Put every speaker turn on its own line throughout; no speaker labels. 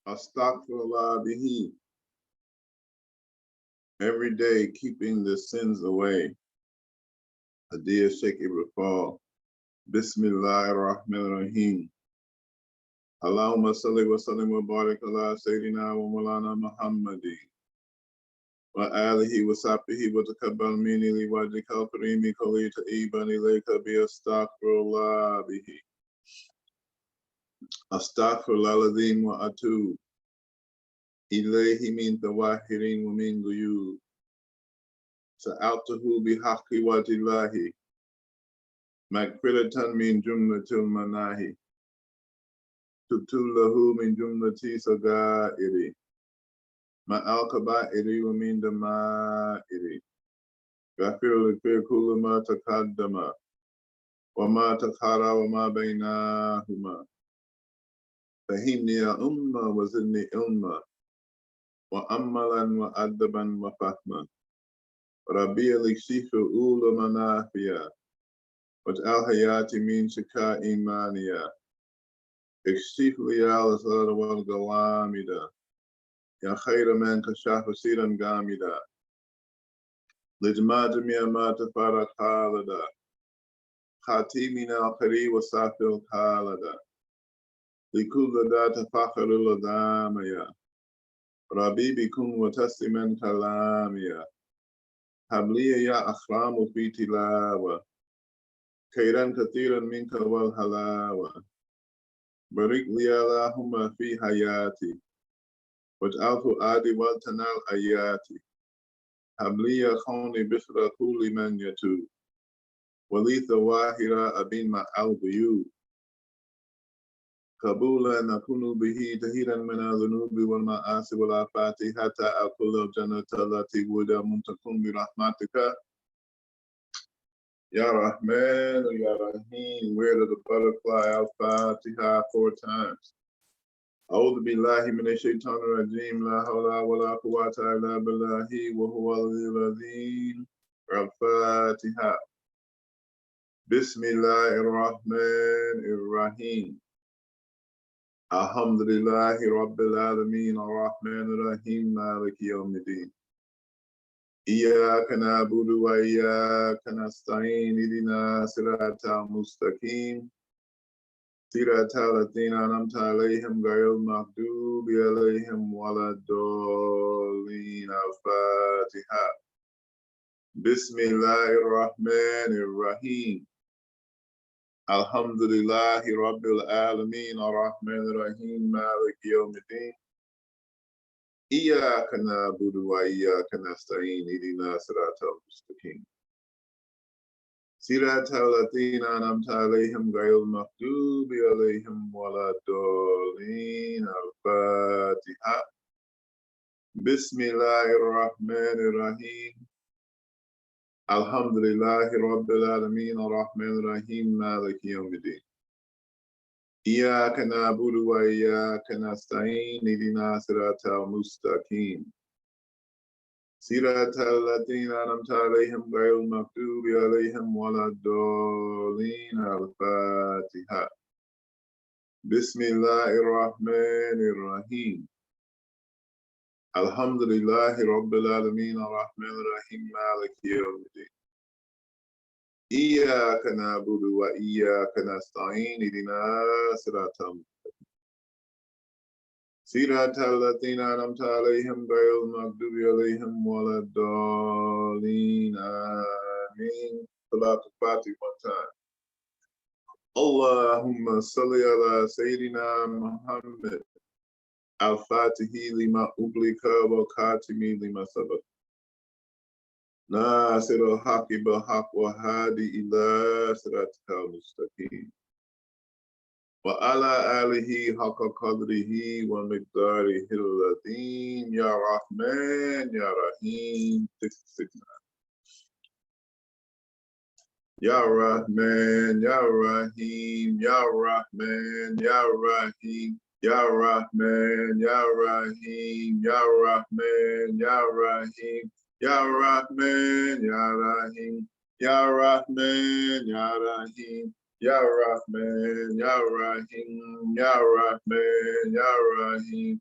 Astaghfirullah bihi. Every day keeping the sins away. A dear Sheikh Ibrahim. Bismillahir Rahmanir Rahim. Allahumma salli wa sallim wa barik ala Sayyidina wa Maulana Muhammadi wa alihi wa sahbihi wa takabbal minni li wajhika al-karimi qali ta'iban ilayka bi astaghfirullah bihi. Astaghfirullah al-azim wa atub ilayhi min tawahirin wa min guyub. Sa'altuhu bihaqqi wajhillahi maghfiratan min jumlatil manahi. Tubtu lahu min jumlati sagairi ma'al kaba'iri wa min dama'iri. Ghafir li kulli ma taqaddama wa ma takhara wa ma bainahuma. Fahimni ya umma wa zidni ilma wa amalan wa adaban wa fahman. Rabbi al-ikshifu ula manafiya waj'al hayati min shika imaniya. اكشف لي الأسرار والغوامد يا خير من كشف سيرا جامدا لجمع جميع ما تفارق خالدا خاتمنا القريب وصافي الخالدا لكل ذات فخر الأدامية ربي بكم وتسلما كلاميا هب لي يا أخرام في تلاوة خيرا كثيرا منك والهلاوة بارك لي اللهم في حياتي واجعل فؤادي وتنال آياتي هب لي خوني بشرى كل من يتوب ولي ظواهر أبين مع الغيوب قبولا نكون به تهيرا من الذنوب والمآسي والآفات حتى أدخل الجنة التي وعد منتقم برحمتك Ya Rahman, Ya Rahim, where does the butterfly al-Fatiha 4 times? A'udhu billahi minash shaitanir rajim, la hawla wa la quwwata illa billahi wa huwa al-aliyyul azim. Al-Fatiha. Bismillahir Rahmanir Rahim. Alhamdulillahi Rabbil Alameen, Ar-Rahmanir Rahim, Maliki Yawmiddin. إياك نعبد وإياك نستعين اهدنا الصراط المستقيم صراط الذين أنعمت عليهم غير المغضوب عليهم ولا الضالين. الفاتحة. بسم الله الرحمن الرحيم. الحمد لله رب العالمين الرحمن الرحيم مالك يوم الدين. إياك نعبد وإياك نستعين اهدنا الصراط المستقيم صراط الذين أنعمت عليهم غير المغضوب عليهم ولا الضالين. الفاتحة. بسم الله الرحمن الرحيم. الحمد لله رب العالمين الرحمن الرحيم مالك يوم الدين. إياك نعبد وإياك نستعين اهدنا الصراط المستقيم صراط الذين أنعمت عليهم غير المغضوب عليهم ولا الضالين. الفاتحة. بسم الله الرحمن الرحيم. الحمد لله رب العالمين الرحمن الرحيم مالك يوم الدين. إياك نعبد وإياك نستعين اهدنا الصراط المستقيم صراط الذين أنعمت عليهم غير المغضوب عليهم ولا الضالين. آمين. صلاة الفاتحة 1 time. اللهم صل على سيدنا محمد الفاتح لما أغلق والخاتم لما سبق ناصر الحق بالحق وهادي إلى صراطك المستقيم وعلى آله حق قدره ومقداره العظيم. يا رحمن يا رحيم. 669. Ya Rahman, Ya Rahim, Ya Rahman, Ya Rahim, Ya Rahman, Ya Rahim, Ya Rahman, Ya Rahim, Ya Rahman, Ya Rahim, Ya Rahman, Ya Rahim, Ya Rahman, Ya Rahim, Ya Rahman, Ya Rahim,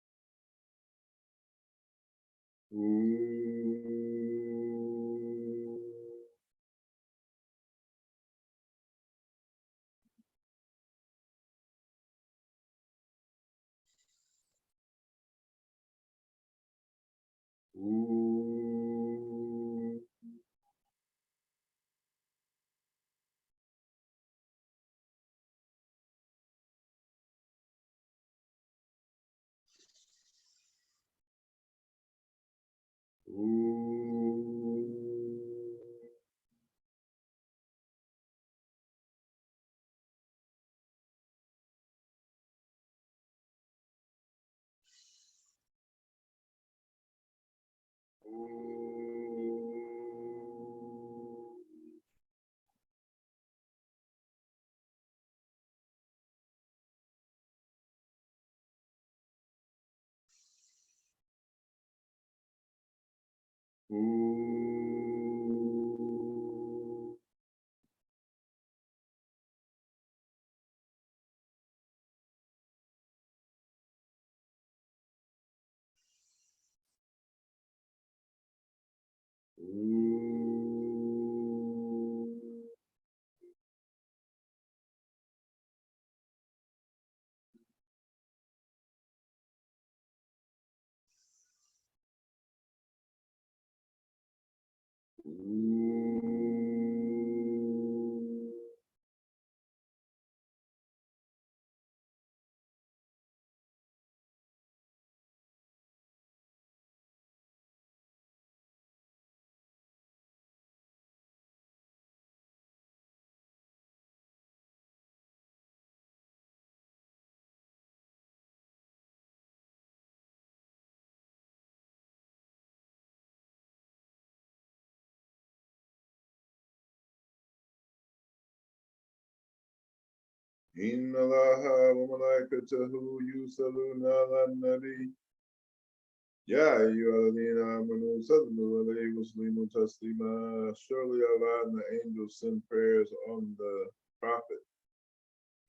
إن الله وملائكته يصلون على النبي يا أيها الذين آمنوا صلوا عليه وسلموا تسليما. Surely Allah and the angels send prayers on the Prophet.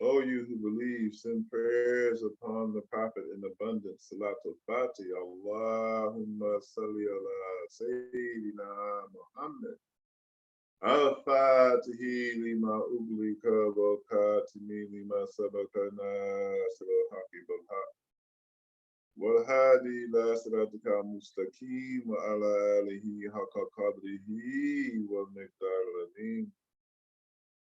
O you who believe, send prayers upon the Prophet in abundance. Salatul Fati. Allahumma salli ala Sayyidina Muhammad. Al-Fatihi lima uglika wa khatimi lima sabaka nasrul haqi bil haq. Wal hadi ila siratika mustaqim wa ala alihi haqqa qadrihi wal miqdar al-azim.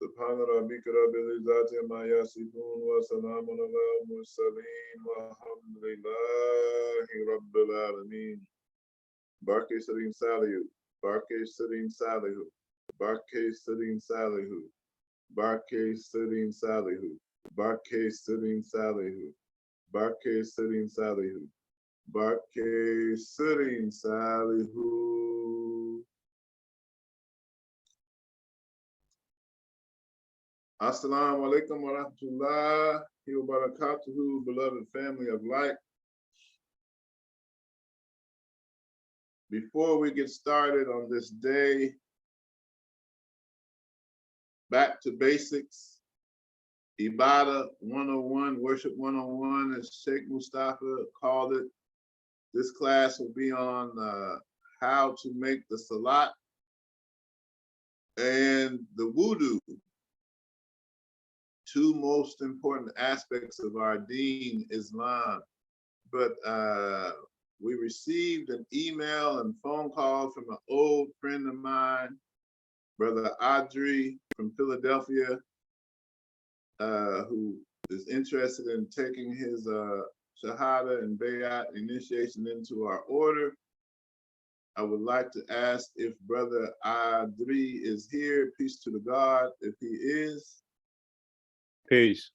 Subhana rabbika rabbil izzati amma yasifun wa salamun ala al-mursalin walhamdulillahi rabbil alamin. Barke Sarin Salihu. Barke Sarin Salihu. Barke Sarin Salihu. Barke Sarin Salihu. Barke Sarin Salihu. Barke Sarin Salihu. Barke Sarin Salihu. Assalamu alaikum wa rahmatullahi wa barakatuhu, beloved family of light. Before we get started on this day, back to basics, Ibadah 101, Worship 101, as Sheikh Mustafa called it. This class will be on how to make the Salat and the Wudu, two most important aspects of our deen, Islam. But we received an email and phone call from an old friend of mine, Brother Audrey from Philadelphia, who is interested in taking his Shahada and Bayat initiation into our order. I would like to ask if Brother Audrey is here. Peace to the God, if he is.
Peace.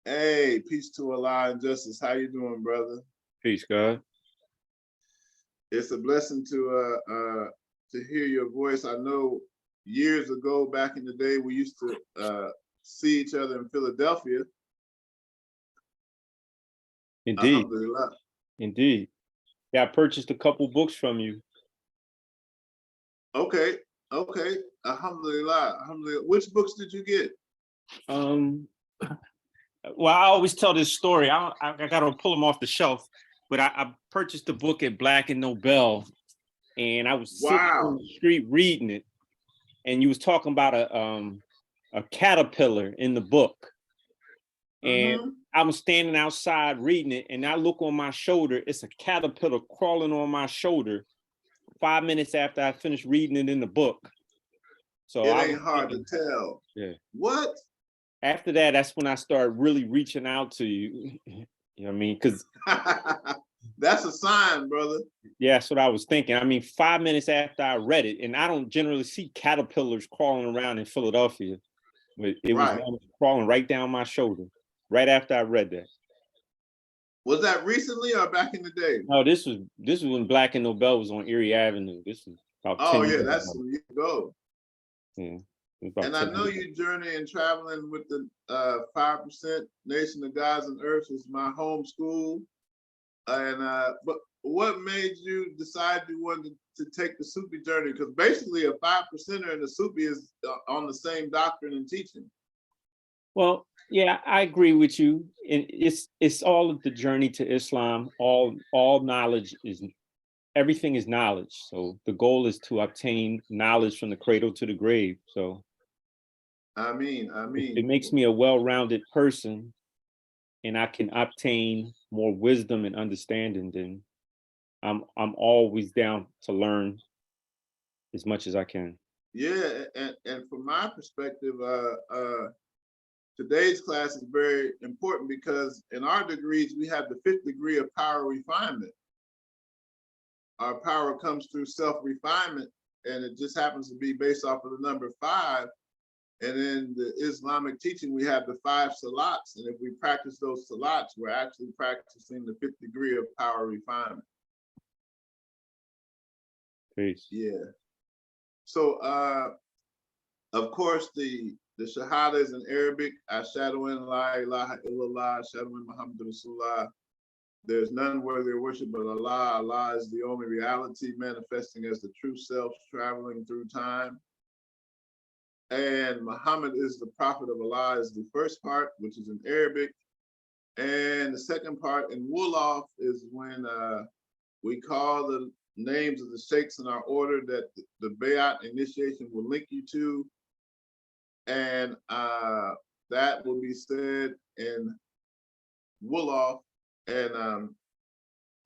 Hey, peace to Allah and justice. How you doing, brother?
Peace, God.
It's a blessing to hear your voice. I know years ago, back in the day, we used to see each other in Philadelphia.
Indeed.
Alhamdulillah.
Indeed. Yeah, I purchased a couple books from you.
Okay. Alhamdulillah. Alhamdulillah. Which books did you get?
Well, I always tell this story. I got to pull them off the shelf. but I purchased the book at Black and Nobel, and I was sitting on
Wow.
the street reading it, and you was talking about a caterpillar in the book, and I was standing outside reading it, and I look on my shoulder, it's a caterpillar crawling on my shoulder 5 minutes after I finished reading it in the book. So
It
I
ain't
was
hard
thinking,
to tell.
yeah.
What?
After that, that's when I started really reaching out to you. You know what I mean? Because
that's a sign, brother.
yeah, that's what I was thinking. I mean, 5 minutes after I read it, and I don't generally see caterpillars crawling around in Philadelphia, but it was
Right.
one crawling right down my shoulder right after I read that.
Was that recently or back in the day?
No, this was when Black and Nobel was on Erie Avenue. This was about 10
Oh
years
yeah, that's
ago.
when you go.
Yeah, it was about
And
10
I know
years ago.
you journey and traveling with the 5% Nation of Gods and Earths is my home school. And but what made you decide you wanted to take the Sufi journey? Because basically a 5%er and the Sufi is on the same doctrine and teaching.
Well, yeah, I agree with you. It's all of the journey to Islam. All knowledge is, everything is knowledge. So the goal is to obtain knowledge from the cradle to the grave. So
I mean,
it makes me a well-rounded person, and I can obtain more wisdom and understanding. Then I'm always down to learn as much as I can.
yeah, and from my perspective, today's class is very important because in our degrees, we have the 5th degree of power refinement. Our power comes through self-refinement, and it just happens to be based off of the number 5. And in the Islamic teaching, we have the 5 salats. And if we practice those salats, we're actually practicing the 5th degree of power refinement.
Peace.
Yeah. So, of course, the Shahada is in Arabic. Ashhadu an la ilaha illallah, ashhadu anna Muhammadan Rasulullah. There's none worthy of worship but Allah. Allah is the only reality, manifesting as the true self, traveling through time. And Muhammad is the prophet of Allah is the first part, which is in Arabic. And the second part in Wolof is when we call the names of the sheikhs in our order that the Bayat initiation will link you to. And that will be said in Wolof. And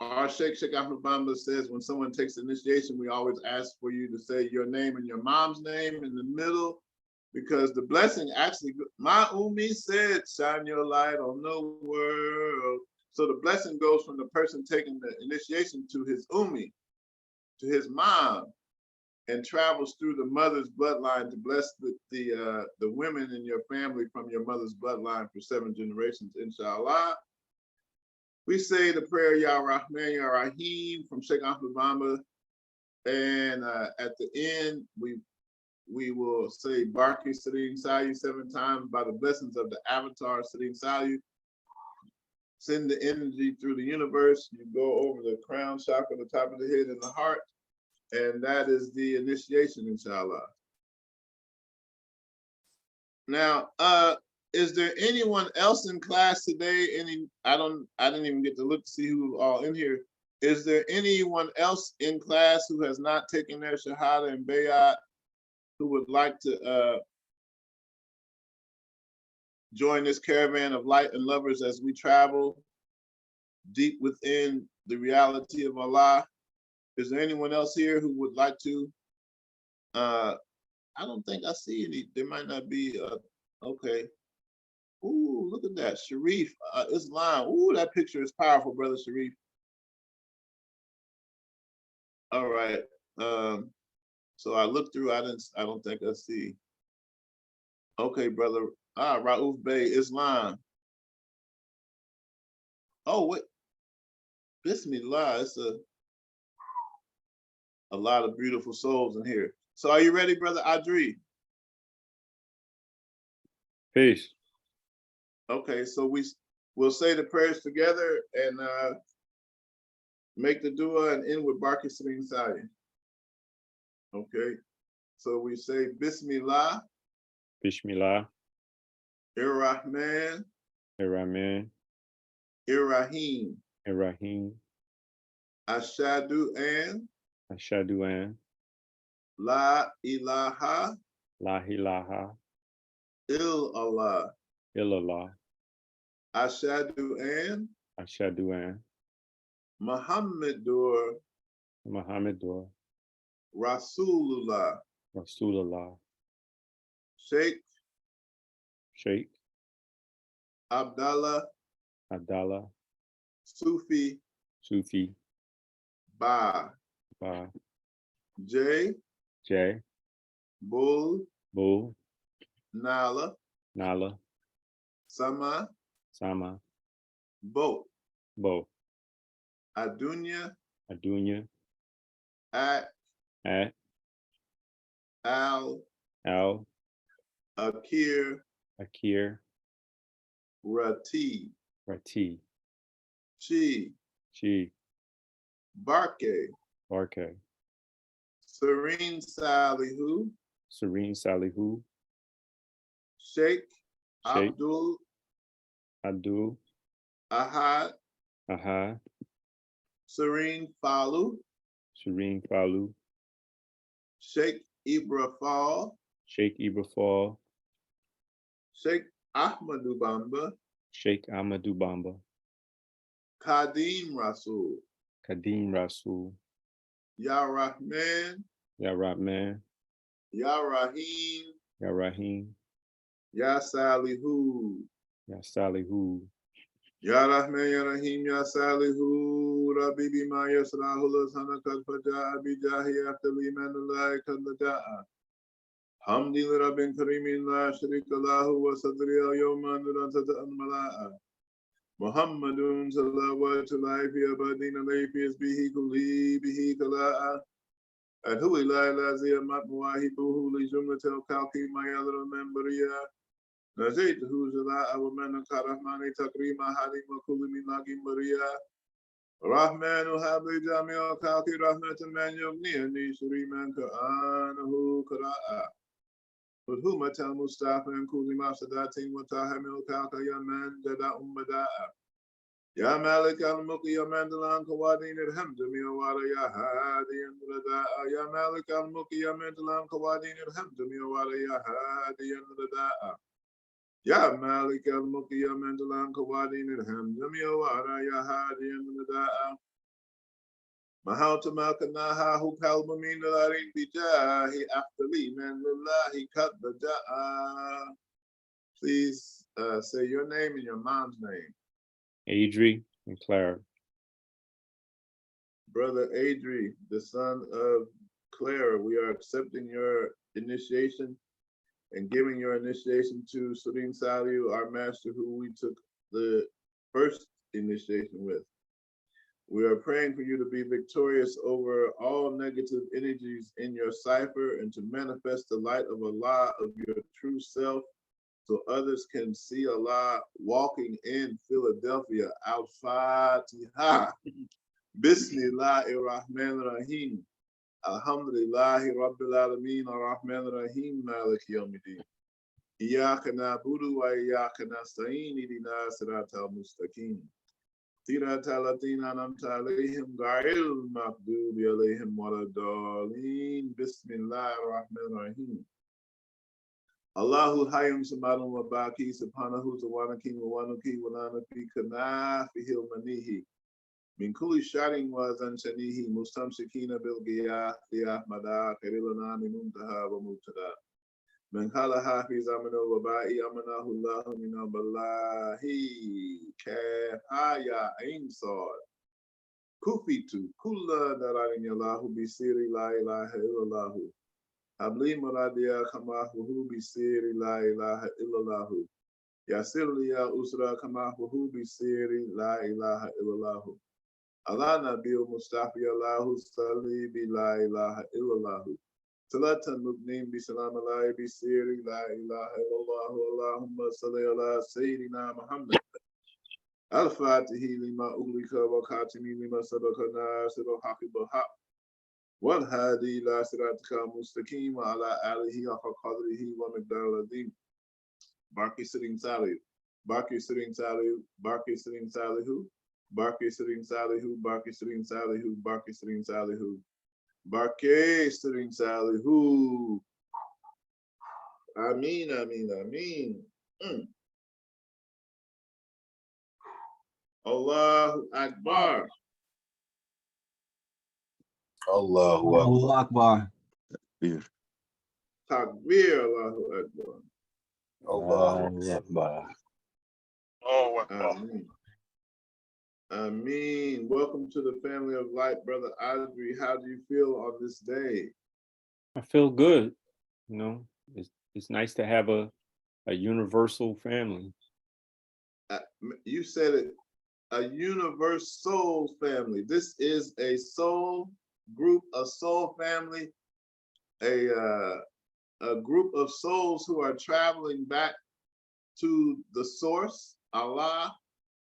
our Sheikh Ahmadou Bamba says when someone takes the initiation, we always ask for you to say your name and your mom's name in the middle, because the blessing actually, my Umi said, shine your light on the world. So the blessing goes from the person taking the initiation to his Umi, to his mom, and travels through the mother's bloodline to bless the women in your family from your mother's bloodline for 7 generations, inshallah. We say the prayer, Ya Rahman, Ya Rahim, from Sheikh Ahmadou Bamba. And at the end, we will say Barki Sitting Sayu 7 times by the blessings of the avatar Sitting Sayu. Send the energy through the universe. You go over the crown chakra, the top of the head and the heart. And that is the initiation, inshallah. Now, is there anyone else in class today? I didn't even get to look to see who's all in here. Is there anyone else in class who has not taken their Shahada and Bayat who would like to join this caravan of light and lovers as we travel deep within the reality of Allah? Is there anyone else here who would like to? I don't think I see any. There might not be. Okay. Ooh, look at that. Sharif, Islam. Ooh, that picture is powerful, brother Sharif. All right. So I looked through, I don't think I see. Okay, brother. Raouf Bey, Islam. Oh, wait. Bismillah. It's a lot of beautiful souls in here. So are you ready, brother Adri?
Peace.
Okay, so we'll say the prayers together and make the dua and end with Barki Salim Sayin. Okay, so we say Bismillah,
Bismillah,
Ir-Rahman,
Ir-Rahman,
Ir-Rahim.
Ir-Rahim.
Ashadu and
Ashadu an
La ilaha
la ilaha
illallah.
illallah.
Ashadu and
Ashadu an
Muhammadur
Muhammadur
Rasulullah.
Rasulullah.
Sheikh
Cheikh
Abdallah
Abdallah
Sufi
Sufi
Ba
Ba
J
J
Bull
Bull
Nala
Nala
Sama
Sama
Bo
Bo
Adunya
Adunya
At
At
Al
Al
Akir
Akir
Rati
Rati
Chi
Chi
Barke
Barke
Serene Salihu
Serene Salihu
Sheikh
Sheikh
Abdul
Abdul
Ahad
Aha
Serene Falu
Serene Falu
Sheikh Ibrafal
Sheikh Ibrafal
Sheikh Ahmadou Bamba
Sheikh Ahmadou Bamba
Kadim Rasul
Kadim Rasul
Ya Rahman
Ya Rahman
Ya Rahim
Ya Rahim
Ya Salihu
Ya Salihu
Ya Rahman Ya Rahim Ya Salihu Rabbi bima yasrahu lasanakat faja'a bijahi aftali manulai kadlaja'a Hamdi li Rabbin Karimin la sharika lahu wa sadri al-yawma nuran tata al-mala'a Muhammadun salawatu laifi abadina laifi isbihi kulli bihi kala'a Adhu ila lazia matmuwahibuhu li jumlatil kalki mayadra membariya Najaytuhu zala'a wa manaka rahmani takrima halim wa kulli min lagi mariya Rahmanu habli jami'al kalki rahmatan man yughniyani shriman ka'anahu kara'a Udhumat al-Mustafa and Kulima Sadatin Watahamil Kalka Yaman Dada Ummada'a Ya Malik al-Muki Yamandalan Kawadin Irhamdami Awara Ya Hadi and Rada'a Ya Malik al-Muki Yamandalan Kawadin Irhamdami Awara Ya Hadi and Rada'a Ya Malik al-Muki Yamandalan Kawadin Irhamdami Awara Ya Hadi and Rada'a Mahauta Malkanaha who Kalbamin Larin Bijahi Aftali Man Lillahi Kadbaja'a. Please say your name and your mom's name.
Adri and Clara.
Brother Adri, the son of Clara, we are accepting your initiation and giving your initiation to Surin Saliu, our master, who we took the first initiation with. We are praying for you to be victorious over all negative energies in your cipher and to manifest the light of Allah of your true self so others can see Allah walking in Philadelphia. Al-Fatiha. Bismillahirrahmanirrahim. Alhamdulillahi Rabbil Alameen Ar-Rahman-Ar-Rahim Malik Yawmiddin. Iyaka na'budu wa iyaka nasta'in ihdina siratal mustaqim. صراط الذين أنعمت عليهم غير المغضوب عليهم ولا الضالين بسم الله الرحمن الرحيم الله حي سماد وباقي سبحانه سبحانك وانك ولانك كنافه المنيه من كل شر وزن شنيه مستمسكين بالغياث في أحمد خير لنا من منتهى ومبتدا من قال حافظ من الوباء أمنه الله من البلاء كاف آية عين صاد كفيت كل درار الله بسير لا إله إلا الله حبلي مراديا كما هو بسير لا إله إلا الله يسر لي أسرى كما هو بسير لا إله إلا الله على نبي المصطفى الله صلي بلا إله إلا الله صلاة المبنين بسلام الله بسير لا إله إلا الله اللهم صل على سيدنا محمد الفاتح لما أغلق وخاتم لما سبق ناصر الحق بالحق والهادي إلى صراطك المستقيم وعلى آله حق قدره ومقدار العظيم Barki sitting Salihu, Barki sitting Salihu, Barki sitting Salihu, Barke Sitting Salihu, Barke Sitting Salihu, Barke Sitting Salihu, Barke Sitting Salihu. Ameen, Ameen, Ameen. Allahu Akbar.
Allahu Akbar.
Takbir, Allahu Akbar.
Allahu Akbar.
Ameen. Ameen. Welcome to the family of light, Brother Audrey. How do you feel on this day?
I feel good. You know, it's nice to have a universal family.
You said it, a universal family. This is a soul group, a soul family, a group of souls who are traveling back to the source, Allah,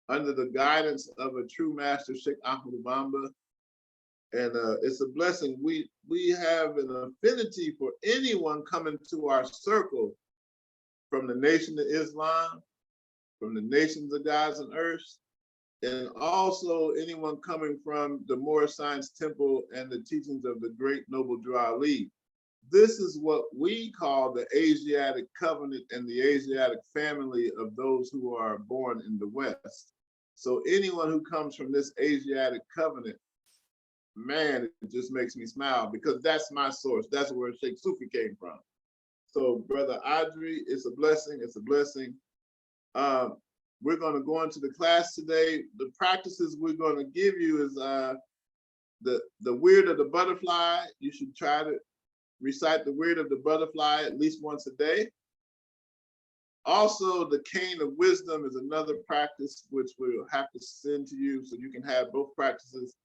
under the guidance of a true master, Sheikh Ahmadou Bamba. And it's a blessing. We have an affinity for anyone coming to our circle from the nation of Islam, from the nations of gods and earths, and also anyone coming from the Moorish Science Temple and the teachings of the great noble Drew Ali. This is what we call the Asiatic covenant and the Asiatic family of those who are born in the West. So anyone who comes from this Asiatic covenant, man, it just makes me smile because that's my source. That's where Cheikh Sufi came from. So Brother Audrey, it's a blessing. It's a blessing. We're going to go into the class today. The practices we're going to give you is the weird of the butterfly. You should try to recite the weird of the butterfly at least once a day. Also, the cane of wisdom is another practice which we'll have to send to you so you can have both practices.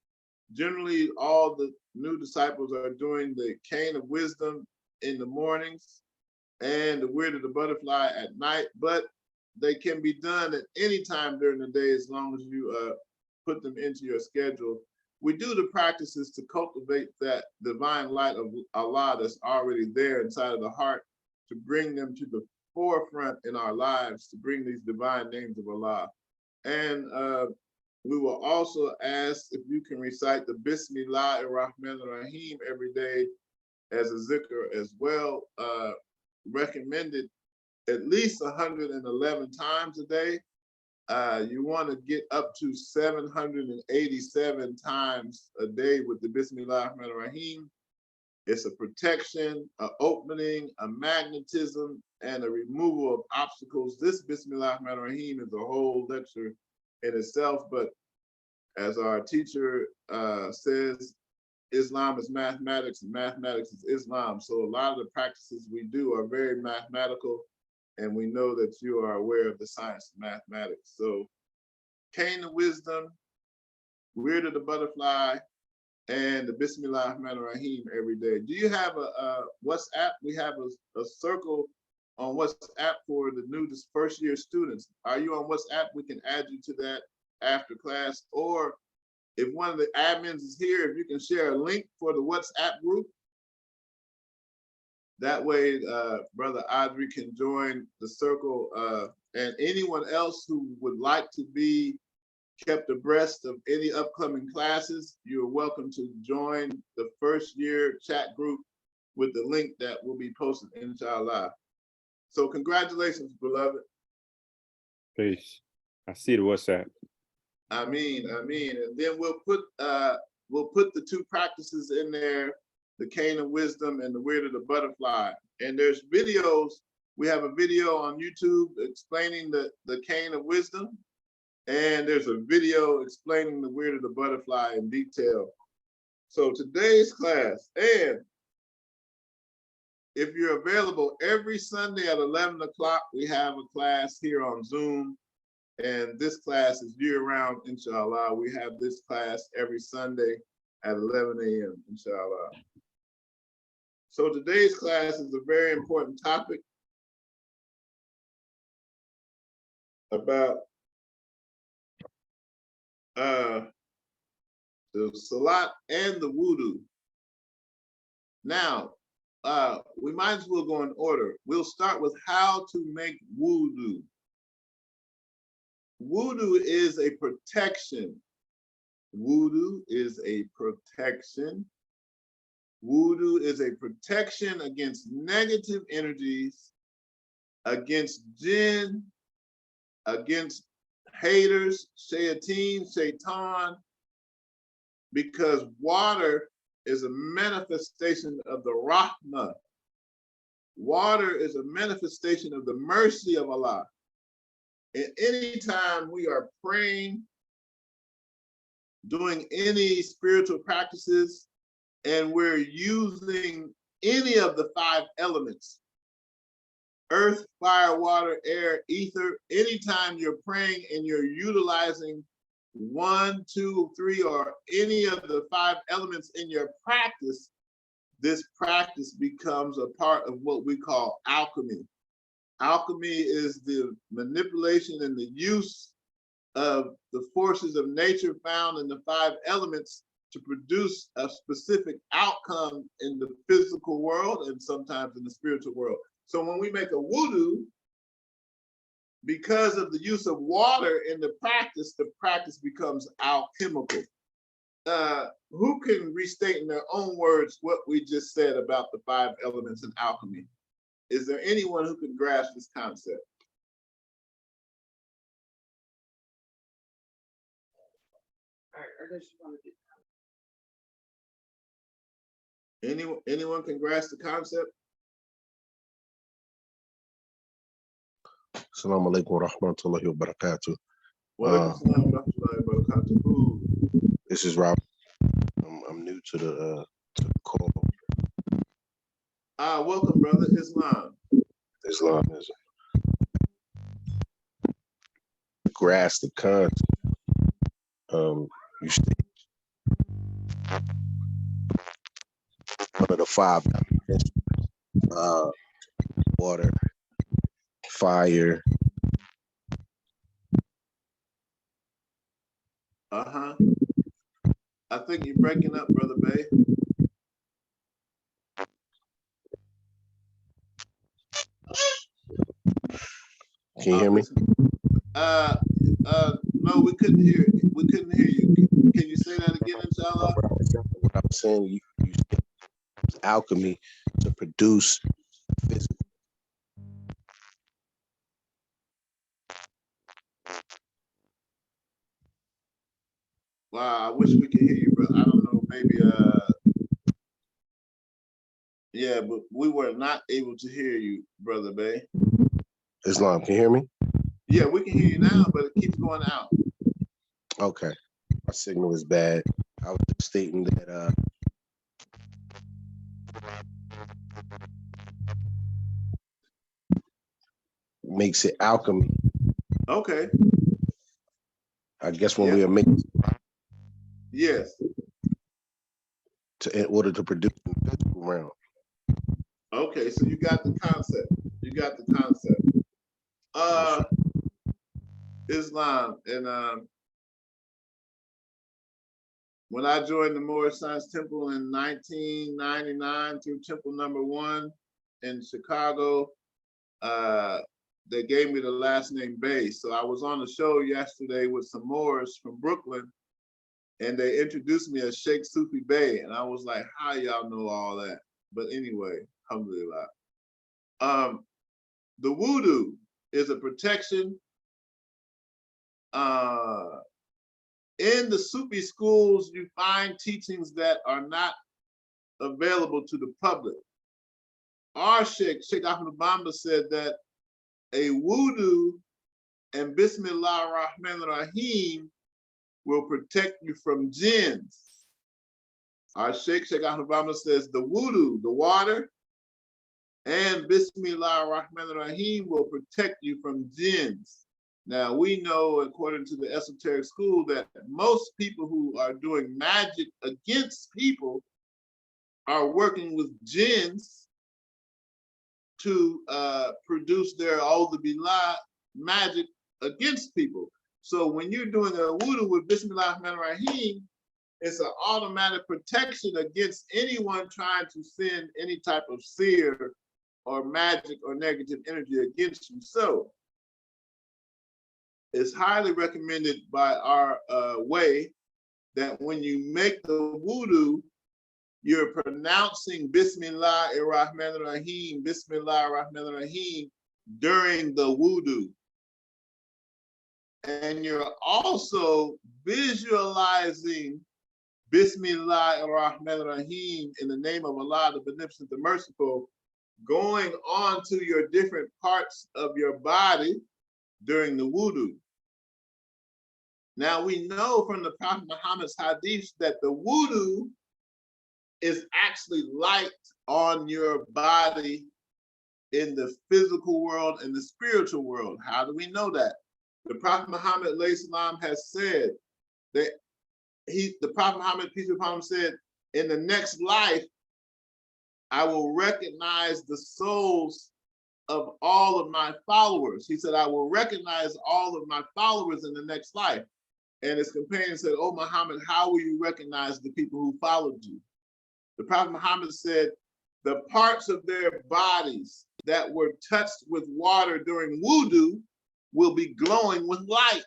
Generally, all the new disciples are doing the cane of wisdom in the mornings and the weird of the butterfly at night, but they can be done at any time during the day as long as you put them into your schedule. We do the practices to cultivate that divine light of Allah that's already there inside of the heart, to bring them to the forefront in our lives, to bring these divine names of Allah. And we will also ask if you can recite the Bismillah ar-Rahman ar-Rahim every day as a zikr as well. Recommended at least 111 times a day. You want to get up to 787 times a day with the Bismillah ar-Rahman ar-Rahim. It's a protection, an opening, a magnetism, and a removal of obstacles. This Bismillah ar-Rahman ar-Rahim is a whole lecture in itself, but as our teacher says, Islam is mathematics and mathematics is Islam. So a lot of the practices we do are very mathematical, and we know that you are aware of the science of mathematics. So cane of wisdom, weird of the butterfly, and the Bismillah ar-Rahman ar-Rahim every day. Do you have a WhatsApp? We have a circle on WhatsApp for the new first year students. Are you on WhatsApp? We can add you to that after class. Or if one of the admins is here, if you can share a link for the WhatsApp group. That way, Brother Audrey can join the circle, and anyone else who would like to be kept abreast of any upcoming classes, you're welcome to join the first year chat group with the link that will be posted, inshallah. So congratulations, beloved.
Peace. I see the WhatsApp.
Ameen, ameen. And then we'll put the two practices in there, the cane of wisdom and the weird of the butterfly. And there's videos. We have a video on YouTube explaining the cane of wisdom. And there's a video explaining the weird of the butterfly in detail. So today's class, and if you're available every Sunday at 11 o'clock, we have a class here on Zoom. And this class is year-round, inshallah. We have this class every Sunday at 11 a.m., inshallah. So today's class is a very important topic about the Salat and the Wudu. Now, we might as well go in order. We'll start with how to make Wudu. Wudu is a protection. Wudu is a protection. Wudu is a protection against negative energies, against jinn, against haters, shayateen, shaitan, because water is a manifestation of the rahmah. Water is a manifestation of the mercy of Allah. And anytime we are praying, doing any spiritual practices, and we're using any of the 5 elements, earth, fire, water, air, ether, anytime you're praying and you're utilizing 1, 2, 3, or any of the 5 elements in your practice, this practice becomes a part of what we call alchemy. Alchemy is the manipulation and the use of the forces of nature found in the 5 elements to produce a specific outcome in the physical world and sometimes in the spiritual world. So when we make a wudu, because of the use of water in the practice becomes alchemical. Who can restate in their own words what we just said about the 5 elements in alchemy? Is there anyone who can grasp this concept? Anyone can grasp the concept?
Assalamu alaikum wa rahmatullahi wa barakatuh. This is Rob. I'm new to the call.
Welcome, brother.
Islamism. Grasp the concept. You state one of the 5 elements, water, fire.
I think you're breaking up, Brother Bay.
Can you hear me?
No, we couldn't hear it. We couldn't hear you. Can you say that again, inshallah?
What I'm saying, you use alchemy to produce physical.
Wow, I wish we could hear you, but I don't know, maybe, yeah, but we were not able to hear you, Brother Bay.
Islam, can you hear me?
Yeah, we can hear you now, but it keeps going out.
Okay, my signal is bad. I was just stating that makes it alchemy.
Okay.
I guess when we are making,
yes,
in order to produce the physical realm.
Okay, so you got the concept. You got the concept. Islam, and when I joined the Moorish Science Temple in 1999 through Temple number 1 in Chicago, they gave me the last name Bay. So I was on a show yesterday with some Moors from Brooklyn, and they introduced me as Cheikh Sufi Bay, and I was like, how y'all know all that? But anyway, alhamdulillah. The wudu is a protection. In the Sufi schools, you find teachings that are not available to the public. Our Sheikh Ahmadou Bamba, said that a wudu and Bismillah ar-Rahman ar-Rahim will protect you from jinns. Our Sheikh Ahmadou Bamba says the wudu, the water, and Bismillah ar-Rahman ar-Rahim will protect you from jinns. Now, we know, according to the esoteric school, that most people who are doing magic against people are working with jinns to produce their Audu Billah magic against people. So when you're doing a wudu with Bismillah ar-Rahman ar-Rahim, it's an automatic protection against anyone trying to send any type of seer or magic or negative energy against you. So it's highly recommended by our way that when you make the wudu, you're pronouncing Bismillah ar-Rahman ar-Rahim, Bismillah ar-Rahman ar-Rahim during the wudu. And you're also visualizing Bismillah ar-Rahman ar-Rahim in the name of Allah, the Beneficent, the Merciful, going on to your different parts of your body during the wudu. Now we know from the Prophet Muhammad's hadith that the wudu is actually light on your body in the physical world and the spiritual world. How do we know that? The Prophet Muhammad has said that the Prophet Muhammad, peace be upon him, said, in the next life, I will recognize the souls of all of my followers. He said, I will recognize all of my followers in the next life. And his companion said, oh, Muhammad, how will you recognize the people who followed you? The Prophet Muhammad said, the parts of their bodies that were touched with water during wudu will be glowing with light.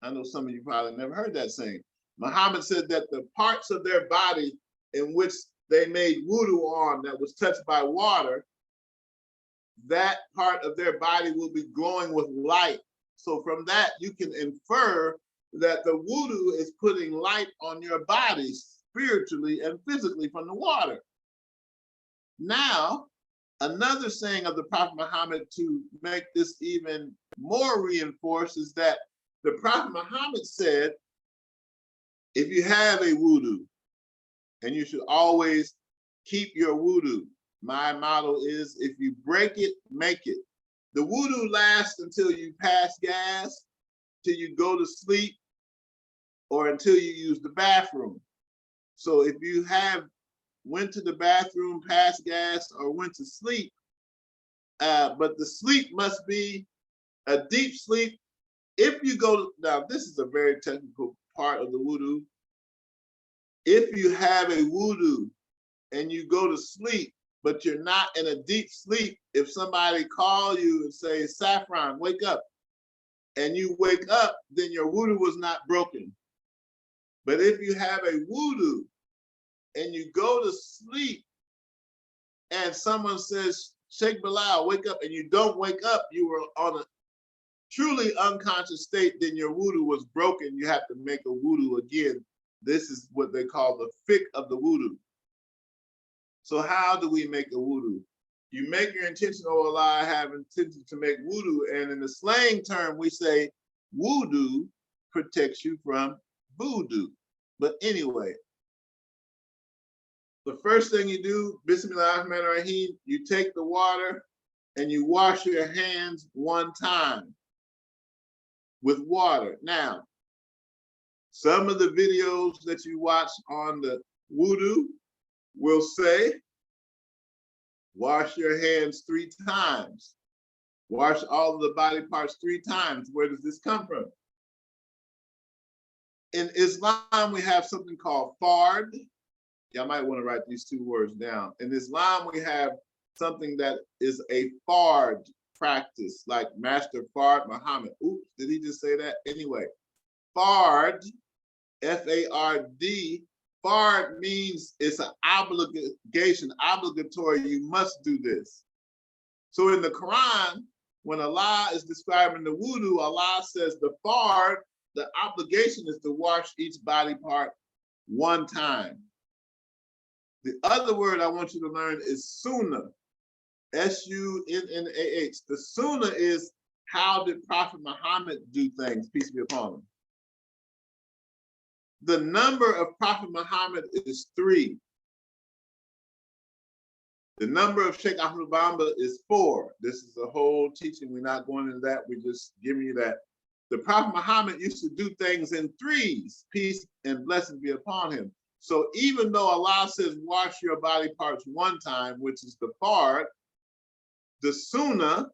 I know some of you probably never heard that saying. Muhammad said that the parts of their body in which they made wudu on that was touched by water, that part of their body will be glowing with light. So from that, you can infer that the wudu is putting light on your body spiritually and physically from the water. Now, another saying of the Prophet Muhammad to make this even more reinforced is that the Prophet Muhammad said, if you have a wudu, and you should always keep your wudu. My motto is, if you break it, make it. The wudu lasts until you pass gas, till you go to sleep, or until you use the bathroom. So if you went to the bathroom, passed gas, or went to sleep, but the sleep must be a deep sleep. If you go to, now this is a very technical part of the wudu. If you have a wudu and you go to sleep, but you're not in a deep sleep, if somebody call you and say, Saffron, wake up, and you wake up, then your wudu was not broken. But if you have a wudu and you go to sleep and someone says, Sheikh Bilal, wake up, and you don't wake up, you were on a truly unconscious state, then your wudu was broken. You have to make a wudu again. This is what they call the fiqh of the wudu. So how do we make a wudu? You make your intention, oh Allah, I have intention to make wudu. And in the slang term, we say wudu protects you from voodoo. But anyway, the first thing you do, Bismillah ar-Rahman ar-Rahim, you take the water and you wash your hands one time with water. Now, some of the videos that you watch on the wudu will say, wash your hands 3 times. Wash all of the body parts 3 times. Where does this come from? In Islam, we have something called fard. Y'all might want to write these 2 words down. In Islam, we have something that is a fard practice, like Master Fard Muhammad. Oops, did he just say that? Anyway, fard, F-A-R-D, fard means it's an obligation, obligatory, you must do this. So in the Quran, when Allah is describing the wudu, Allah says the fard, the obligation is to wash each body part 1 time. The other word I want you to learn is sunnah, S-U-N-N-A-H. The sunnah is, how did Prophet Muhammad do things, peace be upon him. The number of Prophet Muhammad is 3. The number of Sheikh Ahmadou Bamba is 4. This is a whole teaching. We're not going into that. We're just giving you that. The Prophet Muhammad used to do things in 3s, peace and blessings be upon him. So even though Allah says, wash your body parts 1 time, which is the fard, the sunnah,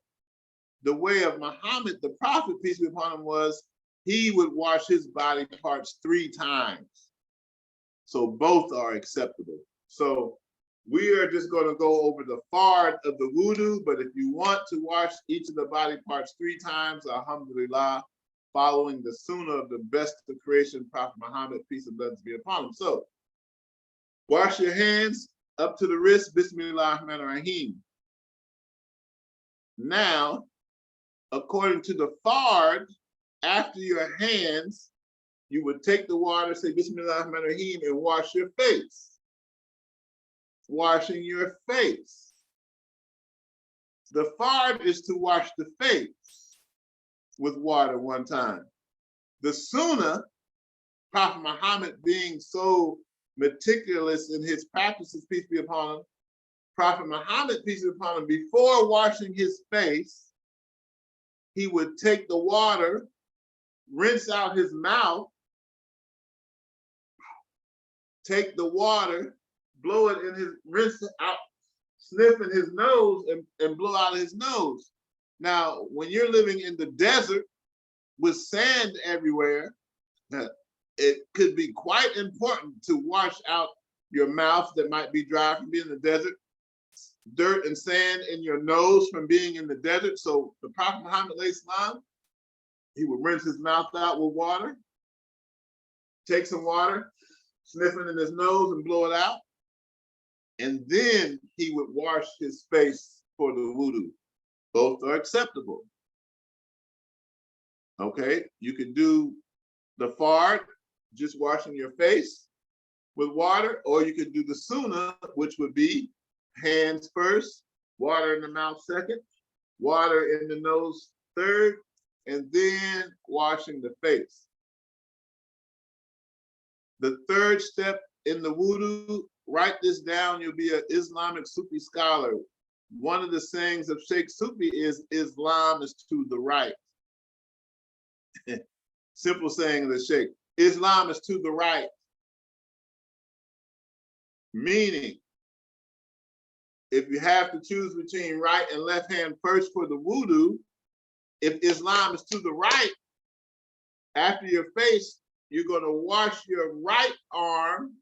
the way of Muhammad, the Prophet, peace be upon him, was he would wash his body parts 3 times. So both are acceptable. So We are just going to go over the fard of the wudu, but if you want to wash each of the body parts 3 times, alhamdulillah, following the sunnah of the best of creation, Prophet Muhammad, peace and blessings be upon him. So, wash your hands up to the wrist, Bismillah ar-Rahman ar-Rahim. Now, according to the fard, after your hands, you would take the water, say Bismillah ar-Rahman ar-Rahim, and wash your face. Washing your face. The fard is to wash the face with water 1 time. The sunnah, Prophet Muhammad being so meticulous in his practices, peace be upon him, Prophet Muhammad, peace be upon him, before washing his face, he would take the water, rinse out his mouth, take the water, blow it in his, rinse out, sniff in his nose and blow out his nose. Now, when you're living in the desert with sand everywhere, it could be quite important to wash out your mouth that might be dry from being in the desert, dirt and sand in your nose from being in the desert. So the Prophet Muhammad, he would rinse his mouth out with water, take some water, sniff it in his nose and blow it out. And then he would wash his face for the wudu. Both are acceptable. Okay, you could do the fard, just washing your face with water, or you could do the sunnah, which would be hands first, water in the mouth second, water in the nose third, and then washing the face. The third step in the wudu, write this down, you'll be an Islamic Sufi scholar. One of the sayings of Cheikh Sufi is, Islam is to the right. Simple saying of the Sheikh, Islam is to the right. Meaning, if you have to choose between right and left hand first for the wudu, if Islam is to the right, after your face, you're going to wash your right arm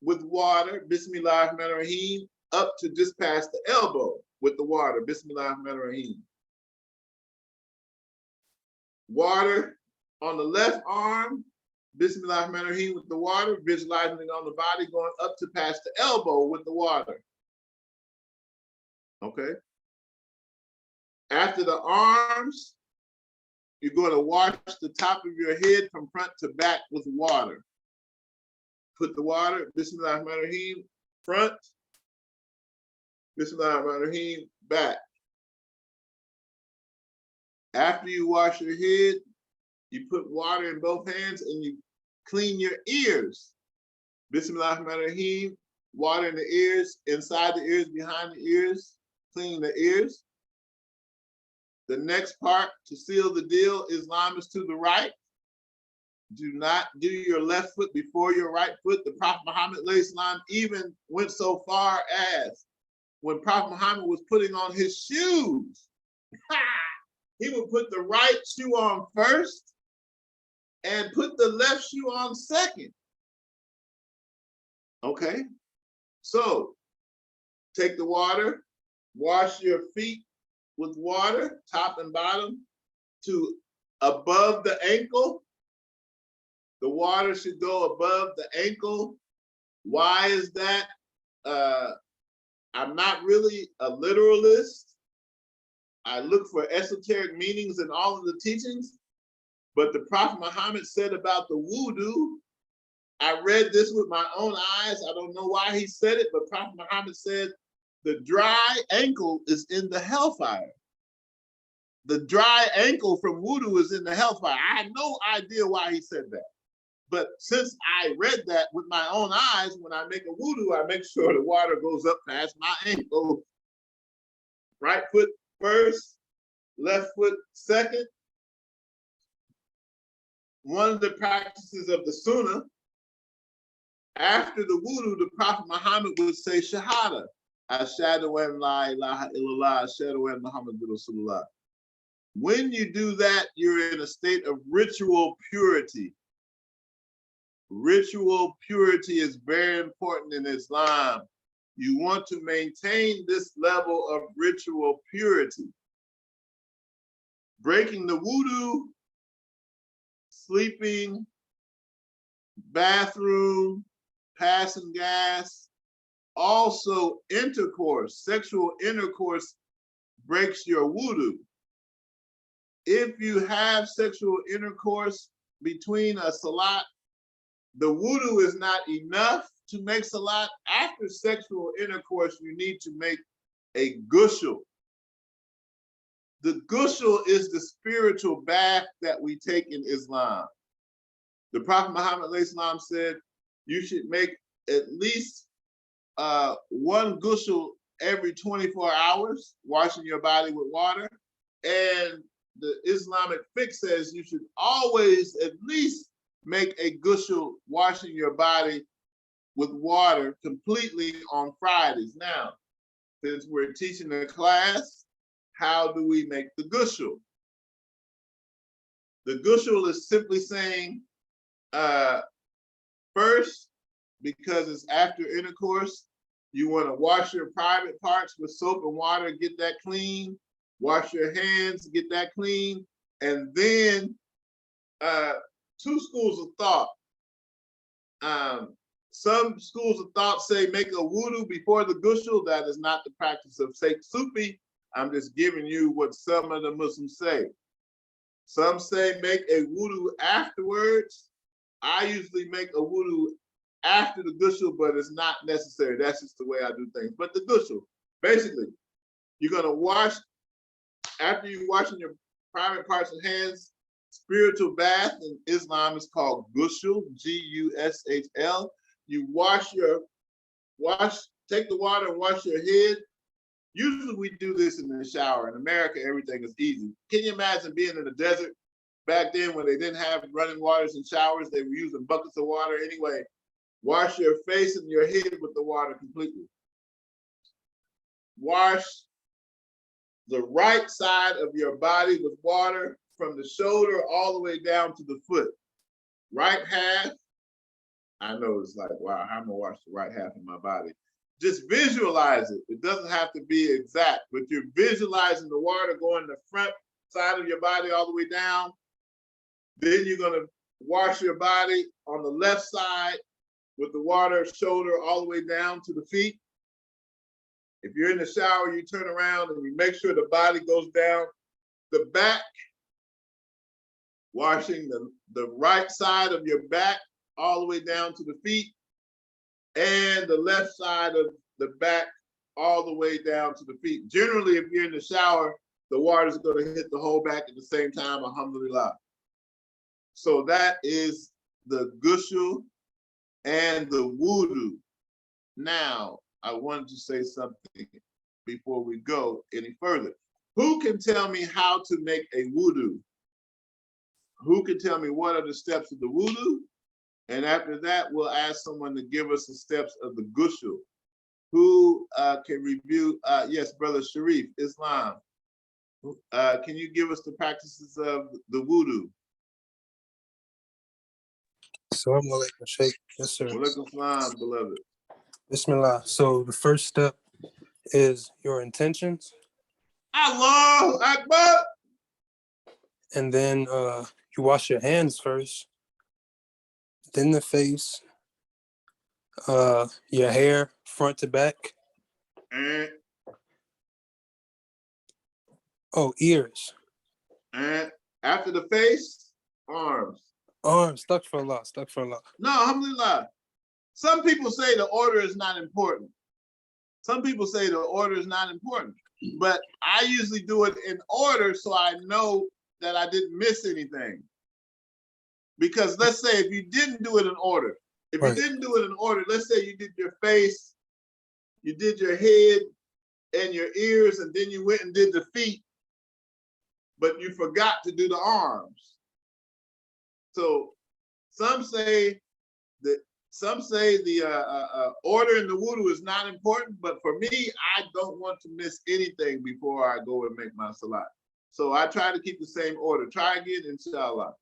with water, Bismillah ar-Rahman ar-Rahim, up to just past the elbow with the water, Bismillah ar-Rahman ar-Rahim. Water on the left arm, Bismillah ar-Rahman ar-Rahim with the water, visualizing it on the body, going up to past the elbow with the water. Okay. After the arms, you're going to wash the top of your head from front to back with water. Put the water, Bismillah ar-Rahman ar-Rahim, front, Bismillah ar-Rahman ar-Rahim, back. After you wash your head, you put water in both hands and you clean your ears. Bismillah ar-Rahman ar-Rahim, water in the ears, inside the ears, behind the ears, clean the ears. The next part, to seal the deal, Islam is to the right. Do not do your left foot before your right foot. The Prophet Muhammad even went so far as when Prophet Muhammad was putting on his shoes, he would put the right shoe on first and put the left shoe on second. Okay, so take the water, wash your feet with water, top and bottom, to above the ankle. The water should go above the ankle. Why is that? I'm not really a literalist. I look for esoteric meanings in all of the teachings, but the Prophet Muhammad said about the wudu, I read this with my own eyes. I don't know why he said it, but Prophet Muhammad said, the dry ankle is in the hellfire. The dry ankle from wudu is in the hellfire. I had no idea why he said that. But since I read that with my own eyes, when I make a wudu, I make sure the water goes up past my ankle. Right foot first, left foot second. One of the practices of the sunnah, after the wudu, the Prophet Muhammad would say shahada. Ashhadu an la ilaha illallah, ashhadu anna Muhammadur Rasulullah. When you do that, you're in a state of ritual purity. Ritual purity is very important in Islam. You want to maintain this level of ritual purity. Breaking the wudu, sleeping, bathroom, passing gas, also intercourse, sexual intercourse breaks your wudu. If you have sexual intercourse between a salat, the wudu is not enough to make salat. After sexual intercourse, you need to make a ghusl. The ghusl is the spiritual bath that we take in Islam. The Prophet Muhammad ﷺ said you should make at least one ghusl every 24 hours, washing your body with water. And the Islamic fiqh says you should always at least make a ghusl, washing your body with water completely on Fridays. Now, since we're teaching the class, how do we make the ghusl? The ghusl is simply saying, first, because it's after intercourse, you want to wash your private parts with soap and water, get that clean. Wash your hands, get that clean. And then two schools of thought. Some schools of thought say make a wudu before the ghusl. That is not the practice of Cheikh Sufi. I'm just giving you what some of the Muslims say. Some say make a wudu afterwards. I usually make a wudu after the ghusl, but it's not necessary. That's just the way I do things. But the ghusl, basically, you're gonna wash, after you washing your private parts and hands, spiritual bath in Islam is called ghusl, G-U-S-H-L. You take the water and wash your head. Usually we do this in the shower. In America, everything is easy. Can you imagine being in the desert back then when they didn't have running waters and showers? They were using buckets of water anyway. Wash your face and your head with the water completely. Wash the right side of your body with water from the shoulder all the way down to the foot. Right half, I know it's like, wow, how am I gonna wash the right half of my body? Just visualize it. It doesn't have to be exact, but you're visualizing the water going the front side of your body all the way down. Then you're gonna wash your body on the left side with the water shoulder all the way down to the feet. If you're in the shower, you turn around and you make sure the body goes down the back, washing the right side of your back all the way down to the feet, and the left side of the back all the way down to the feet. Generally, if you're in the shower, the water is going to hit the whole back at the same time, alhamdulillah. So that is the ghusl and the wudu. Now, I wanted to say something before we go any further. Who can tell me how to make a wudu? Who can tell me what are the steps of the wudu? And after that, we'll ask someone to give us the steps of the ghusl. Who can review? Yes, Brother Sharif, Islam. Can you give us the practices of the wudu?
Assalamu alaikum, Sheikh. Yes, sir.
Walaikum salam, beloved.
Bismillah. So the first step is your intentions.
Allahu Akbar.
And then you wash your hands first, then the face, your hair, front to back.
And
Ears.
And after the face, arms.
Arms, stuck for Allah.
No, alhamdulillah. Some people say the order is not important. Some people say the order is not important. But I usually do it in order so I know that I didn't miss anything. Because let's say if you didn't do it in order, let's say you did your face, you did your head and your ears, and then you went and did the feet, but you forgot to do the arms. So some say the order in the wudu is not important, but for me, I don't want to miss anything before I go and make my salat. So I try to keep the same order. Try again, inshallah.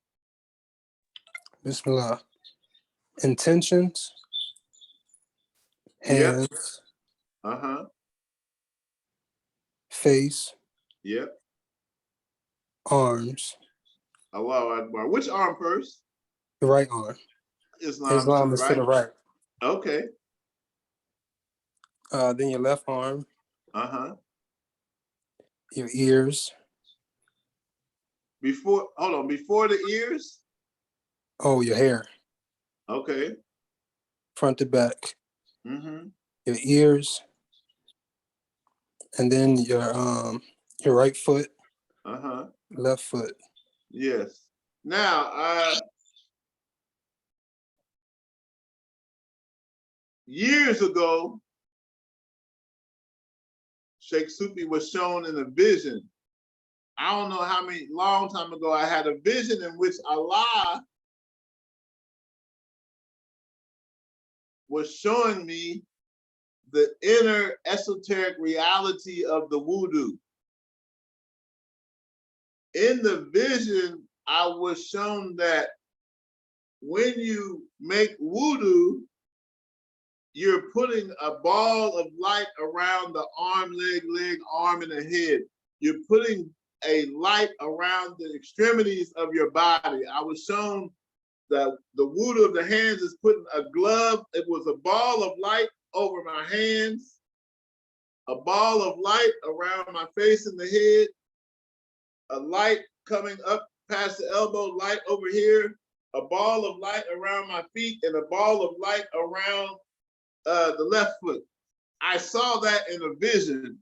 Bismillah. Intentions, hands,
Uh-huh.
face,
Yep.
arms.
Allahu Akbar. Which arm first?
The right arm.
Islam to
Islam
the
is to the
right.
right.
Okay.
Then your left arm,
Uh-huh.
your ears.
Before, hold on, before the ears?
Oh, your hair,
Okay.
front to back.
Mm-hmm.
Your ears, and then your right foot,
Uh-huh.
left foot.
Yes. Now, years ago, Cheikh Sufi was shown in a vision. I don't know how many, long time ago, I had a vision in which Allah was showing me the inner esoteric reality of the wudu. In the vision, I was shown that when you make wudu, you're putting a ball of light around the arm, leg, arm, and the head. You're putting a light around the extremities of your body. I was shown that the wudu of the hands is putting a glove. It was a ball of light over my hands, a ball of light around my face and the head, a light coming up past the elbow, light over here, a ball of light around my feet, and a ball of light around the left foot. I saw that in a vision,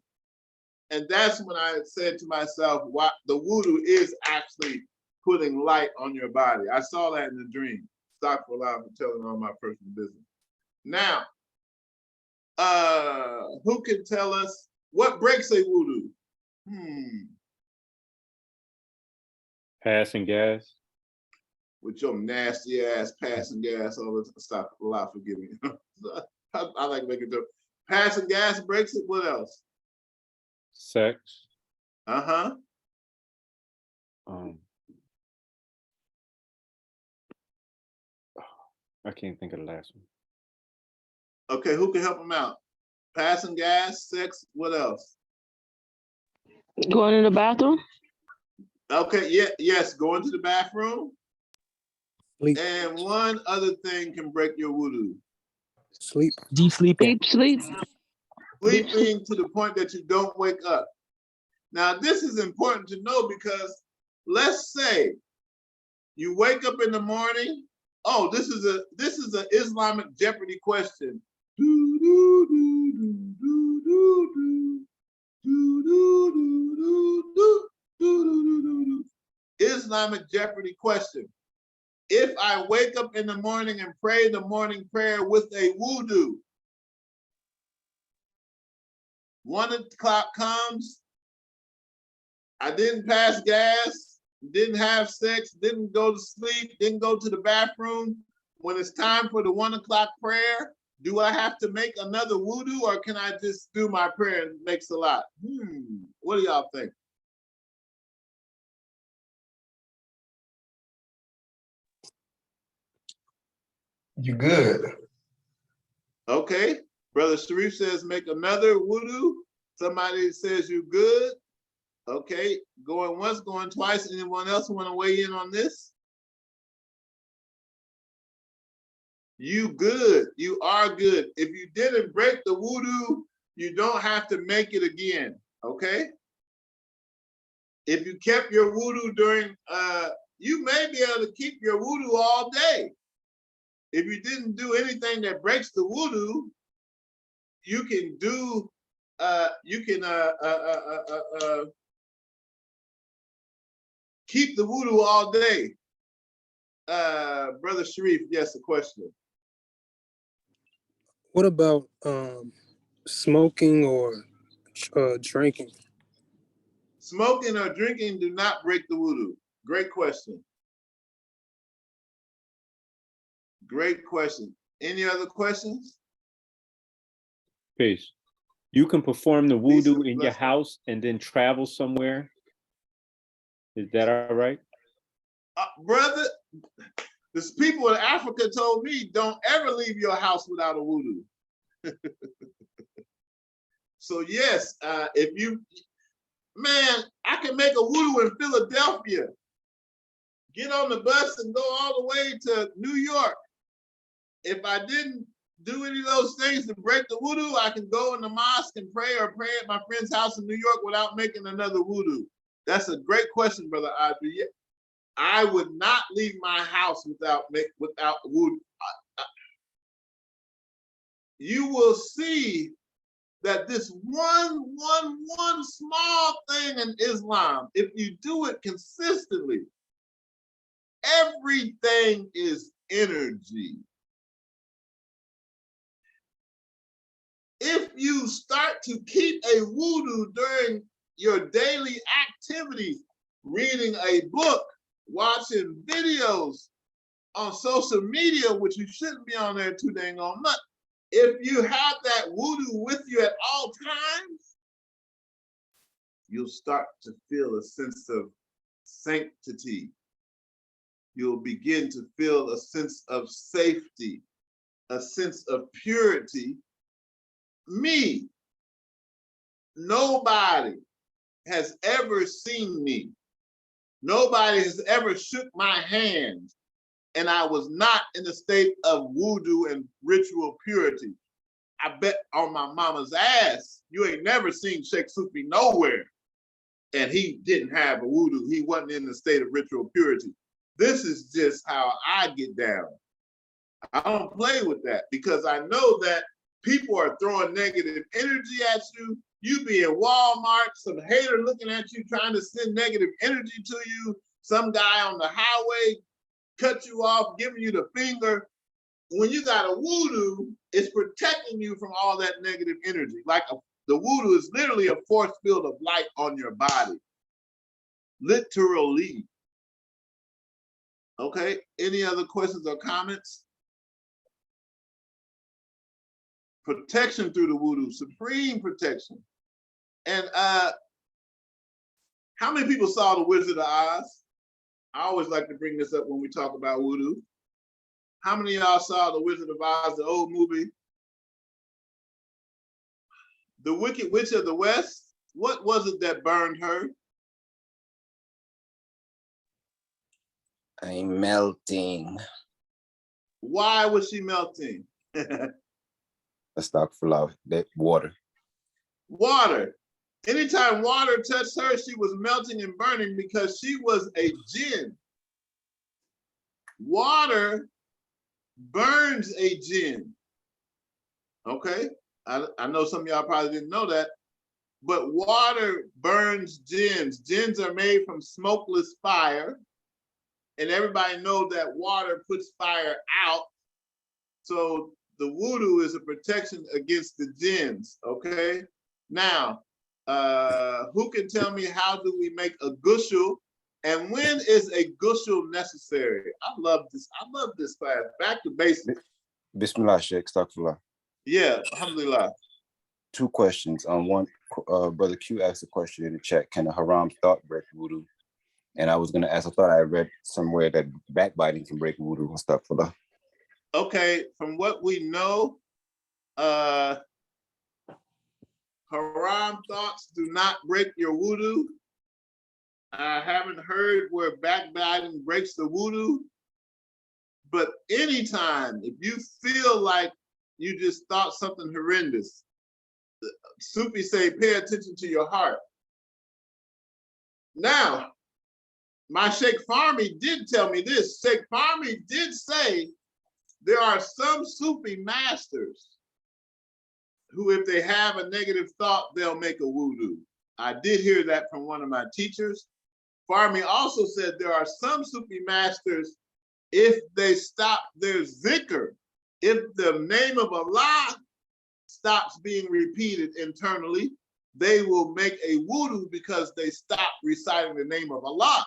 and that's when I said to myself, "What the wudu is actually putting light on your body." I saw that in a dream. Stop for allowing me telling all my personal business. Now, who can tell us what breaks a wudu?
Passing gas.
With your nasty ass passing gas all the time. Stop for allowing, forgive me. I like making jokes. Passing gas breaks it. What else?
Sex.
Uh-huh.
I can't think of the last one.
Okay, who can help them out? Passing gas, sex, what else?
Going in the bathroom?
Okay, yes, going to the bathroom.
Sleep.
And one other thing can break your wudu.
Sleep.
Deep sleeping. Sleeping
to the point that you don't wake up. Now, this is important to know because let's say you wake up in the morning. Oh, this is an Islamic Jeopardy question. Islamic Jeopardy question. If I wake up in the morning and pray the morning prayer with a wudu, 1 o'clock comes, I didn't pass gas, didn't have sex, didn't go to sleep, didn't go to the bathroom. When it's time for the 1 o'clock prayer, do I have to make another wudu or can I just do my prayer and make salat? What do y'all think?
You good.
Okay, Brother Sharif says make another wudu. Somebody says you good. Okay, going once, going twice. Anyone else want to weigh in on this? You good, you are good. If you didn't break the wudu, you don't have to make it again, okay? If you kept your wudu during, you may be able to keep your wudu all day. If you didn't do anything that breaks the wudu, you can do, keep the wudu all day. Brother Sharif, yes, a question.
What about smoking or drinking?
Smoking or drinking do not break the wudu. Great question. Great question. Any other questions?
Peace. You can perform the
Peace
wudu
and
in your
blessings.
house and then travel somewhere. Is that all right?
Brother, the people in Africa told me, don't ever leave your house without a wudu. So yes, if you, man, I can make a wudu in Philadelphia. Get on the bus and go all the way to New York. If I didn't do any of those things to break the wudu, I can go in the mosque and pray or pray at my friend's house in New York without making another wudu. That's a great question, Brother Audrey. I would not leave my house without wudu. You will see that this one small thing in Islam, if you do it consistently, everything is energy. If you start to keep a wudu during your daily activities, reading a book, watching videos on social media, which you shouldn't be on there too dang on much, if you have that wudu with you at all times, you'll start to feel a sense of sanctity. You'll begin to feel a sense of safety, a sense of purity. Me, nobody has ever seen me. Nobody has ever shook my hand and I was not in a state of wudu and ritual purity. I bet on my mama's ass, you ain't never seen Cheikh Sufi nowhere and he didn't have a wudu. He wasn't in a state of ritual purity. This is just how I get down. I don't play with that because I know that people are throwing negative energy at you. You be in Walmart, some hater looking at you, trying to send negative energy to you. Some guy on the highway cut you off, giving you the finger. When you got a wudu, it's protecting you from all that negative energy. Like the wudu is literally a force field of light on your body. Literally. Okay, any other questions or comments? Protection through the wudu, supreme protection. And how many people saw The Wizard of Oz? I always like to bring this up when we talk about wudu. How many of y'all saw The Wizard of Oz, the old movie? The Wicked Witch of the West, what was it that burned her?
I'm melting.
Why was she melting?
Let's talk for love. That water.
Water. Anytime water touched her, she was melting and burning because she was a jinn. Water burns a jinn. Okay, I know some of y'all probably didn't know that, but water burns jinns. Jinns are made from smokeless fire, and everybody knows that water puts fire out. So the wudu is a protection against the jinns, okay? Now, who can tell me how do we make a ghusl? And when is a ghusl necessary? I love this class. Back to basics.
Bismillah, Sheikh. Astaghfirullah.
Yeah, alhamdulillah.
2 questions. One, Brother Q asked a question in the chat. Can a haram thought break wudu? And I was going to ask, I thought I read somewhere that backbiting can break wudu and stuff.
Okay, from what we know, haram thoughts do not break your wudu. I haven't heard where backbiting breaks the wudu, but anytime, if you feel like you just thought something horrendous, Sufi say, pay attention to your heart. Now, my Sheikh Farmi did tell me this. Sheikh Farmi did say there are some Sufi masters who, if they have a negative thought, they'll make a wudu. I did hear that from one of my teachers. Farmi also said there are some Sufi masters, if they stop their zikr, if the name of Allah stops being repeated internally, they will make a wudu because they stop reciting the name of Allah.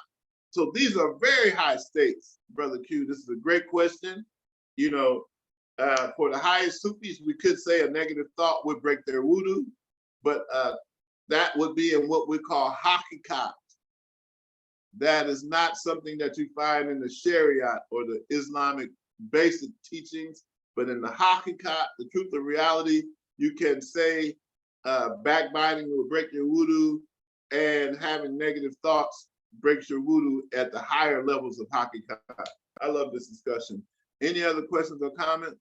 So these are very high stakes, Brother Q. This is a great question. You know, for the highest Sufis, we could say a negative thought would break their wudu, but that would be in what we call hakikat. That is not something that you find in the Sharia or the Islamic basic teachings, but in the hakikat, the truth of reality, you can say backbiting will break your wudu, and having negative thoughts breaks your wudu at the higher levels of hakikat. I love this discussion. Any other questions or comments?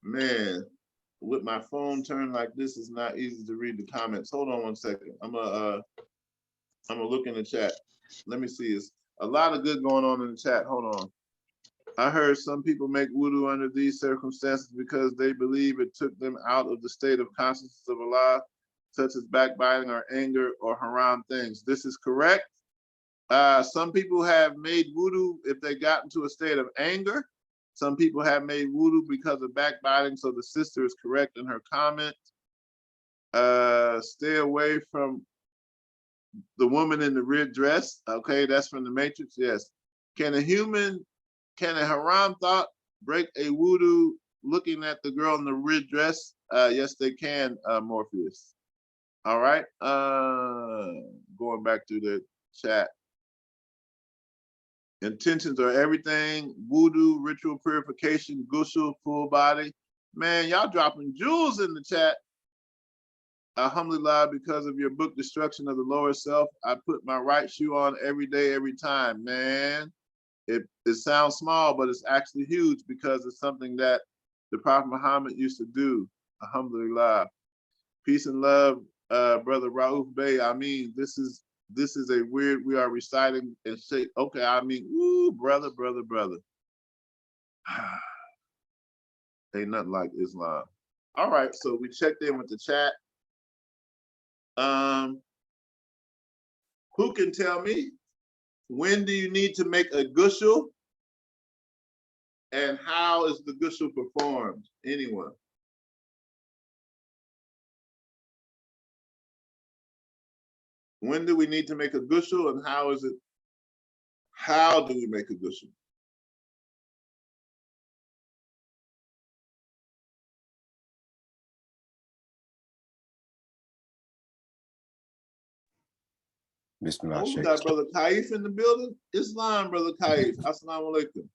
Man, with my phone turned like this, it's not easy to read the comments. Hold on one second. I'm gonna look in the chat. Let me see. It's a lot of good going on in the chat. Hold on. I heard some people make wudu under these circumstances because they believe it took them out of the state of consciousness of Allah, such as backbiting or anger or haram things. This is correct. Some people have made wudu if they got into a state of anger. Some people have made wudu because of backbiting, so the sister is correct in her comment. Stay away from the woman in the red dress. Okay, that's from the Matrix, yes. Can a haram thought break a wudu looking at the girl in the red dress? Yes, they can, Morpheus. All right, going back to the chat. Intentions are everything. Wudu, ritual purification, ghusl, full body. Man, y'all dropping jewels in the chat. Alhamdulillah, because of your book, Destruction of the Lower Self, I put my right shoe on every day, every time, man. It sounds small, but it's actually huge because it's something that the Prophet Muhammad used to do. Alhamdulillah. Peace and love, Brother Rauf Bey. I mean, this is a weird, we are reciting and say, okay, I mean, ooh, brother. Ain't nothing like Islam. All right, so we checked in with the chat. Who can tell me, when do you need to make a ghusl? And how is the ghusl performed? Anyone? When do we need to make a ghusl, and how do we make a ghusl?
Bismillah,
Oh, we
Sheikh.
got Brother Kaif in the building. Islam, Brother Kaif. Assalamu alaikum.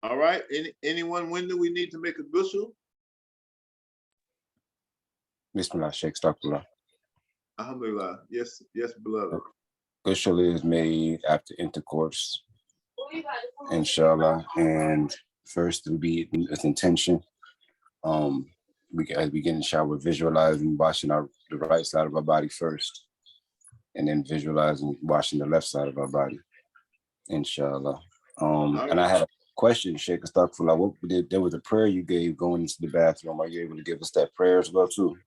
All right. Anyone, when do we need to make a ghusl?
Bismillah, Sheikh. Astaghfirullah.
Alhamdulillah. Yes, beloved.
Ghusl is made after intercourse, inshallah. And first it'll be with intention. As we get in the shower, visualizing washing the right side of our body first, and then visualizing washing the left side of our body, inshallah. And I had a question, Sheikh Astaghfirullah. There was a prayer you gave going into the bathroom. Are you able to give us that prayer as well too?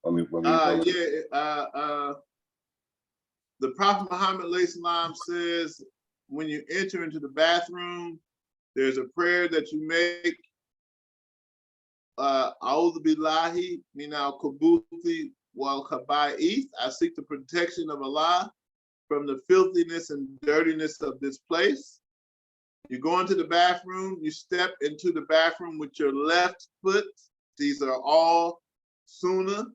The Prophet Muhammad ﷺ says, when you enter into the bathroom, there's a prayer that you make. A'udhu billahi min al-khubuthi wal khaba'ith. I seek the protection of Allah from the filthiness and dirtiness of this place. You go into the bathroom, you step into the bathroom with your left foot. These are all sunnah.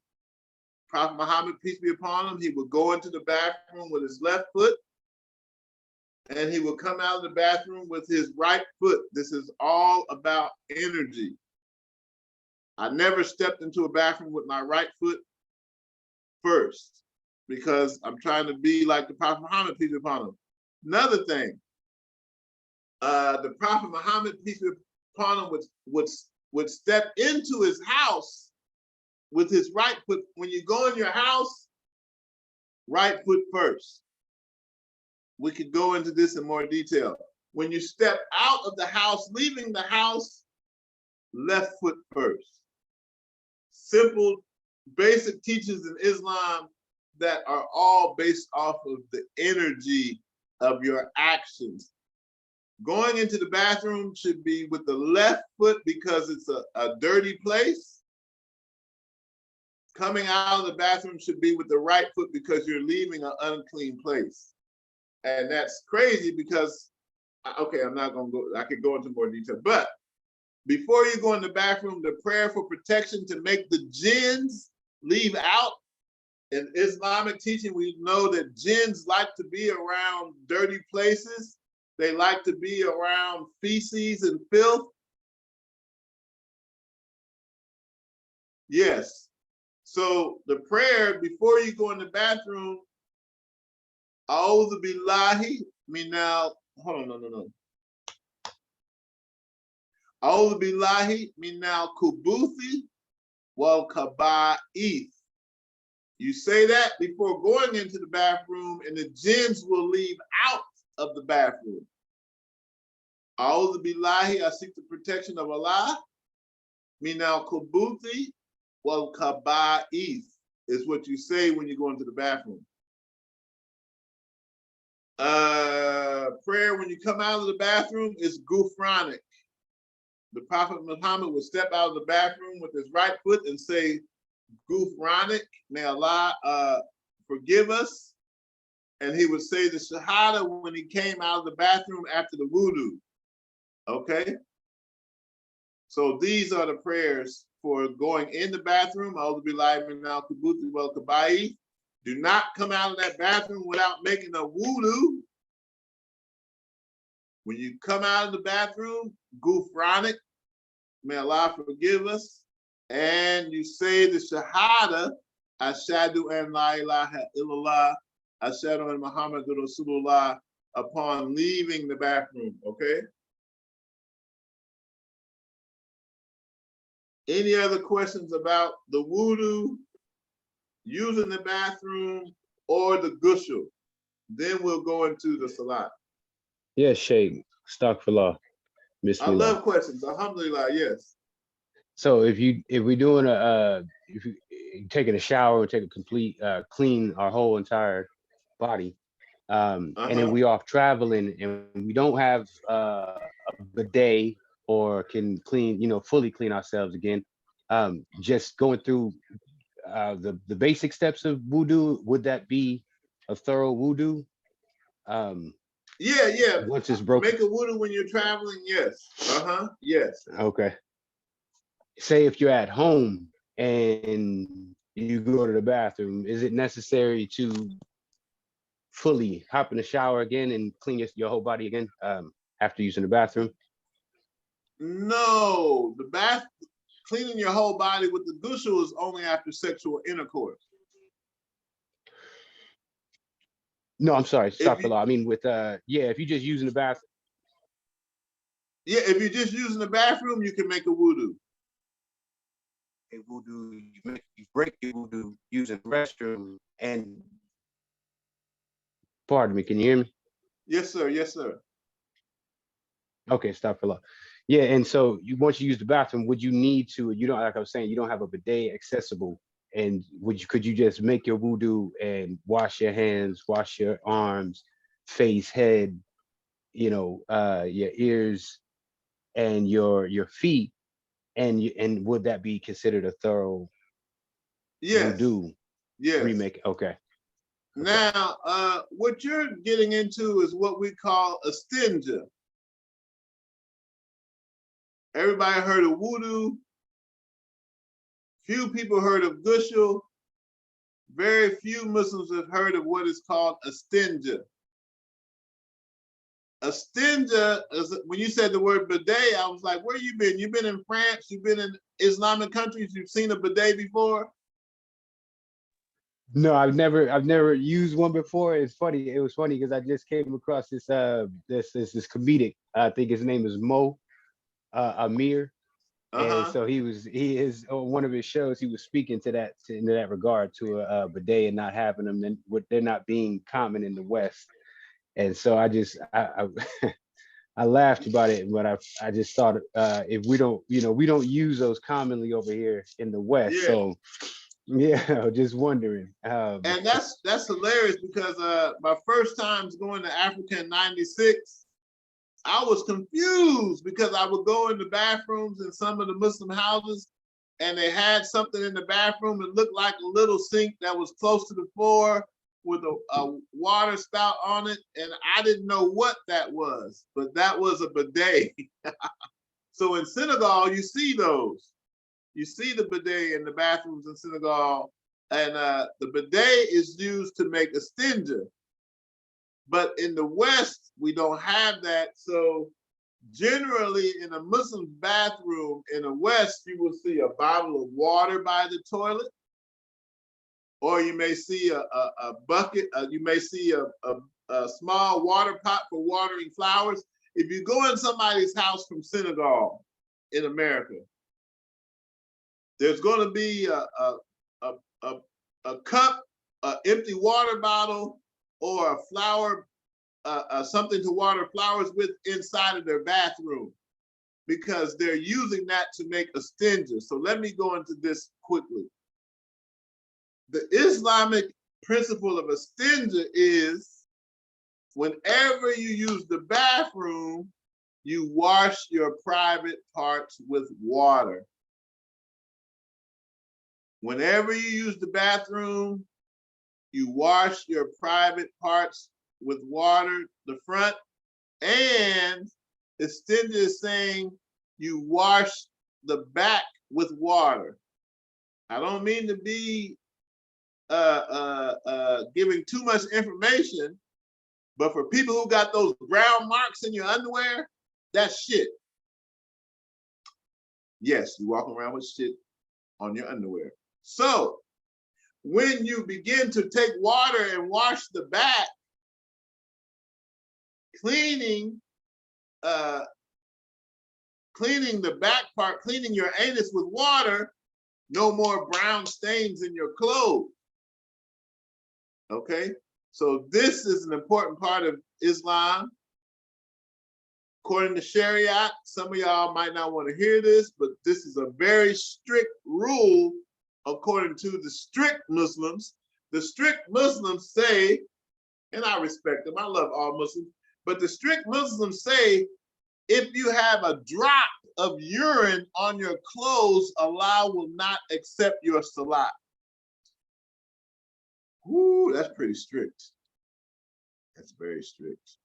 Prophet Muhammad, peace be upon him, he would go into the bathroom with his left foot, and he would come out of the bathroom with his right foot. This is all about energy. I never stepped into a bathroom with my right foot first because I'm trying to be like the Prophet Muhammad, peace be upon him. Another thing, the Prophet Muhammad, peace be upon him, would step into his house with his right foot. When you go in your house, right foot first. We could go into this in more detail. When you step out of the house, leaving the house, left foot first. Simple, basic teachings in Islam that are all based off of the energy of your actions. Going into the bathroom should be with the left foot because it's a dirty place. Coming out of the bathroom should be with the right foot because you're leaving an unclean place. And that's crazy because, okay, I'm not gonna go, I could go into more detail, but before you go in the bathroom, the prayer for protection to make the jinns leave out in Islamic teaching, we know that jinns like to be around dirty places. They like to be around feces and filth. Yes. So the prayer before you go in the bathroom, A'udhu billahi minal, hold on, no. A'udhu billahi minal kubuthi wal kaba'ith. You say that before going into the bathroom, and the jinns will leave out of the bathroom. A'udhu billahi, I seek the protection of Allah. Minal kubuthi wal kaba'ith is what you say when you go into the bathroom. Prayer when you come out of the bathroom is gufranik. The Prophet Muhammad would step out of the bathroom with his right foot and say, Gufranik, may Allah forgive us. And he would say the Shahada when he came out of the bathroom after the wudu. Okay? So these are the prayers for going in the bathroom. Do not come out of that bathroom without making a wudu. When you come out of the bathroom, Gufranik, may Allah forgive us. And you say the Shahada, Ashhadu an la ilaha illallah, Ashhadu an Muhammadur Rasulullah, upon leaving the bathroom, okay? Any other questions about the wudu, using the bathroom, or the ghusl? Then we'll go into the salat.
Yes, Sheikh. Astaghfirullah.
I love questions. Alhamdulillah, yes.
So if we're doing if you taking a shower, take a complete clean our whole entire body, and then we off traveling and we don't have a bidet or can clean, fully clean ourselves again, just going through the basic steps of wudu, would that be a thorough wudu?
Yeah.
Once it's broken.
Make a wudu when you're traveling, yes. Yes.
Okay. Say if you're at home and you go to the bathroom, is it necessary to fully hop in the shower again and clean your whole body again after using the bathroom?
No, cleaning your whole body with the ghusl is only after sexual intercourse.
No, I'm sorry, astaghfirullah. I mean with if you're just using the bathroom.
Yeah, if you're just using the bathroom, you can make a wudu.
A wudu, you break your wudu using the restroom and.
Pardon me, can you hear me?
Yes, sir. Yes, sir.
Okay, astaghfirullah. Yeah, and so once you use the bathroom, would you need to? You don't, like I was saying, you don't have a bidet accessible, and could you just make your wudu and wash your hands, wash your arms, face, head, your ears, and your feet, and would that be considered a thorough wudu?
Yes.
Remake? Okay.
Now, what you're getting into is what we call a stinja. Everybody heard of wudu. Few people heard of ghusl. Very few Muslims have heard of what is called a stinja. A stinja is, when you said the word bidet, I was like, where you been? You've been in France, you've been in Islamic countries, you've seen a bidet before?
No, I've never used one before. It's funny. It was funny because I just came across this comedic. I think his name is Mo Amir. And so he is on one of his shows, he was speaking to that in that regard to a bidet and not having them, and they're not being common in the West. And so I I laughed about it, but I just thought if we don't use those commonly over here in the West. Yeah. So yeah, just wondering.
And that's hilarious because my first times going to Africa in '96, I was confused because I would go in the bathrooms in some of the Muslim houses and they had something in the bathroom that looked like a little sink that was close to the floor with a water spout on it. And I didn't know what that was, but that was a bidet. So in Senegal, you see those. You see the bidet in the bathrooms in Senegal. And the bidet is used to make a stinger. But in the West, we don't have that. So generally in a Muslim bathroom in the West, you will see a bottle of water by the toilet, or you may see a bucket, you may see a small water pot for watering flowers. If you go in somebody's house from Senegal in America, there's going to be a cup, an empty water bottle, or a flower, something to water flowers with inside of their bathroom, because they're using that to make a stinger. So let me go into this quickly. The Islamic principle of a stinger is whenever you use the bathroom, you wash your private parts with water. Whenever you use the bathroom, you wash your private parts with water, the front, and the stinger is saying you wash the back with water. I don't mean to be giving too much information, but for people who got those brown marks in your underwear, that's shit. Yes, you walking around with shit on your underwear. So when you begin to take water and wash the back, cleaning the back part, cleaning your anus with water, no more brown stains in your clothes. Okay, so this is an important part of Islam. According to Sharia, some of y'all might not want to hear this, but this is a very strict rule according to the strict Muslims. The strict Muslims say, and I respect them, I love all Muslims, but the strict Muslims say, if you have a drop of urine on your clothes, Allah will not accept your salat. Ooh, that's pretty strict. That's very strict.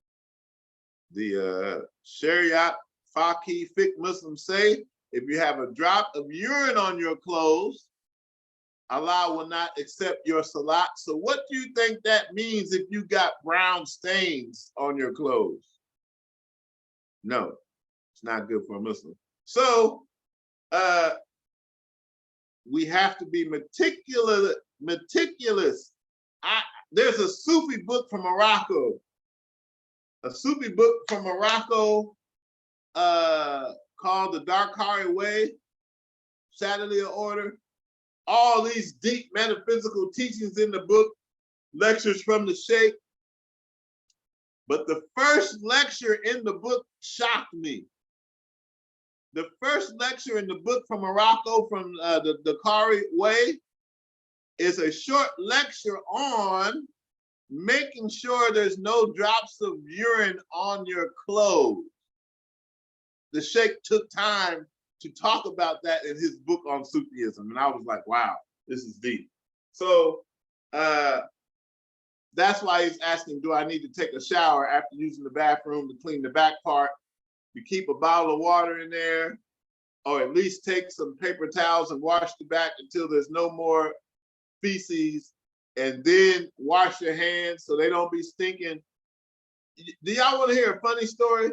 The Sharia, Faqih, Fiqh Muslims say, if you have a drop of urine on your clothes, Allah will not accept your salat. So what do you think that means if you got brown stains on your clothes? No, it's not good for a Muslim. So we have to be meticulous. There's a Sufi book from Morocco. A Sufi book from Morocco called The Darkari Way, Chatelier Order. All these deep metaphysical teachings in the book, lectures from the Sheikh. But the first lecture in the book shocked me. The first lecture in the book from Morocco, from the Darkari Way, is a short lecture on making sure there's no drops of urine on your clothes. The Sheikh took time to talk about that in his book on Sufism, and I was like, wow, this is deep. So that's why he's asking, do I need to take a shower after using the bathroom to clean the back part? You keep a bottle of water in there, or at least take some paper towels and wash the back until there's no more feces, and then wash your hands so they don't be stinking. Do y'all want to hear a funny story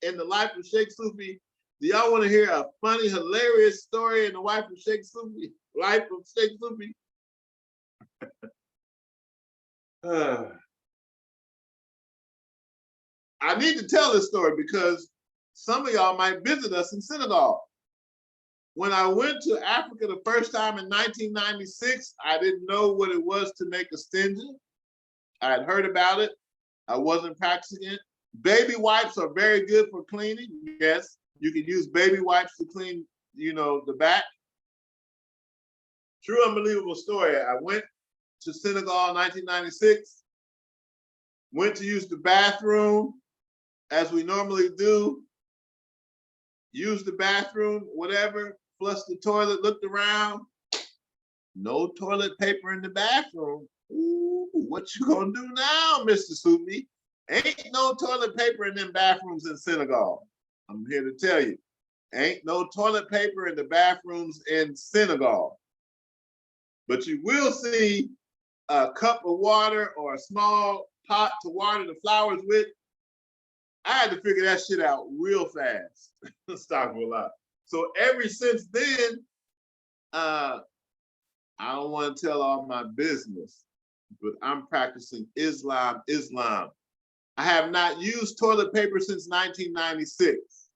in the life of Cheikh Sufi? Do y'all want to hear a funny, hilarious story in the life of Cheikh Sufi? Life of Cheikh Sufi? I need to tell this story because some of y'all might visit us in Senegal. When I went to Africa the first time in 1996, I didn't know what it was to make a stinger. I had heard about it. I wasn't practicing it. Baby wipes are very good for cleaning. Yes, you can use baby wipes to clean, the back. True unbelievable story. I went to Senegal in 1996, went to use the bathroom as we normally do, use the bathroom, whatever, flush the toilet, looked around, no toilet paper in the bathroom. Ooh, what you gonna do now, Mr. Sufi? Ain't no toilet paper in them bathrooms in Senegal. I'm here to tell you, ain't no toilet paper in the bathrooms in Senegal. but you will see a cup of water or a small pot to water the flowers with. I had to figure that shit out real fast. Stop a lot. So ever since then, I don't want to tell all my business, but I'm practicing Islam. I have not used toilet paper since 1996.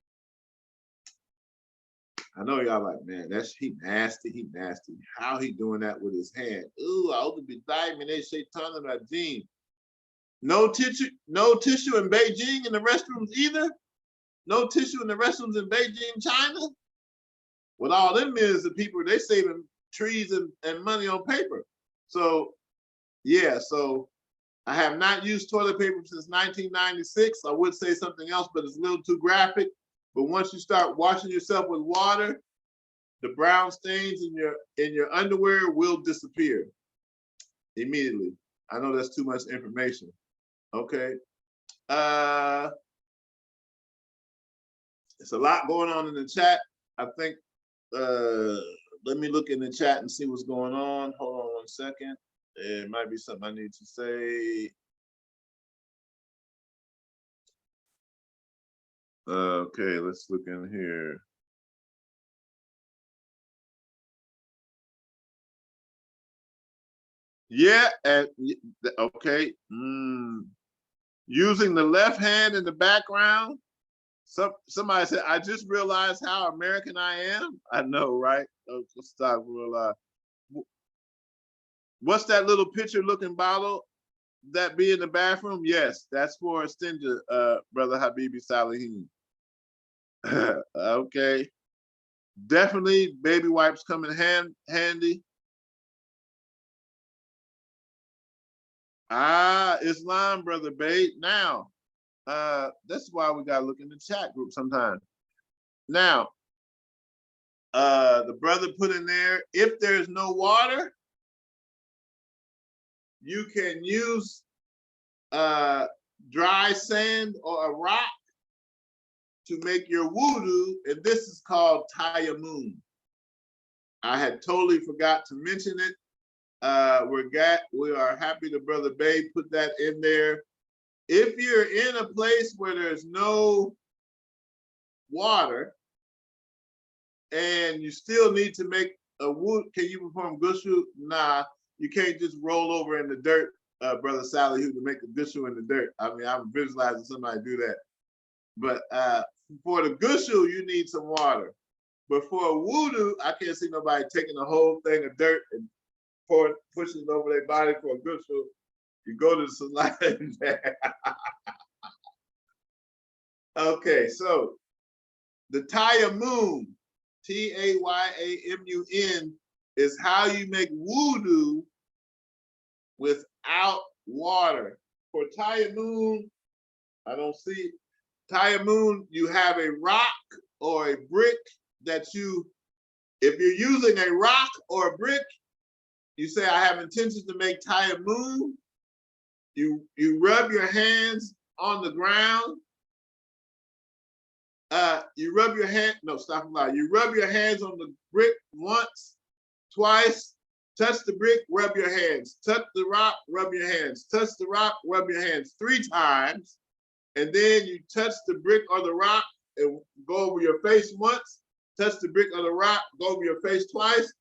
I know y'all like, man, he nasty. How he doing that with his hand? Ooh, I hope it be diamond. They say ton of that gene. No tissue in Beijing in the restrooms either. No tissue in the restrooms in Beijing, China. With all them millions of people, they saving trees and money on paper. So, yeah, so I have not used toilet paper since 1996. I would say something else, but it's a little too graphic. But once you start washing yourself with water, the brown stains in your underwear will disappear immediately. I know that's too much information. Okay. It's a lot going on in the chat. I think, let me look in the chat and see what's going on. Hold on 1 second. It might be something I need to say. Okay, let's look in here. Yeah, okay. Using the left hand in the background. Somebody said, I just realized how American I am. I know, right? Oh, stop. What's that little picture looking bottle that be in the bathroom? Yes, that's for a stinger, Brother Habibi Salihin. Okay. Definitely baby wipes come in handy. Islam, Brother Bate. Now, that's why we gotta look in the chat group sometimes. Now, the brother put in there, if there's no water, you can use dry sand or a rock to make your wudu, and this is called tayammum. I had totally forgot to mention it. We are happy the Brother Bay put that in there. If you're in a place where there's no water and you still need to make a wudu, can you perform ghusl? Nah, you can't just roll over in the dirt, Brother Sally, who can make a ghusl in the dirt. I mean, I'm visualizing somebody do that. But for the ghusl, you need some water. But for a wudu, I can't see nobody taking a whole thing of dirt and pushing it over their body for a ghusl. You go to the salat. Okay, so the tayammum, T-A-Y-A-M-U-N, is how you make wudu without water. For tayammum, I don't see tayammum, you have a rock or a brick that if you're using a rock or a brick, you say, I have intentions to make tayammum. You rub your hands on the ground. You rub your hand, no, stop a lot. You rub your hands on the brick once, twice, touch the brick, rub your hands. Touch the rock, rub your hands. Touch the rock, rub your hands 3 times. And then you touch the brick or the rock and go over your face once. Touch the brick or the rock, go over your face twice.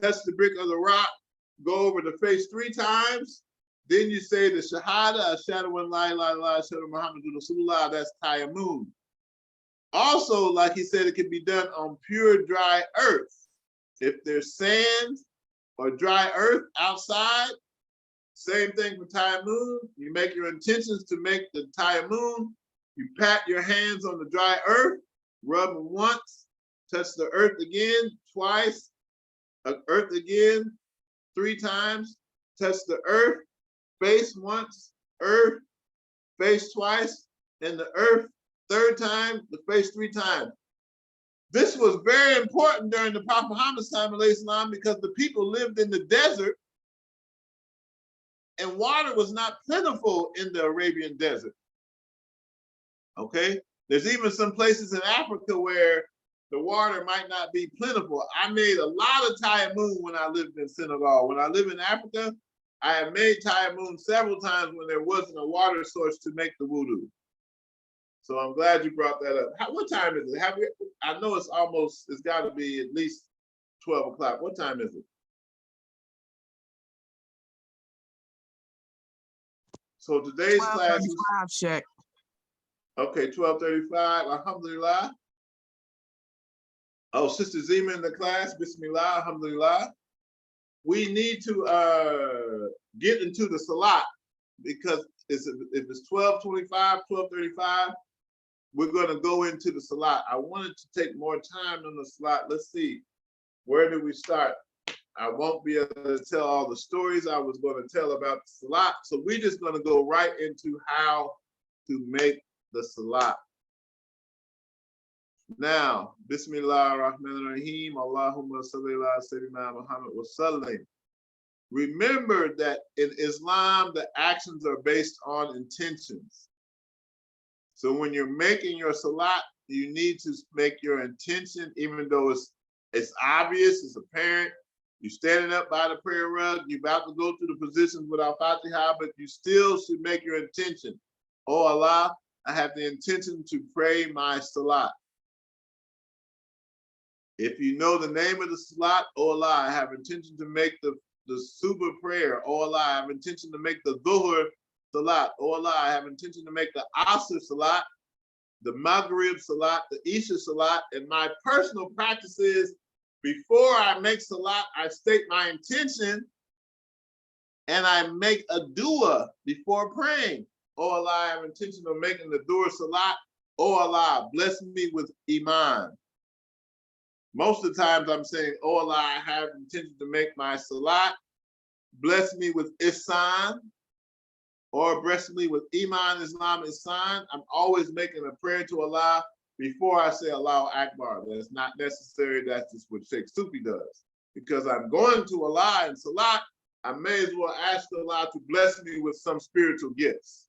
Touch the brick or the rock, go over the face 3 times. Then you say the Shahada, Ashhadu an la ilaha illallah, Ashhadu Muhammadur Rasulullah, that's tayammum. Also, like he said, it can be done on pure dry earth. If there's sand or dry earth outside, same thing for tayammum. You make your intentions to make the tayammum. You pat your hands on the dry earth, rub them once, touch the earth again, twice, earth again, 3 times, touch the earth, face once, earth, face twice, and the earth 3rd time, the face 3 times. This was very important during the Prophet Muhammad's time, ﷺ, because the people lived in the desert and water was not plentiful in the Arabian desert. Okay? There's even some places in Africa where the water might not be plentiful. I made a lot of tayammum when I lived in Senegal. When I lived in Africa, I have made tayammum several times when there wasn't a water source to make the wudu. So I'm glad you brought that up. What time is it? I know it's got to be at least 12 o'clock. What time is it? So today's class is
12:35, Sheikh.
okay, 12:35. Alhamdulillah. Oh, Sister Zima in the class. Bismillah, alhamdulillah. We need to get into the salat because if it's 12:25, 12:35, we're going to go into the salat. I wanted to take more time on the salat. Let's see, where do we start? I won't be able to tell all the stories I was going to tell about the salat. So we're just going to go right into how to make the salat. Now, Bismillah ar-Rahman ar-Rahim, Allahumma salli ala Sayyidina Muhammad wa sallim. Remember that in Islam, the actions are based on intentions. So when you're making your salat, you need to make your intention, even though it's obvious, it's apparent. You're standing up by the prayer rug, you're about to go through the positions without Fatiha, but you still should make your intention. Oh Allah, I have the intention to pray my salat. If you know the name of the salat, oh Allah, I have intention to make the Subha prayer. Oh Allah, I have intention to make the Dhuhr salat. Oh Allah, I have intention to make the Asr salat, the Maghrib salat, the Isha salat. And my personal practice is, before I make salat, I state my intention and I make a dua before praying. Oh Allah, I have intention of making the Dhuhr salat. Oh Allah, bless me with Iman. Most of the times I'm saying, oh Allah, I have intention to make my salat. Bless me with Ihsan, or bless me with Iman, Islam, Ihsan. I'm always making a prayer to Allah before I say Allahu Akbar. That's not necessary. That's just what Cheikh Sufi does. Because I'm going to Allah in salat, I may as well ask Allah to bless me with some spiritual gifts.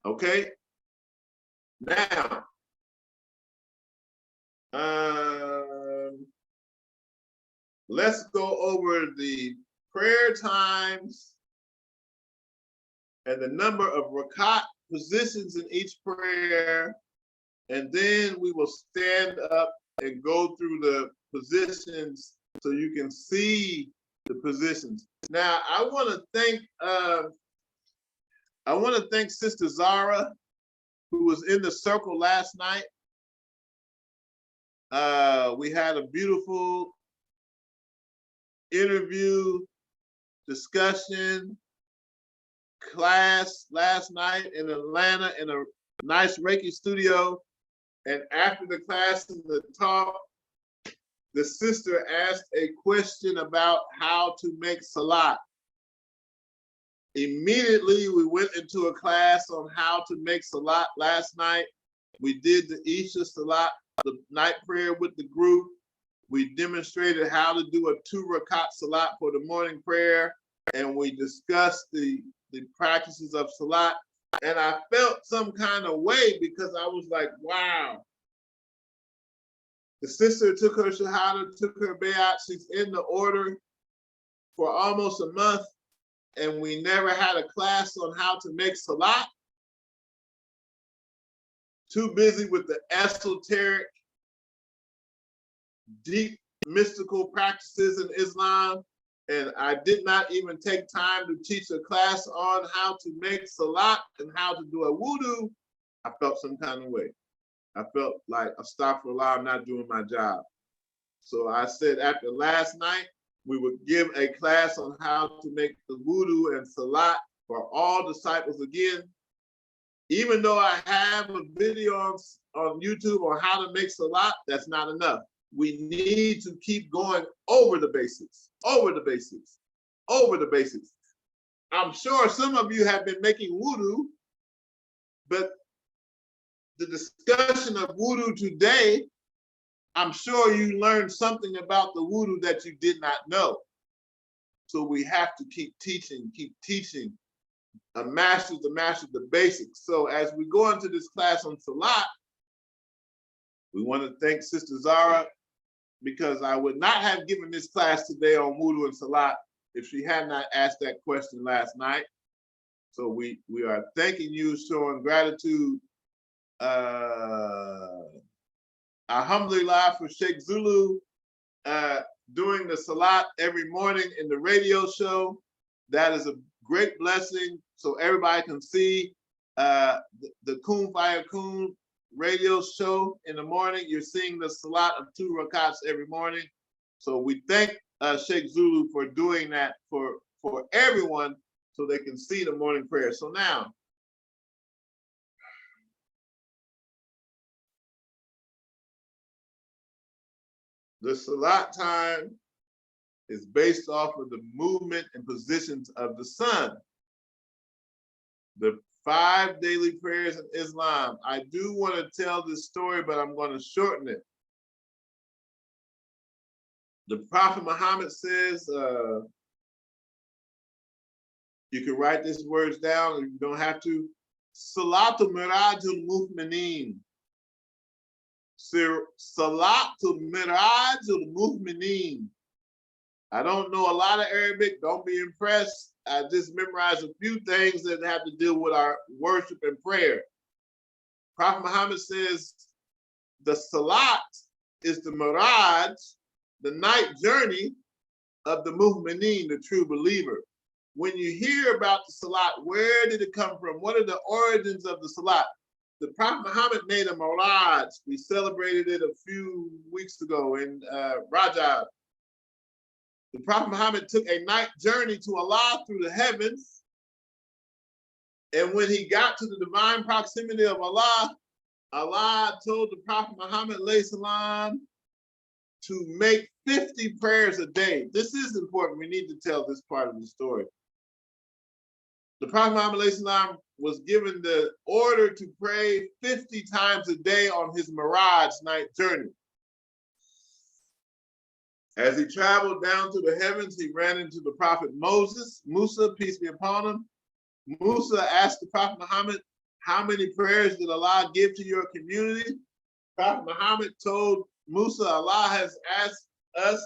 Okay? Now, let's go over the prayer times and the number of rakat positions in each prayer, and then we will stand up and go through the positions so you can see the positions. Now, I want to thank Sister Zara, who was in the circle last night. We had a beautiful interview, discussion, class last night in Atlanta in a nice Reiki studio. And after the class and the talk, the sister asked a question about how to make salat. Immediately, we went into a class on how to make salat last night. We did the Isha salat, the night prayer with the group. We demonstrated how to do a 2 rakat salat for the morning prayer, and we discussed the practices of salat. And I felt some kind of way because I was like, wow. The sister took her shahada, took her bayat. She's in the order for almost a month, and we never had a class on how to make salat. Too busy with the esoteric, deep mystical practices in Islam, and I did not even take time to teach a class on how to make salat and how to do a wudu. I felt some kind of way. I felt like, astaghfirullah, I'm not doing my job. So I said after last night, we would give a class on how to make the wudu and salat for all disciples again. Even though I have a video on YouTube on how to make salat, that's not enough. We need to keep going over the basics, over the basics, over the basics. I'm sure some of you have been making wudu, but the discussion of wudu today, I'm sure you learned something about the wudu that you did not know. So we have to keep teaching, a master to master the basics. So as we go into this class on salat, We want to thank Sister Zara, because I would not have given this class today on Wudu and Salat if she had not asked that question last night. So we are thanking you, showing gratitude. Alhamdulillah for Sheikh Zulu doing the Salat every morning in the radio show. That is a great blessing, so everybody can see the Kun Fire Kun radio show in the morning. You're seeing the Salat of 2 rakats every morning. So we thank Sheikh Zulu for doing that for everyone, so they can see the morning prayer. So now, the Salat time is based off of the movement and positions of the sun. The 5 daily prayers in Islam. I do want to tell this story, but I'm going to shorten it. The Prophet Muhammad says, you can write these words down, you don't have to. Salatul Mirajul Mu'mineen. Salatul Mirajul Mu'mineen. I don't know a lot of Arabic, don't be impressed. I just memorized a few things that have to do with our worship and prayer. Prophet Muhammad says the Salat is the Miraj, the night journey of the Mu'mineen, the true believer. When you hear about the Salat, where did it come from? What are the origins of the Salat? The Prophet Muhammad made a Miraj. We celebrated it a few weeks ago in Rajab. The Prophet Muhammad took a night journey to Allah through the heavens. And when he got to the divine proximity of Allah, Allah told the Prophet Muhammad salam to make 50 prayers a day. This is important. We need to tell this part of the story. The Prophet Muhammad salam was given the order to pray 50 times a day on his Miraj night journey. As he traveled down to the heavens, he ran into the Prophet Musa, peace be upon him. Musa asked the Prophet Muhammad, how many prayers did Allah give to your community? Prophet Muhammad told Musa, Allah has asked us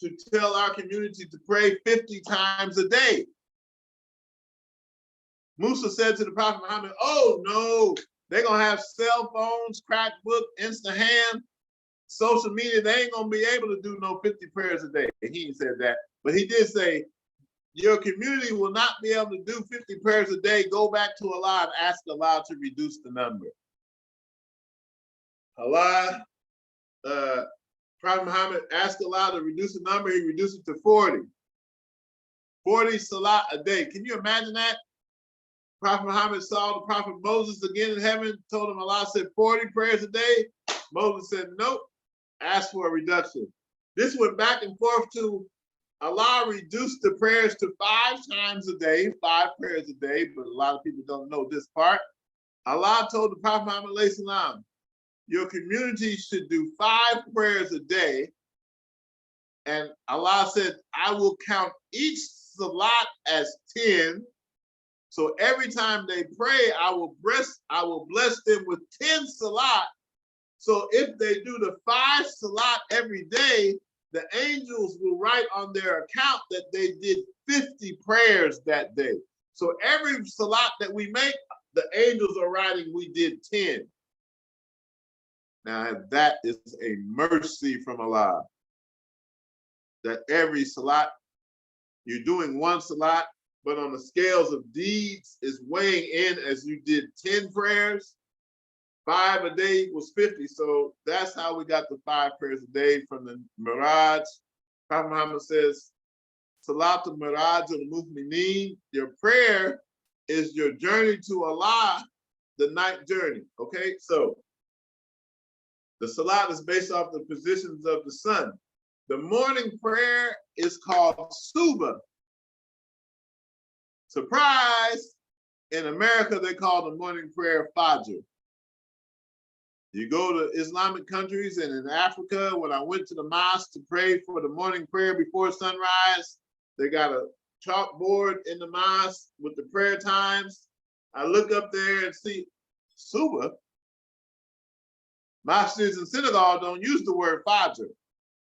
to tell our community to pray 50 times a day. Musa said to the Prophet Muhammad, oh no, they're gonna have cell phones, crack book, instant hand, social media, they ain't gonna be able to do no 50 prayers a day. And he said that, but he did say, your community will not be able to do 50 prayers a day. Go back to Allah and ask Allah to reduce the number. Allah, Prophet Muhammad asked Allah to reduce the number, he reduced it to 40. 40 salat a day. Can you imagine that? Prophet Muhammad saw the Prophet Moses again in heaven, told him Allah said 40 prayers a day. Moses said, nope, asked for a reduction. This went back and forth to Allah reduced the prayers to 5 times a day, 5 prayers a day, but a lot of people don't know this part. Allah told the Prophet Muhammad salam, your community should do 5 prayers a day. And Allah said, I will count each salat as 10. So every time they pray, I will bless them with 10 salat. So if they do the 5 salat every day, the angels will write on their account that they did 50 prayers that day. So every salat that we make, the angels are writing we did 10. Now that is a mercy from Allah. That every salat, you're doing 1 salat, but on the scales of deeds is weighing in as you did 10 prayers. 5 a day equals 50. So that's how we got the 5 prayers a day from the Miraj. Prophet Muhammad says, Salatul Miraj al-Mu'mineen. Your prayer is your journey to Allah, the night journey. Okay, so the Salat is based off the positions of the sun. The morning prayer is called Suba. Surprise! In America, they call the morning prayer Fajr. You go to Islamic countries, and in Africa, when I went to the mosque to pray for the morning prayer before sunrise, they got a chalkboard in the mosque with the prayer times. I look up there and see Suba. My students in synagogue don't use the word Fajr.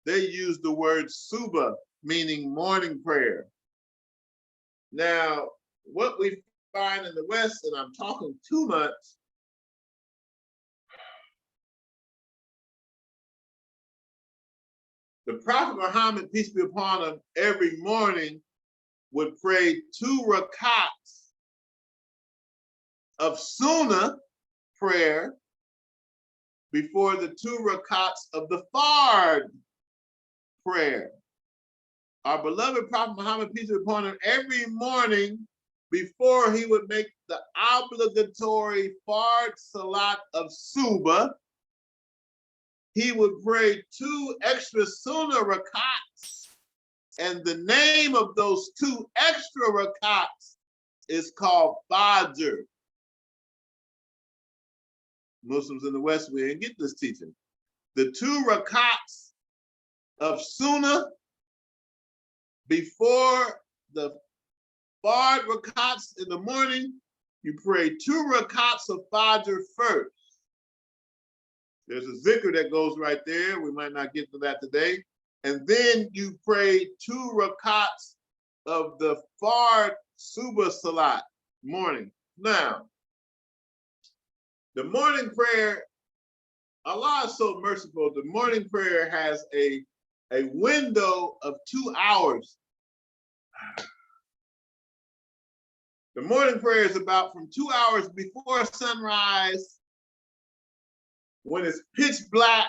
They use the word Suba, meaning morning prayer. Now, what we find in the West, and I'm talking too much, the Prophet Muhammad, peace be upon him, every morning would pray 2 rakats of Sunnah prayer before the 2 rakats of the Fard prayer. Our beloved Prophet Muhammad, peace be upon him, every morning before he would make the obligatory Fard Salat of Suba, he would pray 2 extra Sunnah rakats, and the name of those 2 extra rakats is called Fajr. Muslims in the West, we didn't get this teaching. The 2 rakats of Sunnah before the Fard rakats in the morning, you pray 2 rakats of Fajr first. There's a zikr that goes right there. We might not get to that today. And then you pray 2 rakats of the Fard Suba Salat morning. Now, the morning prayer, Allah is so merciful. The morning prayer has a window of 2 hours. The morning prayer is about from 2 hours before sunrise, when it's pitch black,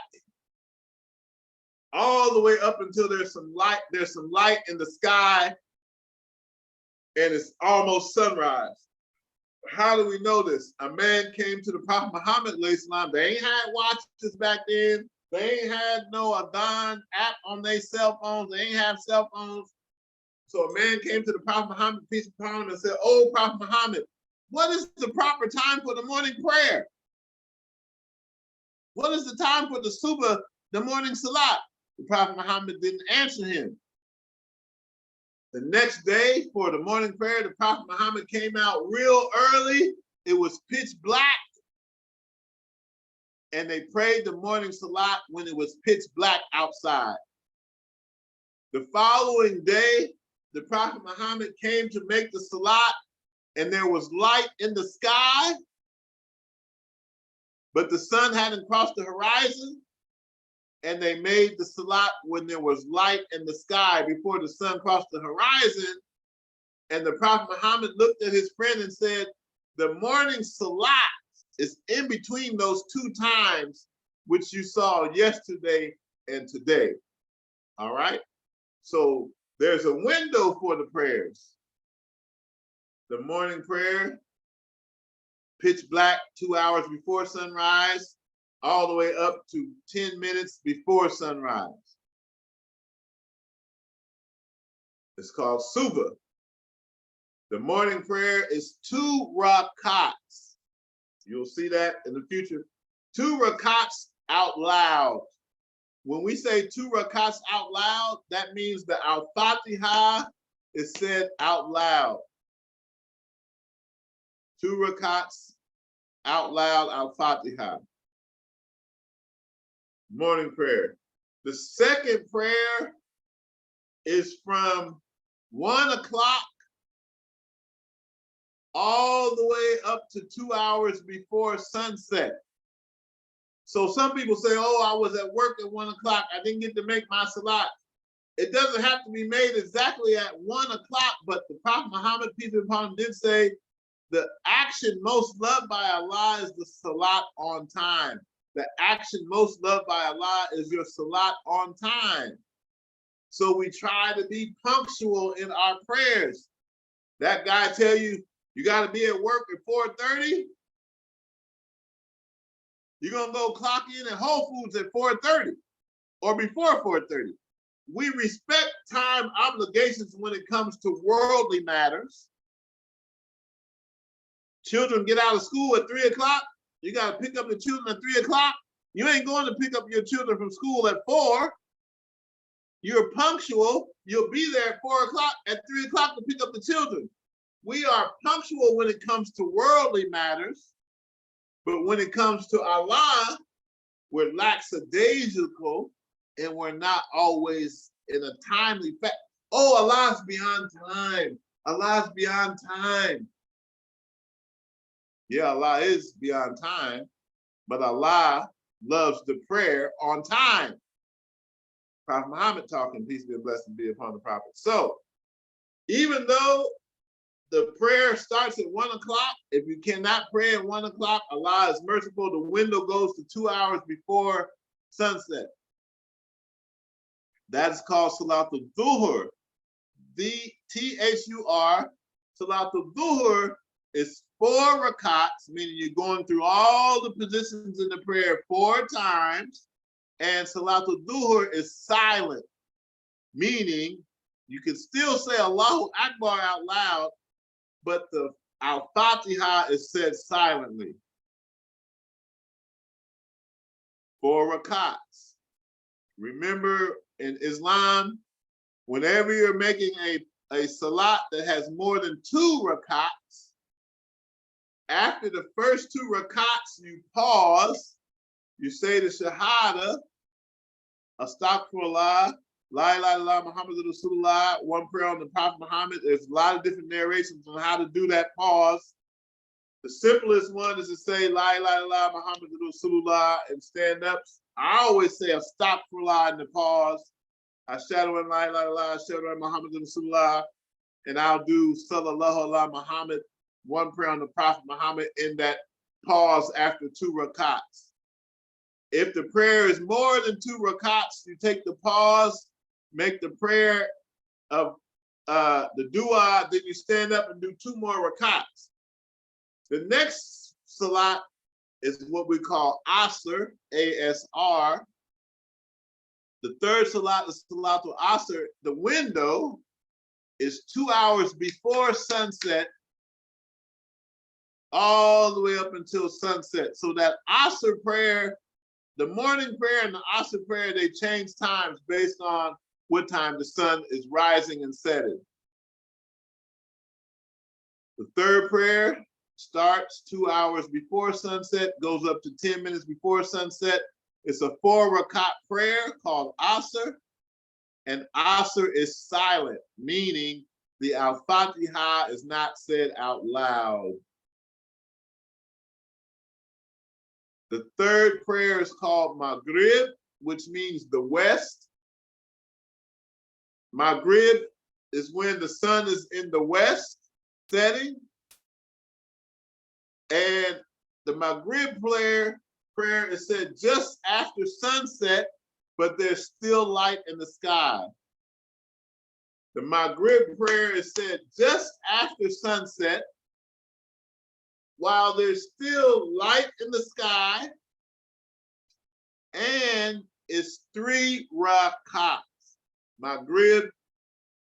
all the way up until there's some light in the sky, and it's almost sunrise. How do we know this? A man came to the Prophet Muhammad, they ain't had watches back then. They ain't had no Adhan app on their cell phones. They ain't have cell phones. So a man came to the Prophet Muhammad, peace be upon him, and said, "Oh, Prophet Muhammad, what is the proper time for the morning prayer? What is the time for the Suba, the morning Salat?" The Prophet Muhammad didn't answer him. The next day for the morning prayer, the Prophet Muhammad came out real early. It was pitch black. And they prayed the morning Salat when it was pitch black outside. The following day, the Prophet Muhammad came to make the Salat, and there was light in the sky, but the sun hadn't crossed the horizon, and they made the Salat when there was light in the sky before the sun crossed the horizon. And the Prophet Muhammad looked at his friend and said, "The morning Salat is in between those 2 times which you saw yesterday and today." All right? So there's a window for the prayers. The morning prayer, pitch black, 2 hours before sunrise, all the way up to 10 minutes before sunrise. It's called Suba. The morning prayer is 2 rakats. You'll see that in the future. 2 rakats out loud. When we say 2 rakats out loud, that means the Al-Fatiha is said out loud. 2 rakats out loud, Al-Fatiha. Morning prayer. The second prayer is from 1 o'clock all the way up to 2 hours before sunset. So some people say, "Oh, I was at work at 1 o'clock. I didn't get to make my Salat." It doesn't have to be made exactly at 1 o'clock, but the Prophet Muhammad, peace be upon him, did say, the action most loved by Allah is the Salat on time. The action most loved by Allah is your Salat on time. So we try to be punctual in our prayers. That guy tell you, you got to be at work at 4:30. You're going to go clock in at Whole Foods at 4:30 or before 4:30. We respect time obligations when it comes to worldly matters. Children get out of school at 3 o'clock. You got to pick up the children at 3 o'clock. You ain't going to pick up your children from school at 4. You're punctual. You'll be there at 4 o'clock, at 3 o'clock to pick up the children. We are punctual when it comes to worldly matters, but when it comes to Allah, we're lackadaisical, and we're not always in a timely fact. Oh, Allah's beyond time. Allah's beyond time. Yeah, Allah is beyond time, but Allah loves the prayer on time. Prophet Muhammad talking, peace be and blessing be upon the prophet. So, even though the prayer starts at 1 o'clock, if you cannot pray at 1 o'clock, Allah is merciful. The window goes to 2 hours before sunset. That's called Salatul Dhuhr. T-H-U-R. Salatul Dhuhr is 4 rakats, meaning you're going through all the positions in the prayer 4 times. And Salatul Dhuhr is silent, meaning you can still say Allahu Akbar out loud, but the Al-Fatiha is said silently. 4 rakats. Remember, in Islam, whenever you're making a salat that has more than 2 rakats, after the first 2 rakats, you pause, you say the Shahada, Astaghfirullah, La ilaha illallah, Muhammadur Rasulullah, one prayer on the Prophet Muhammad. There's a lot of different narrations on how to do that pause. The simplest one is to say La ilaha illallah, Muhammadur Rasulullah, and stand up. I always say Astaghfirullah in the pause. Ashhadu an la ilaha illallah, Ashhadu an Muhammadur Rasulullah, and I'll do Sallallahu ala Muhammad, one prayer on the Prophet Muhammad in that pause after 2 rakats. If the prayer is more than 2 rakats, you take the pause, make the prayer of the dua, then you stand up and do 2 more rakats. The next salat is what we call Asr, A-S-R. The third salat is Salatul Asr. The window is 2 hours before sunset, all the way up until sunset. So that Asr prayer, the morning prayer and the Asr prayer, they change times based on what time the sun is rising and setting. The third prayer starts 2 hours before sunset, goes up to 10 minutes before sunset. It's a 4 rakat prayer called Asr, and Asr is silent, meaning the Al-Fatiha is not said out loud. The third prayer is called Maghrib, which means the west. Maghrib is when the sun is in the west setting. And the Maghrib prayer is said just after sunset, but there's still light in the sky. The Maghrib prayer is said just after sunset, while there's still light in the sky, and it's 3 rakats. Maghrib,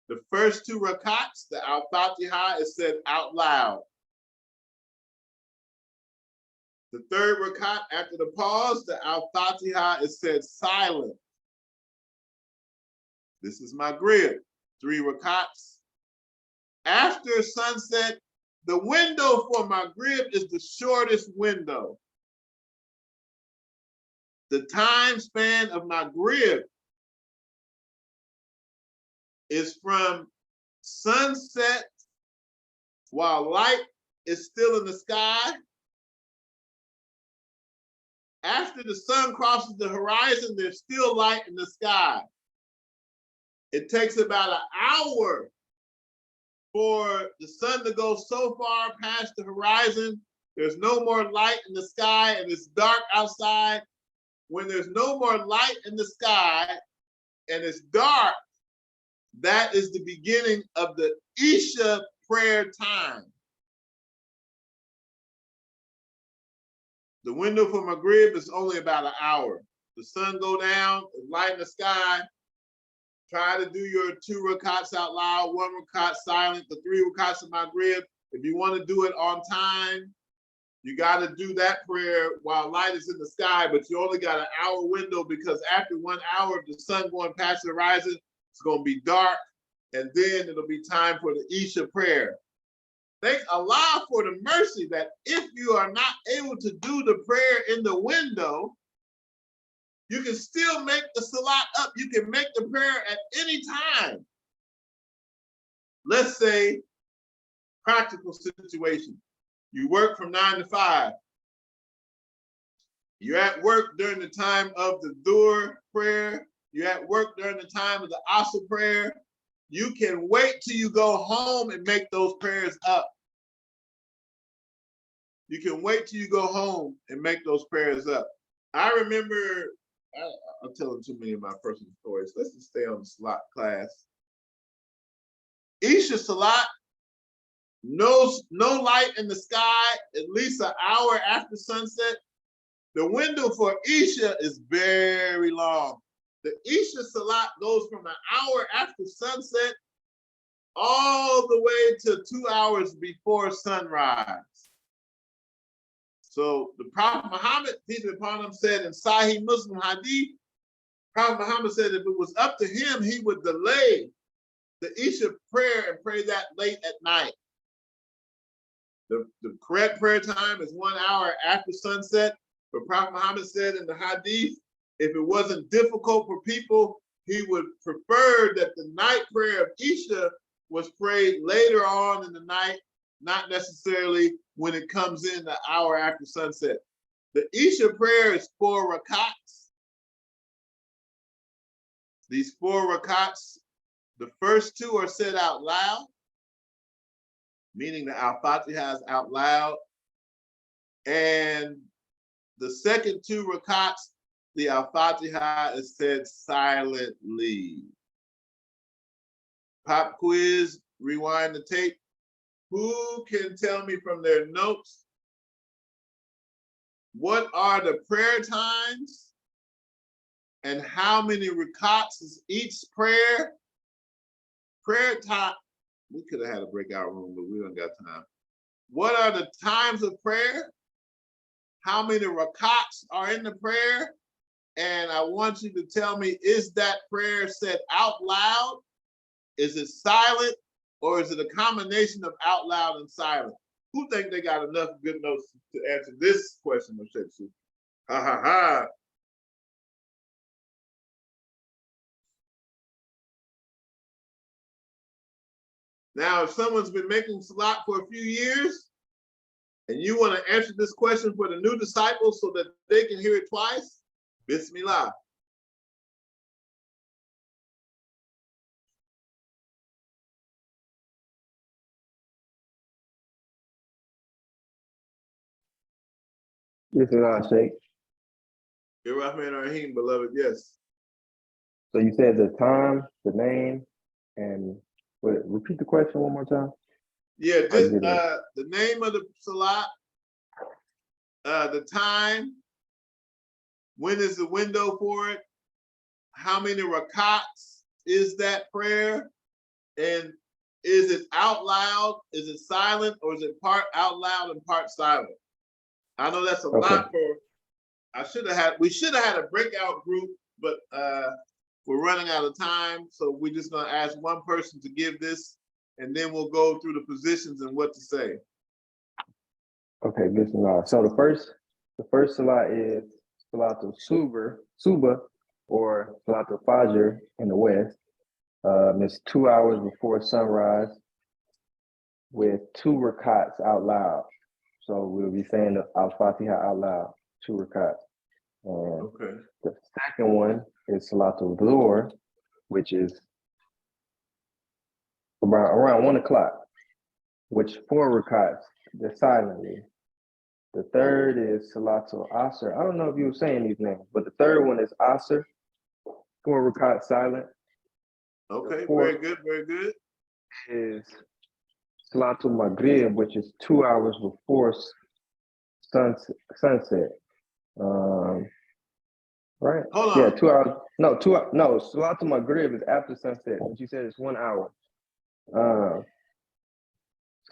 the first 2 rakats, the Al-Fatiha is said out loud. The third rakat after the pause, the Al-Fatiha is said silent. This is Maghrib, 3 rakats. After sunset, the window for Maghrib is the shortest window. The time span of Maghrib is from sunset while light is still in the sky. After the sun crosses the horizon, there's still light in the sky. It takes about an hour for the sun to go so far past the horizon, there's no more light in the sky and it's dark outside. When there's no more light in the sky and it's dark, that is the beginning of the Isha prayer time. The window for Maghrib is only about an hour. The sun go down, it's light in the sky. Try to do your 2 rakats out loud, 1 rakat silent, the 3 rakats of Maghrib. If you want to do it on time, you got to do that prayer while light is in the sky, but you only got an hour window because after 1 hour of the sun going past the horizon, it's going to be dark, and then it'll be time for the Isha prayer. Thank Allah for the mercy that if you are not able to do the prayer in the window, You can still make the salat up. You can make the prayer at any time. Let's say, practical situation. You work from 9 to 5. You're at work during the time of the Dhuhr prayer. You're at work during the time of the Asr prayer. You can wait till you go home and make those prayers up. You can wait till you go home and make those prayers up. I remember, I'm telling too many of my personal stories. Let's just stay on the Salat class. Isha Salat, no light in the sky, at least an hour after sunset. The window for Isha is very long. The Isha Salat goes from an hour after sunset all the way to 2 hours before sunrise. So the Prophet Muhammad, peace be upon him, said in Sahih Muslim Hadith, Prophet Muhammad said if it was up to him, he would delay the Isha prayer and pray that late at night. The correct prayer time is 1 hour after sunset. But Prophet Muhammad said in the Hadith, if it wasn't difficult for people, he would prefer that the night prayer of Isha was prayed later on in the night, not necessarily when it comes in the hour after sunset. The Isha prayer is 4 rakats. These 4 rakats, the first 2 are said out loud, meaning the Al-Fatiha is out loud. And the second 2 rakats, the Al-Fatiha is said silently. Pop quiz, rewind the tape. Who can tell me from their notes what are the prayer times and how many rakats is each prayer? Prayer time, we could have had a breakout room, but we don't got time. What are the times of prayer? How many rakats are in the prayer? And I want you to tell me, is that prayer said out loud? Is it silent? Or is it a combination of out loud and silent? Who think they got enough good notes to answer this question of Cheikh Sufi? Ha ha ha. Now, if someone's been making salat for a few years, and you want to answer this question for the new disciples so that they can hear it twice, Bismillah.
Bismillah, Sheikh.
Rahman Rahim, beloved, yes.
So you said the time, the name, and wait, repeat the question one more time.
Yeah, just the name of the salat, the time, when is the window for it, how many rakats is that prayer, and is it out loud, is it silent, or is it part out loud and part silent? I know that's a lot for, we should have had a breakout group, but we're running out of time. So we're just gonna ask one person to give this, and then we'll go through the positions and what to say.
Okay, Bismillah. So the first salat is Salatul Suba, or Salatul Fajr in the West. It's 2 hours before sunrise with 2 rakats out loud. So we'll be saying the Al-Fatiha out loud, 2 rakats. And the second one is Salatul Dhuhr, which is around 1 o'clock, which 4 rakats, they're silently. The third is Salatul Asr. I don't know if you were saying these names, but the third one is Asr, 4 rakats silent.
Okay, very good, very good.
Is Salatul Maghrib, which is 2 hours before sunset. Right?
Hold on.
Yeah, 2 hours. No, Salatul Maghrib is after sunset, but you said it's 1 hour.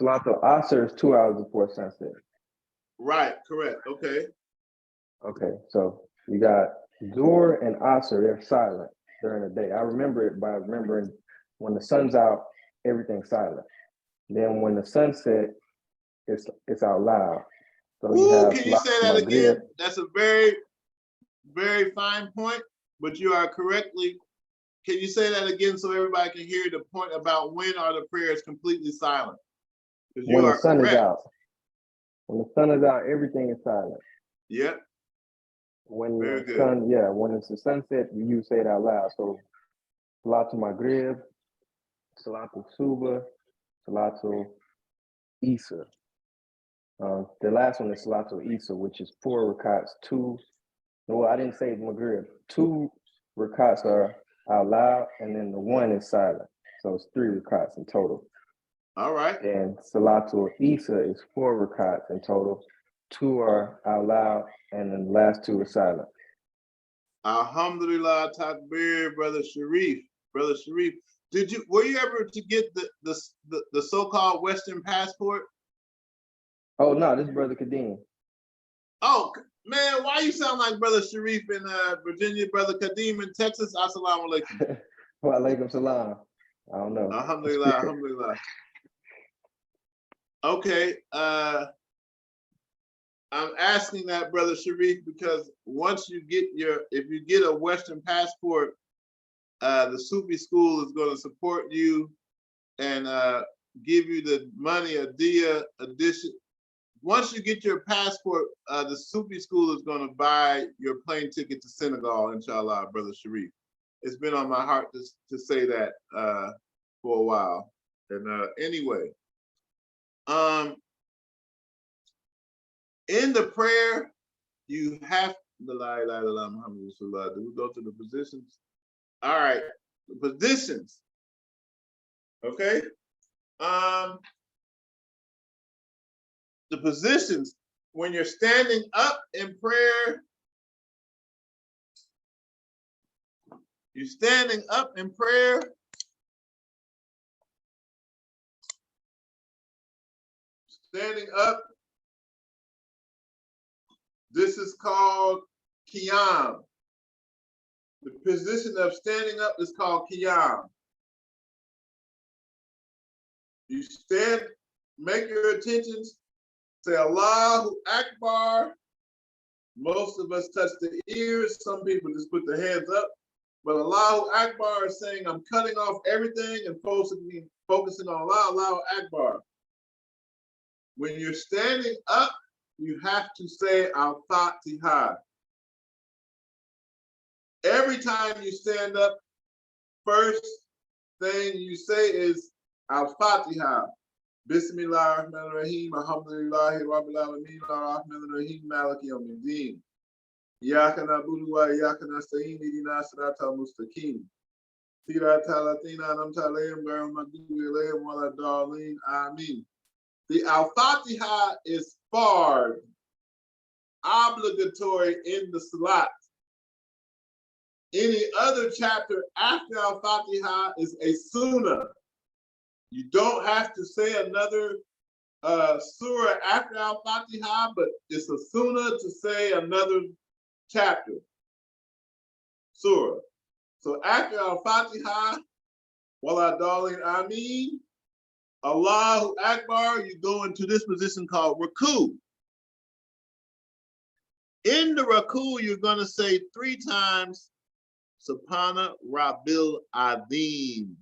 Salatul Asr is 2 hours before sunset.
Right, correct. Okay.
Okay, so you got Dhuhr and Asr, they're silent during the day. I remember it by remembering when the sun's out, everything's silent. Then when the sun sets, it's out loud. So you have
can you say that again? That's a very, very fine point, but you are correctly. Can you say that again so everybody can hear the point about when are the prayers completely silent? Because you
When the
are
sun is
correct.
out. When the sun is out, everything is silent.
Yep.
When
Very
the
good.
sun, yeah, when it's the sunset, you say it out loud. So Salatul Maghrib, Salatul Suba, Salatul Isa. The last one is Salatul Isa, which is 4 rakats. No, I didn't say Maghrib. 2 rakats are out loud, and then the 1 is silent. So it's 3 rakats in total.
All right.
And Salatul Isa is 4 rakats in total. 2 are out loud, and then the last 2 are silent.
Alhamdulillah, Takbir, Brother Sharif. Brother Sharif, were you ever to get the so-called Western passport?
Oh no, this is Brother Kadeem.
Oh man, why you sound like Brother Sharif in Virginia, Brother Kadeem in Texas? Assalamu alaikum.
Wa alaikum salam. I don't know.
Alhamdulillah, alhamdulillah. Okay, I'm asking that, Brother Sharif, because once you get if you get a Western passport, the Sufi school is going to support you and give you the money, a dia addition. Once you get your passport, the Sufi school is going to buy your plane ticket to Senegal, inshallah, Brother Sharif. It's been on my heart to say that for a while. And anyway, in the prayer, you have the La ilaha illallah Muhammad Rasulullah. Do we go to the positions? All right, the positions. Okay. The positions, when you're standing up in prayer, you're standing up in prayer. Standing up. This is called Qiyam. The position of standing up is called Qiyam. You stand, make your attentions, say Allahu Akbar. Most of us touch the ears. Some people just put their hands up. But Allahu Akbar is saying, I'm cutting off everything and focusing on Allah, Allahu Akbar. When you're standing up, you have to say Al-Fatiha. Every time you stand up, first thing you say is Al-Fatiha. Bismillah ar-Rahman ar-Rahim, Alhamdulillahi Rabbil Alameen, ar-Rahman ar-Rahim, Maliki yawmiddin. Iyyaka na'budu wa iyyaka nasta'in, ihdina siratal mustaqim. Siratal ladzina an'amta alayhim ghayril maghdubi alayhim waladdallin. Ameen. The Al-Fatiha is fard, obligatory in the Salat. Any other chapter after Al-Fatiha is a sunnah. You don't have to say another surah after Al-Fatiha, but it's a sunnah to say another chapter, surah. So after Al-Fatiha, Wala Darling Ameen, Allahu Akbar, you go into this position called Raku. In the Raku, you're going to say 3 times, Subhana Rabbil Adim.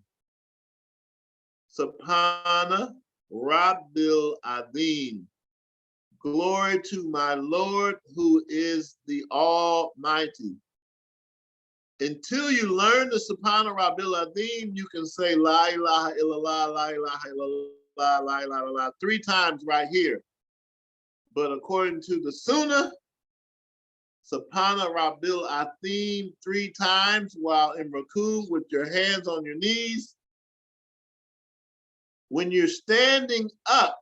Subhana Rabbil Adim. Glory to my Lord who is the Almighty. Until you learn the Subhana Rabbil Adim, you can say La ilaha illallah, La ilaha illallah, La ilaha illallah 3 times right here. But according to the Sunnah, Subhana Rabbil Adim 3 times while in Raku with your hands on your knees. When you're standing up,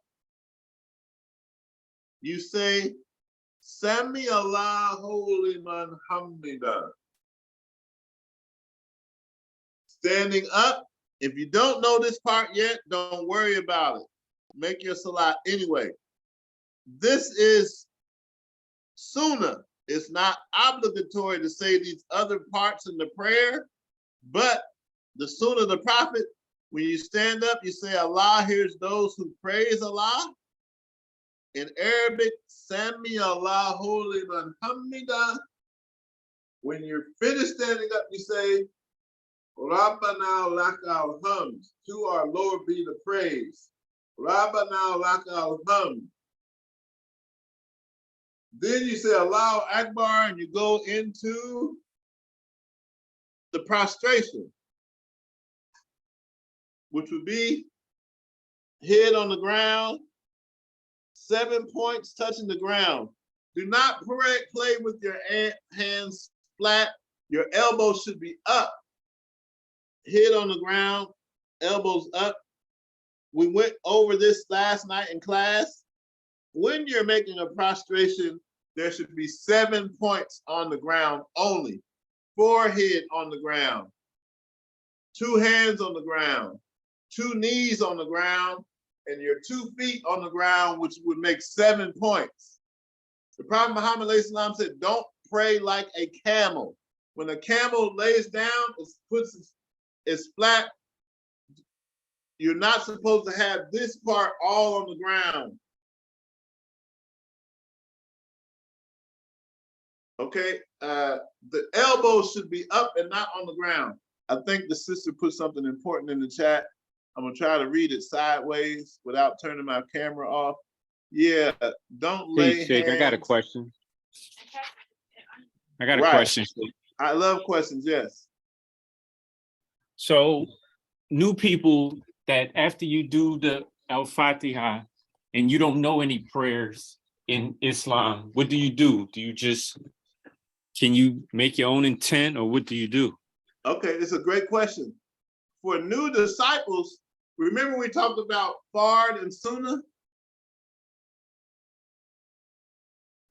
you say, Sami Allahu liman hamida. Standing up, if you don't know this part yet, don't worry about it. Make your salat anyway. This is sunnah. It's not obligatory to say these other parts in the prayer, but the sunnah of the Prophet, when you stand up, you say, Allah hears those who praise Allah. In Arabic, Sami Allahu liman hamida. When you're finished standing up, you say, Rabbana lakal hamd. To our Lord be the praise. Rabbana lakal hamd. Then you say Allahu Akbar and you go into the prostration, which would be head on the ground, 7 points touching the ground. Do not play with your hands flat. Your elbows should be up. Head on the ground, elbows up. We went over this last night in class. When you're making a prostration, there should be 7 points on the ground only. Forehead on the ground, 2 hands on the ground, 2 knees on the ground, and your 2 feet on the ground, which would make 7 points. The Prophet Muhammad said, don't pray like a camel. When a camel lays down, it's flat. You're not supposed to have this part all on the ground. Okay, the elbows should be up and not on the ground. I think the sister put something important in the chat. I'm gonna try to read it sideways without turning my camera off. Yeah, don't lay hands.
Sheikh, I got a question. Question.
I love questions, yes.
So, new people that after you do the Al-Fatiha and you don't know any prayers in Islam, what do you do? Do you just, can you make your own intent, or what do you do?
Okay, it's a great question. For new disciples, remember we talked about Fard and Sunnah?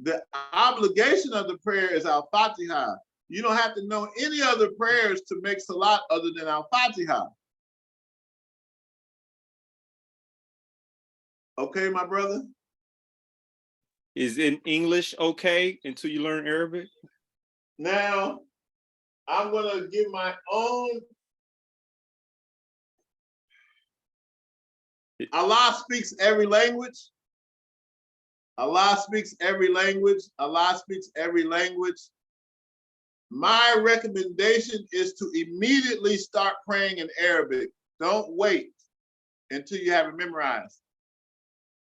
The obligation of the prayer is Al-Fatiha. You don't have to know any other prayers to make Salat other than Al-Fatiha. Okay, my brother?
Is in English okay until you learn Arabic?
Now, I'm gonna give my own. Allah speaks every language. Allah speaks every language. Allah speaks every language. My recommendation is to immediately start praying in Arabic. Don't wait until you have it memorized.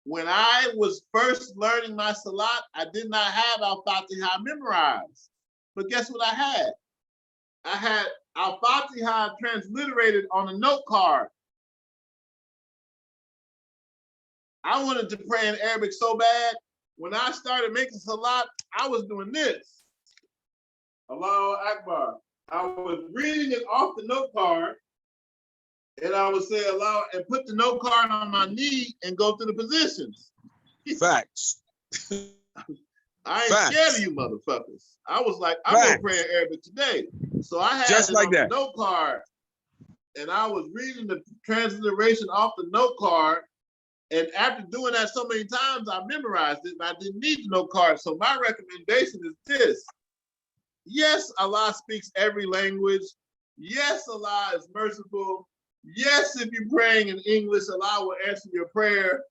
When I was first learning my Salat, I did not have Al-Fatiha memorized. But guess what I had? I had Al-Fatiha transliterated on a note card. I wanted to pray in Arabic so bad. When I started making Salat, I was doing this. Allahu Akbar. I was reading it off the note card, and I would say Allah and put the note card on my knee and go through the positions.
Facts.
I ain't scared of you motherfuckers. I was like, I'm gonna pray in Arabic today. So I had
just
it
like
on
that.
the note card, and I was reading the transliteration off the note card. And after doing that so many times, I memorized it, and I didn't need the note card. So my recommendation is this. Yes, Allah speaks every language. Yes, Allah is merciful. Yes, if you're praying in English, Allah will answer your prayer.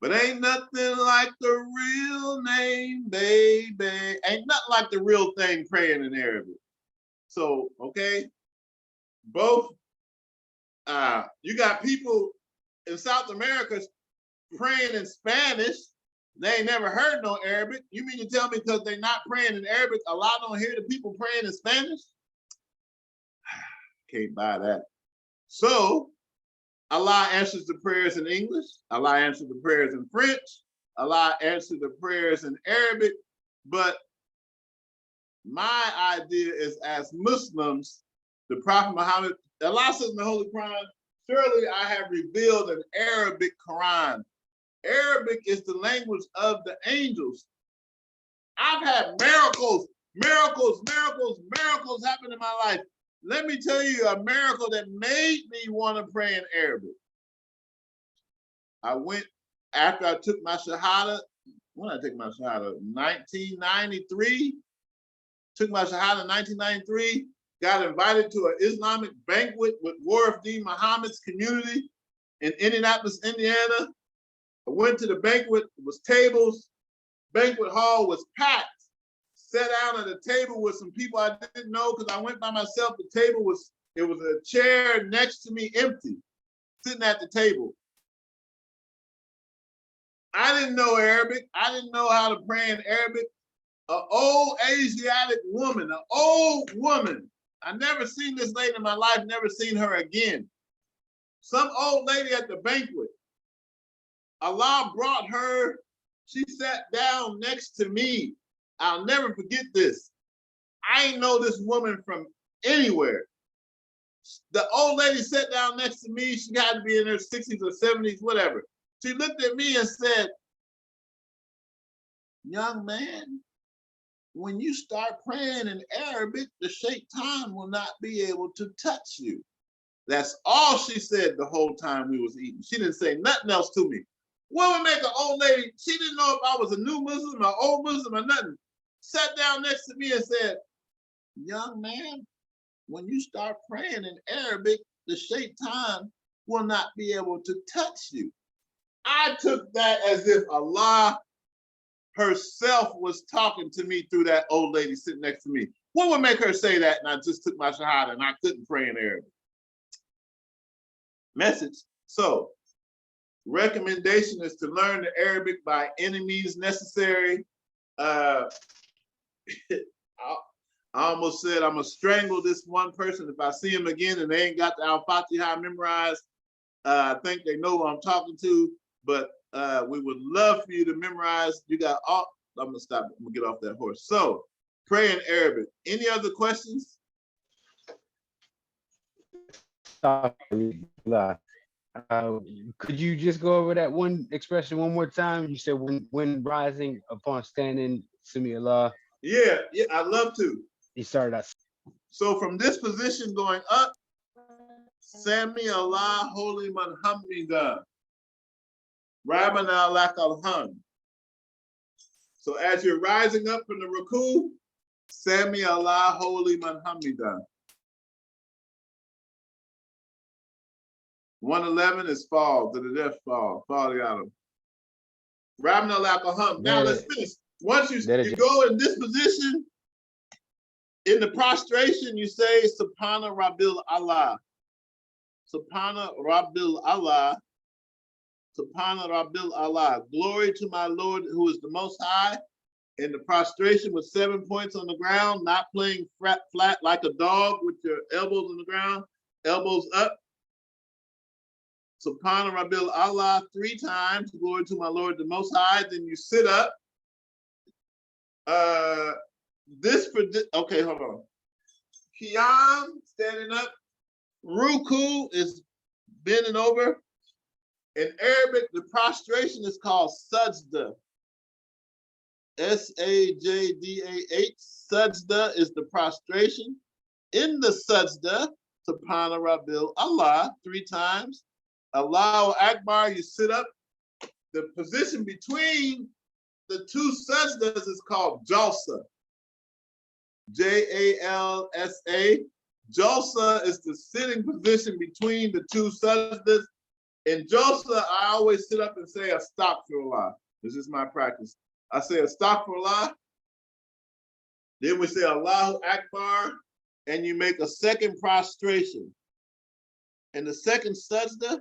But ain't nothing like the real name, baby. Ain't nothing like the real thing praying in Arabic. So, okay, both, you got people in South America praying in Spanish. They ain't never heard no Arabic. You mean to tell me because they're not praying in Arabic, Allah don't hear the people praying in Spanish? Can't buy that. So, Allah answers the prayers in English. Allah answers the prayers in French. Allah answers the prayers in Arabic. But my idea is, as Muslims, the Prophet Muhammad, Allah says in the Holy Quran, surely I have revealed an Arabic Quran. Arabic is the language of the angels. I've had miracles happen in my life. Let me tell you a miracle that made me want to pray in Arabic. I went, after I took my Shahada, when did I take my Shahada? 1993. Took my Shahada in 1993. Got invited to an Islamic banquet with Warif D. Muhammad's community in Indianapolis, Indiana. I went to the banquet, it was tables, banquet hall was packed. sat down at a table with some people I didn't know because I went by myself. The table was, it was a chair next to me empty, sitting at the table. I didn't know Arabic. I didn't know how to pray in Arabic. An old Asiatic woman, an old woman. I never seen this lady in my life, never seen her again. Some old lady at the banquet. Allah brought her, she sat down next to me. I'll never forget this. I ain't know this woman from anywhere. The old lady sat down next to me. She had to be in her 60s or 70s, whatever. She looked at me and said, young man, when you start praying in Arabic, the shaitan will not be able to touch you. That's all she said the whole time we was eating. She didn't say nothing else to me. What would make an old lady, she didn't know if I was a new Muslim or old Muslim or nothing, sat down next to me and said, young man, when you start praying in Arabic, the shaitan will not be able to touch you. I took that as if Allah herself was talking to me through that old lady sitting next to me. What would make her say that? And I just took my shahada and I couldn't pray in Arabic. Message. So, recommendation is to learn the Arabic by any means necessary. I almost said I'm gonna strangle this one person if I see him again and they ain't got the Al-Fatiha memorized. I think they know who I'm talking to, but we would love for you to memorize. You got all, I'm gonna stop, I'm gonna get off that horse. So, pray in Arabic. Any other questions?
Could you just go over that one expression one more time? You said when rising upon standing, Sami Allah.
Yeah, I'd love to.
You started out.
So from this position going up, Sami Allah Holy Man Hamida. Rabbana Lakal Hamd. So as you're rising up from the ruku, Sami Allah Holy Man Hamida. 111 is fall, to the death fall the autumn. Rabbana Lakal Hamd. Now let's finish. Once you go in this position, in the prostration, you say Subhana Rabbil Allah. Subhana Rabbil Allah. Subhana Rabbil Allah. Glory to my Lord who is the Most High. In the prostration with 7 points on the ground, not playing flat like a dog with your elbows on the ground, elbows up. Subhana Rabbil Allah 3 times. Glory to my Lord the Most High. Then you sit up. Okay, hold on. Qiyam, standing up. Ruku is bending over. In Arabic, the prostration is called sajda. S-A-J-D-A-H. Sajda is the prostration. In the sajda, Subhana Rabbil Allah 3 times. Allahu Akbar, you sit up. The position between the 2 sajdas is called jalsa. J-A-L-S-A. Jalsa is the sitting position between the 2 sajdas. In jalsa, I always sit up and say astaghfirullah. This is my practice. I say astaghfirullah. Then we say Allahu Akbar, and you make a second prostration. In the second sajda,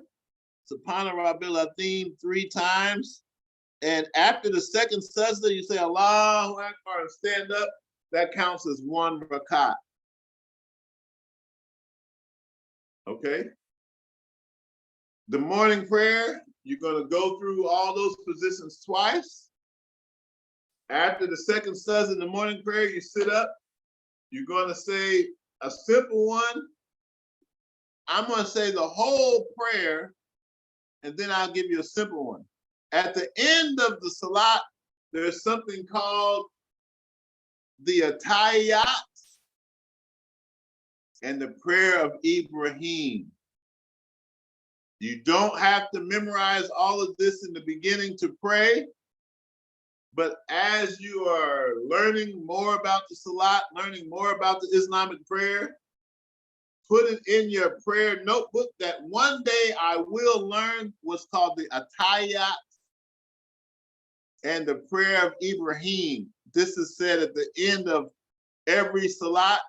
Subhana Rabbil Azim 3 times. And after the second sajda, you say Allahu Akbar and stand up. That counts as 1 rakat. Okay? The morning prayer, you're going to go through all those positions twice. After the second sajda in the morning prayer, you sit up. You're going to say a simple one. I'm going to say the whole prayer, and then I'll give you a simple one. At the end of the salat, there's something called the Atayyat and the prayer of Ibrahim. You don't have to memorize all of this in the beginning to pray, but as you are learning more about the salat, learning more about the Islamic prayer, put it in your prayer notebook that one day I will learn what's called the Atayyat and the prayer of Ibrahim. this is said at the end of every salat.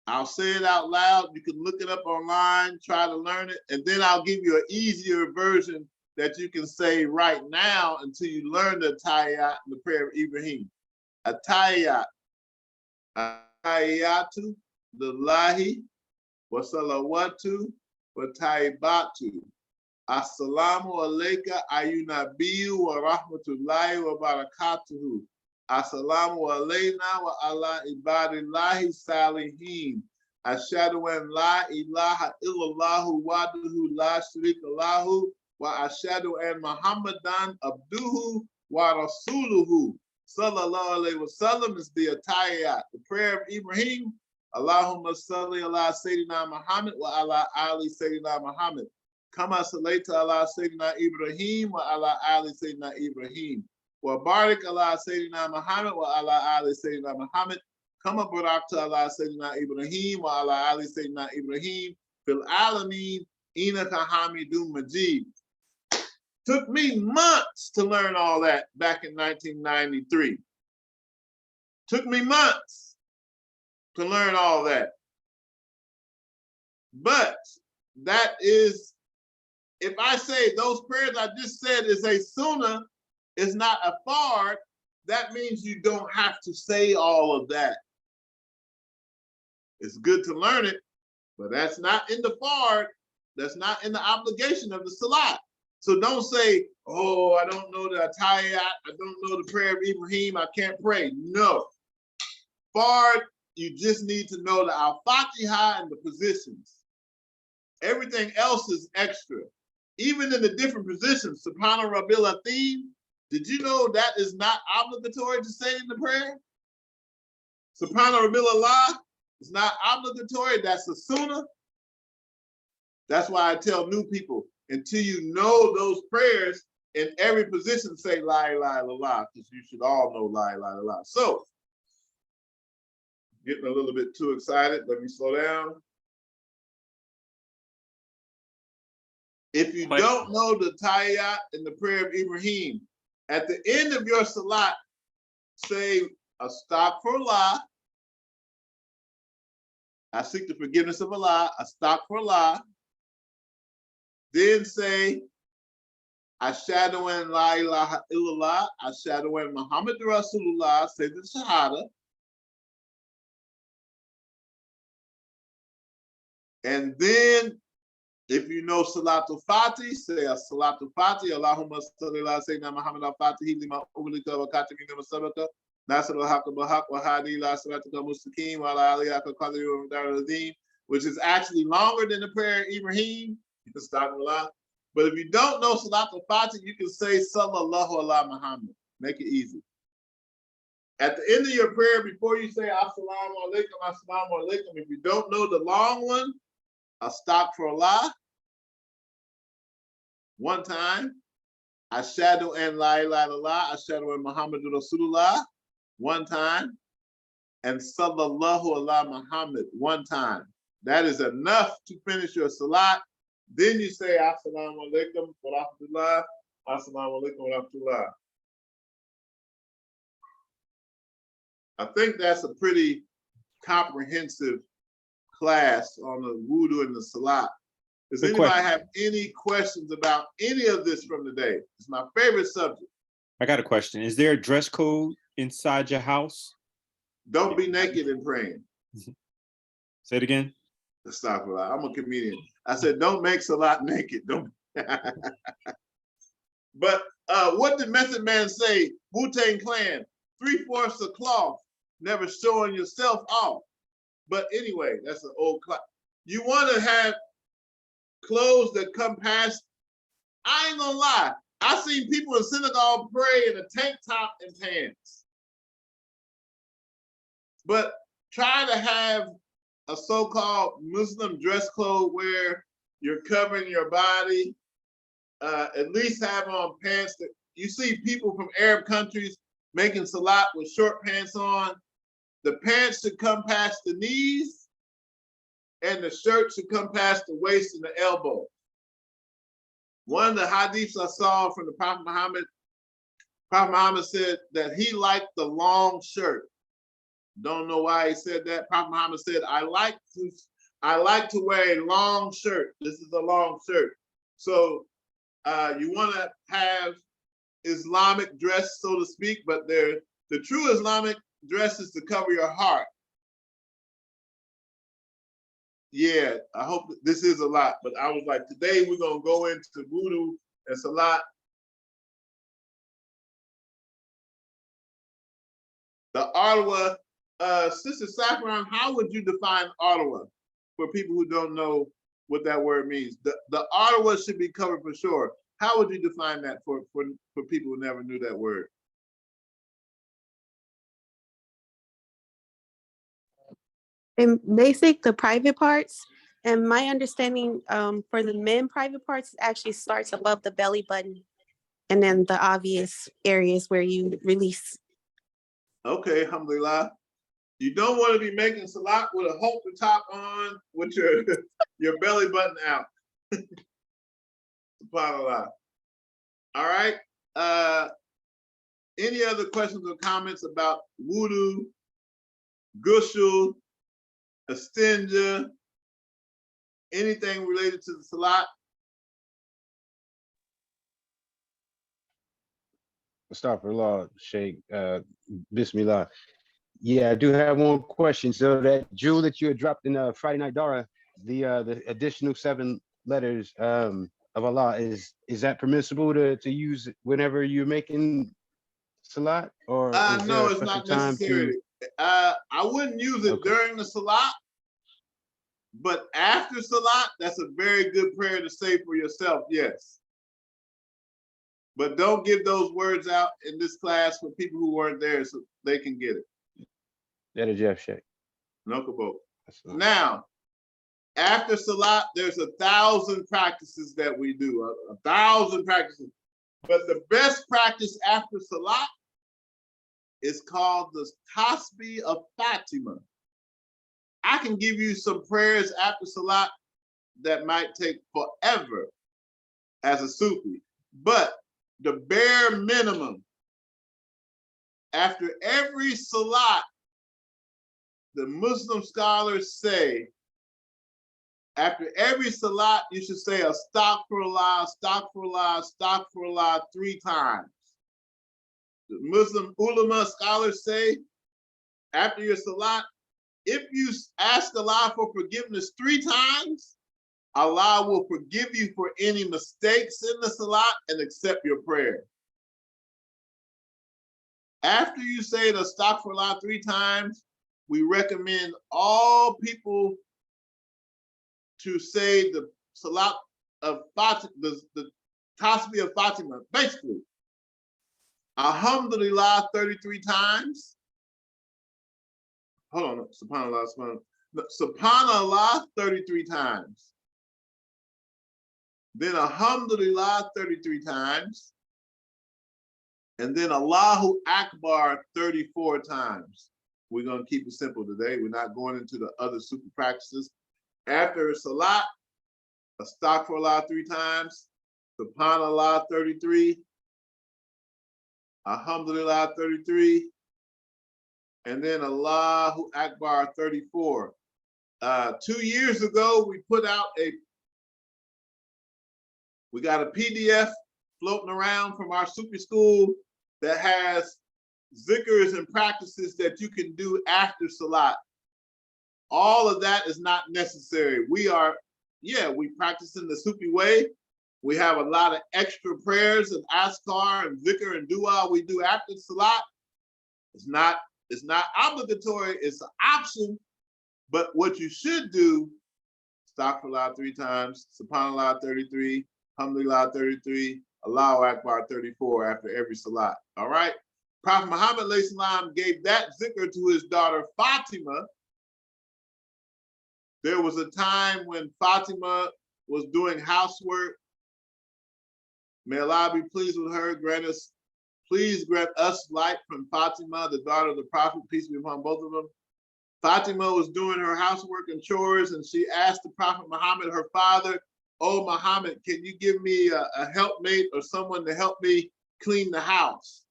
I'll say it out loud. You can look it up online, try to learn it, and then I'll give you an easier version that you can say right now until you learn the Tahiyyat and the prayer of Ibrahim. Atahiyyat. Atahiyyatu lillahi wa salawatu wa tayyibatu. Assalamu alayka ayyunabiyu wa rahmatullahi wa barakatuhu. Assalamu alayna wa ala ibadillahi salihin. Ashhadu an la ilaha illallahu wahdahu la sharika lahu wa ashhadu an Muhammadan abduhu wa rasuluhu. Sallallahu alayhi wa sallam is the Atahiyyat, the prayer of Ibrahim. Allahumma salli ala Sayyidina Muhammad wa ala ali Sayyidina Muhammad. Kama sallaita ala Sayyidina Ibrahim wa ala ali Sayyidina Ibrahim. Wa barik ala Sayyidina Muhammad wa ala ali Sayyidina Muhammad. Kama barakta ala Sayyidina Ibrahim wa ala ali Sayyidina Ibrahim. Fil alameen innaka hamidun majid. Took me months to learn all that back in 1993. Took me months to learn all that. But that is, if I say those prayers I just said is a sunnah, is not a fard, that means you don't have to say all of that. It's good to learn it, but that's not in the fard. That's not in the obligation of the salat. So don't say, oh, I don't know the Atahiyyat, I don't know the prayer of Ibrahim, I can't pray. No. Fard, you just need to know the Al-Fatiha and the positions. Everything else is extra. Even in the different positions, Subhana Rabbil Athim, did you know that is not obligatory to say in the prayer? Subhana Rabbil Allah is not obligatory, that's a sunnah. That's why I tell new people, until you know those prayers in every position, say La ilaha illallah, because you should all know La ilaha illallah. So, getting a little bit too excited, let me slow down. If you don't know the Tahiyyat and the prayer of Ibrahim, at the end of your salat, say Astaghfirullah. I seek the forgiveness of Allah, Astaghfirullah. Then say Ashhadu an la ilaha illallah, Ashhadu an Muhammad Rasulullah, say the Shahada. And then, if you know Salatul Fatih, say a Salatul Fatih, Allahumma salli ala Sayyidina Muhammad al-Fatih, lima uglika wa katimi lima sabaka, nasr al-haqqa bil-haqq wa hadi ila siratika mustaqim wa ala alihi haqqa qadri wa miqdarihi al-azim, which is actually longer than the prayer of Ibrahim. You can stop a lot. But if you don't know Salatul Fatih, you can say Sallallahu ala Muhammad. Make it easy. At the end of your prayer, before you say Assalamu alaikum, Assalamu alaikum, if you don't know the long one, Astaghfirullah, one time. Ashhadu an la ilaha illallah, Ashhadu an Muhammadur Rasulullah, one time. And Sallallahu ala Muhammad, one time. That is enough to finish your salat. Then you say Assalamu alaikum wa rahmatullah, Assalamu alaikum wa rahmatullah. I think that's a pretty comprehensive class on the wudu and the salat. Does anybody have any questions about any of this from today? It's my favorite subject.
I got a question. Is there a dress code inside your house?
Don't be naked and praying.
Say it again.
Stop it. I'm a comedian. I said, don't make salat naked. Don't. But what did Method Man say? Wu-Tang Clan, 3/4 of cloth, never showing yourself off. But anyway, that's an old class. You want to have clothes that come past. I ain't gonna lie. I seen people in synagogue pray in a tank top and pants. But try to have a so-called Muslim dress code where you're covering your body. At least have on pants that you see people from Arab countries making salat with short pants on. The pants should come past the knees and the shirt should come past the waist and the elbow. One of the hadiths I saw from the Prophet Muhammad, Prophet Muhammad said that he liked the long shirt. Don't know why he said that. Prophet Muhammad said, I like to wear a long shirt. This is a long shirt. So you want to have Islamic dress, so to speak, but the true Islamic dress is to cover your heart. Yeah, I hope this is a lot, but I was like, today we're going to go into Wudu and Salat. The Ottawa, Sister Saffron, how would you define Ottawa for people who don't know what that word means? The Ottawa should be covered for sure. How would you define that for people who never knew that word?
In basic, the private parts, and my understanding for the men private parts actually starts above the belly button, and then the obvious areas where you release.
Okay, alhamdulillah. You don't want to be making salat with a halter top on with your belly button out. SubhanAllah. All right. Any other questions or comments about wudu, ghusl, istinja, anything related to the salat?
Astaghfirullah, Sheikh. Bismillah. Yeah, I do have one question. So that jewel that you had dropped in Friday Night Dara, the additional 7 letters of Allah, is that permissible to use whenever you're making salat, or is
No,
there a
it's
special
not
time
necessary.
to?
I wouldn't use it during the salat, but after salat, that's a very good prayer to say for yourself. Yes. But don't give those words out in this class for people who weren't there so they can get it.
That is Jeff Sheikh.
No kabod. Now, after salat, there's 1,000 practices that we do, 1,000 practices. But the best practice after salat is called the Tasbih of Fatima. I can give you some prayers after salat that might take forever as a Sufi, but the bare minimum, after every salat, the Muslim scholars say, after every salat, you should say astaghfirullah, astaghfirullah, astaghfirullah 3 times. The Muslim ulama scholars say, after your salat, if you ask Allah for forgiveness 3 times, Allah will forgive you for any mistakes in the salat and accept your prayer. After you say the astaghfirullah 3 times, we recommend all people to say the salat of Fatima, the Tasbih of Fatima, basically. Alhamdulillah 33 times. Hold on, subhanallah, subhanallah. Subhanallah 33 times. Then alhamdulillah 33 times. And then Allahu Akbar 34 times. We're going to keep it simple today. We're not going into the other super practices. After salat, astaghfirullah 3 times, subhanallah 33, alhamdulillah 33, and then Allahu Akbar 34. 2 years ago, we put out we got a PDF floating around from our Sufi school that has zikrs and practices that you can do after salat. All of that is not necessary. We practice in the Sufi way. We have a lot of extra prayers and askar and zikr and dua we do after salat. It's not obligatory, it's an option. But what you should do, astaghfirullah 3 times, subhanallah 33, alhamdulillah 33, Allahu Akbar 34 after every salat. All right? Prophet Muhammad gave that zikr to his daughter Fatima. There was a time when Fatima was doing housework. May Allah be pleased with her. Please grant us light from Fatima, the daughter of the Prophet, peace be upon both of them. Fatima was doing her housework and chores, and she asked the Prophet Muhammad, her father, "Oh Muhammad, can you give me a helpmate or someone to help me clean the house?"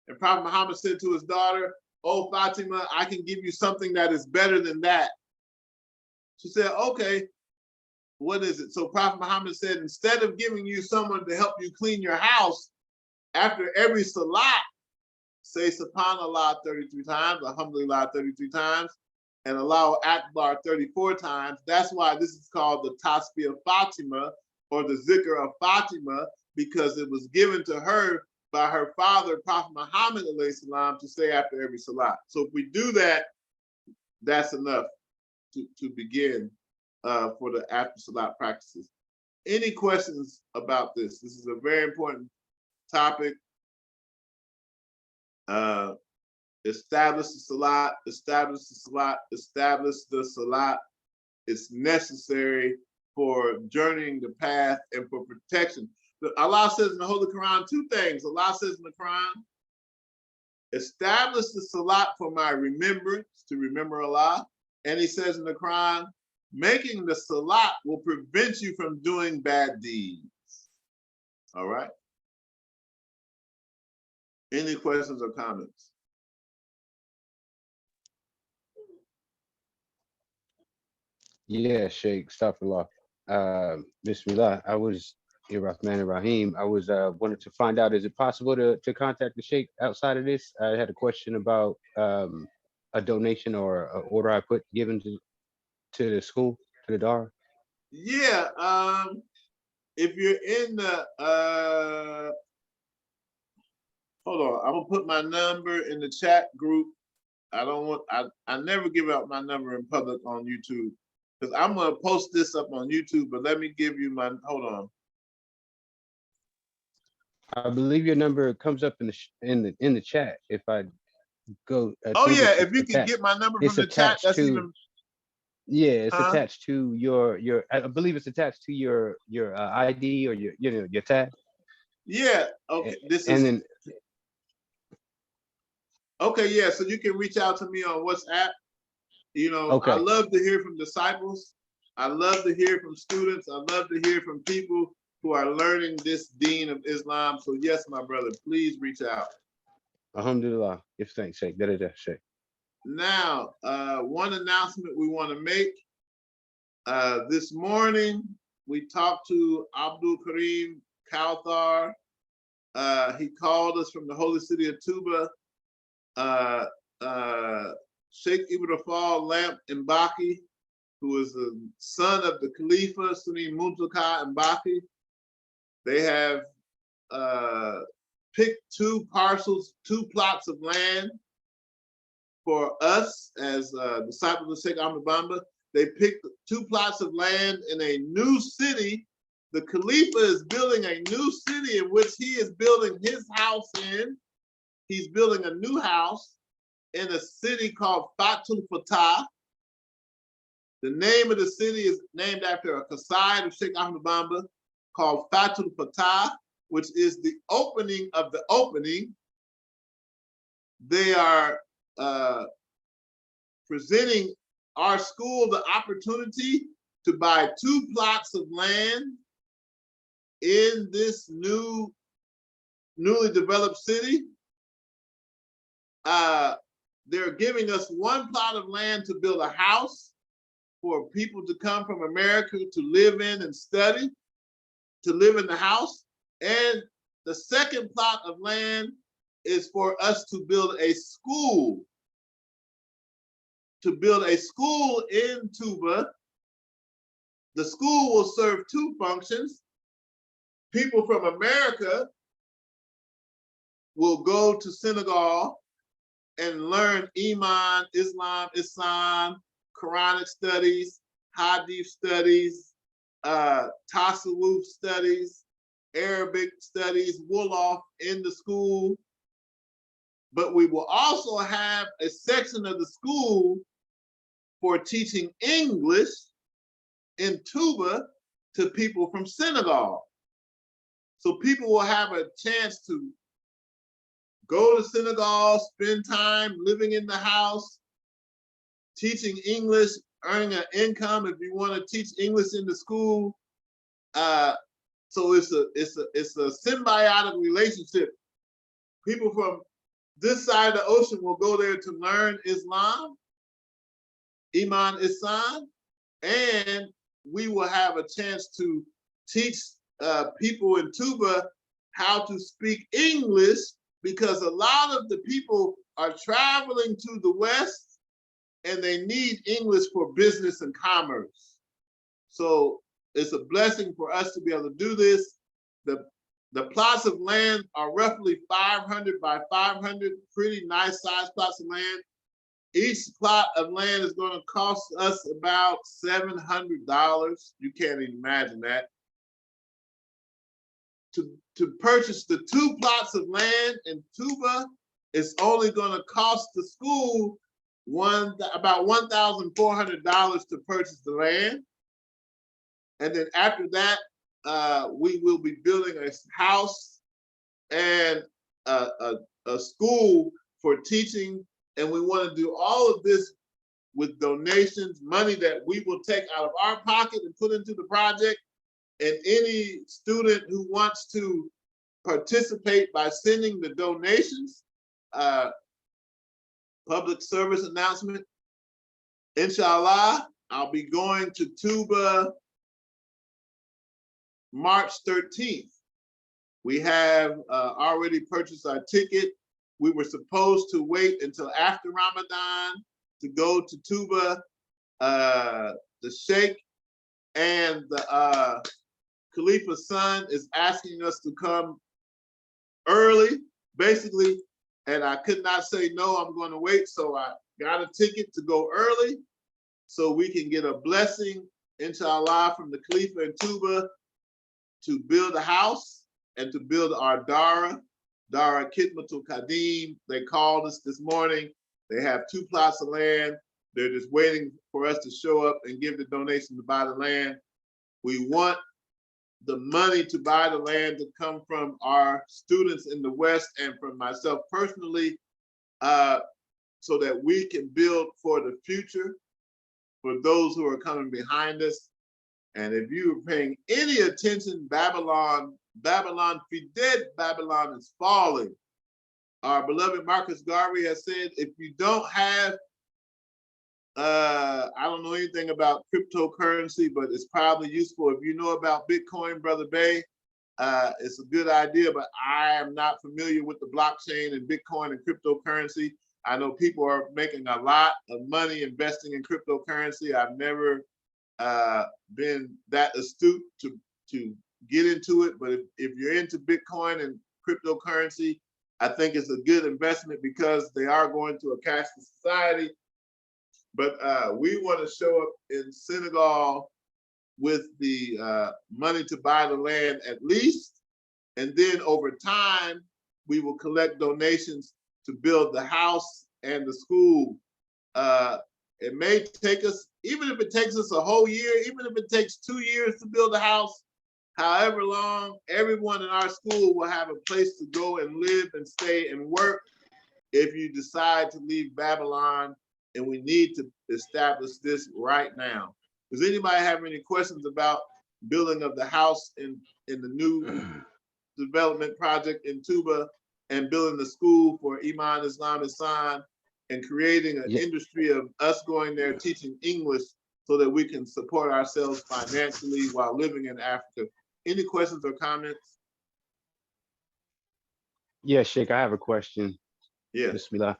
And Prophet Muhammad said to his daughter, "Oh, Fatima, I can give you something that is better than that." She said, "Okay, what is it?" So Prophet Muhammad said, instead of giving you someone to help you clean your house, after every salat, say Subhanallah 33 times, Alhamdulillah 33 times, and Allahu Akbar 34 times. That's why this is called the Tasbih of Fatima, or the Zikr of Fatima, because it was given to her by her father, Prophet Muhammad alayhi salam, to say after every salat. So if we do that, that's enough to begin for the after salat practices. Any questions about this? This is a very important topic. Establish the salat, establish the salat, establish the salat. It's necessary for journeying the path and for protection. Allah says in the Holy Quran two things. Allah says in the Quran, establish the salat for my remembrance, to remember Allah. And he says in the Quran, making the salat will prevent you from doing bad deeds. All right? Any questions or comments?
Yeah, Sheikh, Astaghfirullah. Bismillah. I was Rahman Rahim. I was wanted to find out, is it possible to contact the Sheikh outside of this? I had a question about a donation or an order I put given to the school, to the Dara.
Yeah, if you're in the hold on, I'm gonna put my number in the chat group. I don't want, I never give out my number in public on YouTube, because I'm gonna post this up on YouTube, but let me give you my, hold on.
I believe your number comes up in the chat. If I go,
Oh yeah, if you can get my number from the chat, that's even.
Yeah, it's attached to your. I believe it's attached to your ID or your tag.
Yeah. Okay. This is. And then. Okay. Yeah. So you can reach out to me on WhatsApp. You know, okay. I love to hear from disciples. I love to hear from students. I love to hear from people who are learning this deen of Islam. So yes, my brother, please reach out.
Alhamdulillah. If thanks, Sheikh. Sheikh.
Now, one announcement we want to make. This morning, we talked to Abdul Karim Kauthar. He called us from the holy city of Tuba. Sheikh Ibrahim Lamp Mbaki, who is the son of the Khalifa, Sunni Muntaka Mbaki. They have picked two plots of land for us as disciples of Sheikh Ahmadou Bamba. They picked 2 plots of land in a new city. The Khalifa is building a new city in which he is building his house in. He's building a new house in a city called Fatul Fatah. The name of the city is named after a Qasaid of Sheikh Ahmadou Bamba called Fatul Fatah, which is the opening of the opening. They are presenting our school the opportunity to buy 2 plots of land in this newly developed city. They're giving us 1 plot of land to build a house for people to come from America to live in and study, to live in the house. And the 2nd plot of land is for us to build a school. To build a school in Tuba. The school will serve 2 functions. People from America will go to Senegal and learn Iman, Islam, Quranic studies, Hadith studies, Tasawwuf studies, Arabic studies, Wolof in the school. But we will also have a section of the school for teaching English in Tuba to people from Senegal. So people will have a chance to go to Senegal, spend time living in the house, teaching English, earning an income if you want to teach English in the school. So it's a symbiotic relationship. People from this side of the ocean will go there to learn Islam, Iman Isan, and we will have a chance to teach people in Tuba how to speak English, because a lot of the people are traveling to the West and they need English for business and commerce. So it's a blessing for us to be able to do this. The plots of land are roughly 500 by 500, pretty nice sized plots of land. Each plot of land is going to cost us about $700. You can't even imagine that. To purchase the 2 plots of land in Tuba, it's only going to cost the school about $1,400 to purchase the land. And then after that, we will be building a house and a school for teaching. And we want to do all of this with donations, money that we will take out of our pocket and put into the project. And any student who wants to participate by sending the donations, public service announcement, inshallah, I'll be going to Tuba March 13th. We have already purchased our ticket. We were supposed to wait until after Ramadan to go to Tuba. The Sheikh and the Khalifa's son is asking us to come early, basically, and I could not say no, I'm going to wait. So I got a ticket to go early so we can get a blessing, inshallah, from the Khalifa in Tuba to build a house and to build our Dara Khidmatul Qadim. They called us this morning. They have 2 plots of land. They're just waiting for us to show up and give the donation to buy the land. We want the money to buy the land to come from our students in the West and from myself personally, so that we can build for the future, for those who are coming behind us. And if you are paying any attention, Babylon Fided, Babylon is falling. Our beloved Marcus Garvey has said, if you don't have, I don't know anything about cryptocurrency, but it's probably useful. If you know about Bitcoin, Brother Bay, it's a good idea, but I am not familiar with the blockchain and Bitcoin and cryptocurrency. I know people are making a lot of money investing in cryptocurrency. I've never been that astute to get into it, but if you're into Bitcoin and cryptocurrency, I think it's a good investment because they are going to a cashless society. But we want to show up in Senegal with the money to buy the land at least, and then over time we will collect donations to build the house and the school. It may take us, even if it takes us a whole year, even if it takes 2 years to build a house, however long, everyone in our school will have a place to go and live and stay and work if you decide to leave Babylon. And we need to establish this right now. Does anybody have any questions about building of the house in the new development project in Tuba, and building the school for Iman Islam Isan, and creating an industry of us going there teaching English so that we can support ourselves financially while living in Africa? Any questions or comments?
Yeah, Sheikh, I have a question.
Yeah.
Bismillah.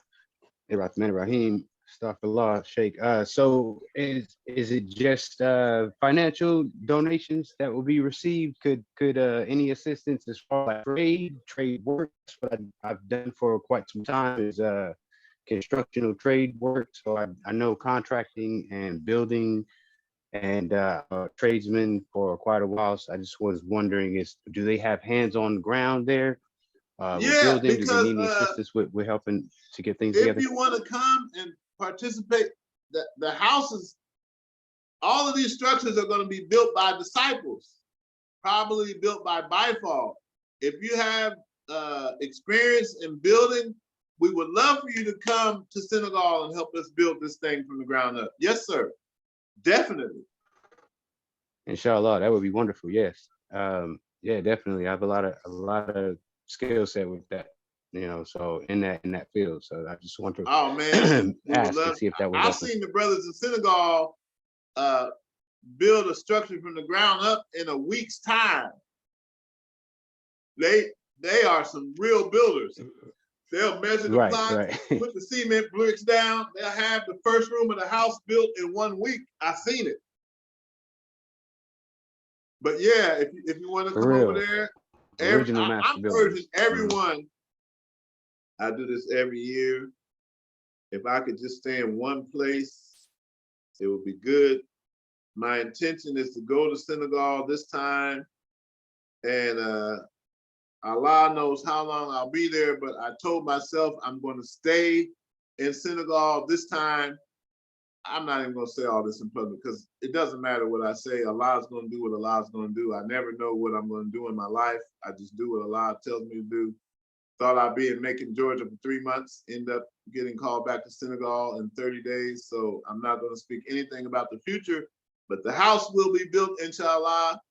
Rahman Rahim. Astaghfirullah, Sheikh. So is it just financial donations that will be received? Could any assistance as far as trade work? That's what I've done for quite some time, is constructional trade work. So I know contracting and building and tradesmen for quite a while. So I just was wondering, do they have hands on the ground there?
Yeah,
building,
because
do they need any assistance with helping to get things together?
If you want to come and participate, the houses, all of these structures are going to be built by disciples, probably built by Bifal. If you have experience in building, we would love for you to come to Senegal and help us build this thing from the ground up. Yes, sir. Definitely.
Inshallah, that would be wonderful. Yes. Yeah, definitely. I have a lot of skill set with that. you know, so in that field. So I just want to
Oh man,
ask and see if that was
I've
open.
seen the brothers in Senegal build a structure from the ground up in a week's time. They are some real builders. They'll measure the plots,
Right.
put the cement bricks down. They'll have the first room of the house built in 1 week. I've seen it. But yeah, if you want to
For
come
real.
over there,
Original master
I'm
builders.
urging everyone. I do this every year. If I could just stay in one place, it would be good. My intention is to go to Senegal this time, and Allah knows how long I'll be there, but I told myself I'm going to stay in Senegal this time. I'm not even going to say all this in public because it doesn't matter what I say. Allah's going to do what Allah's going to do. I never know what I'm going to do in my life. I just do what Allah tells me to do. Thought I'd be in Macon, Georgia for 3 months, end up getting called back to Senegal in 30 days. So I'm not going to speak anything about the future, but the house will be built, inshallah.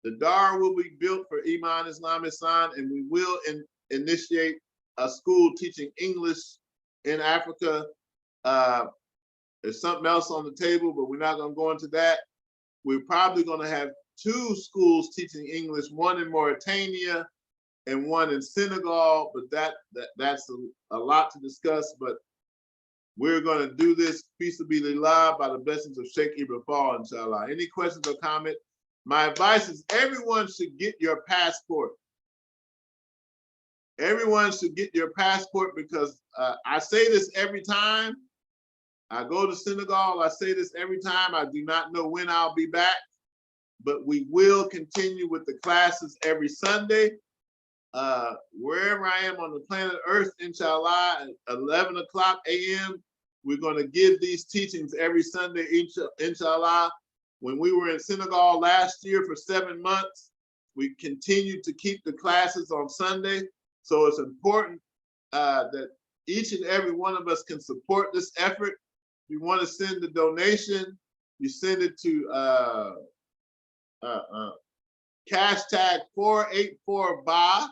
The Dar will be built for Iman, Islam, Ihsan, and we will initiate a school teaching English in Africa. There's something else on the table, but we're not going to go into that. We're probably going to have 2 schools teaching English, one in Mauritania and one in Senegal, but that's a lot to discuss. But we're going to do this fisabilillah by the blessings of Sheikh Ibrahim, inshallah. Any questions or comments? My advice is everyone should get your passport. Everyone should get your passport because I say this every time I go to Senegal. I say this every time. I do not know when I'll be back, but we will continue with the classes every Sunday. Wherever I am on the planet Earth, inshallah, at 11 o'clock a.m., we're going to give these teachings every Sunday, inshallah. When we were in Senegal last year for 7 months, we continued to keep the classes on Sunday. So it's important that each and every one of us can support this effort. If you want to send a donation, you send it to hashtag 484BA,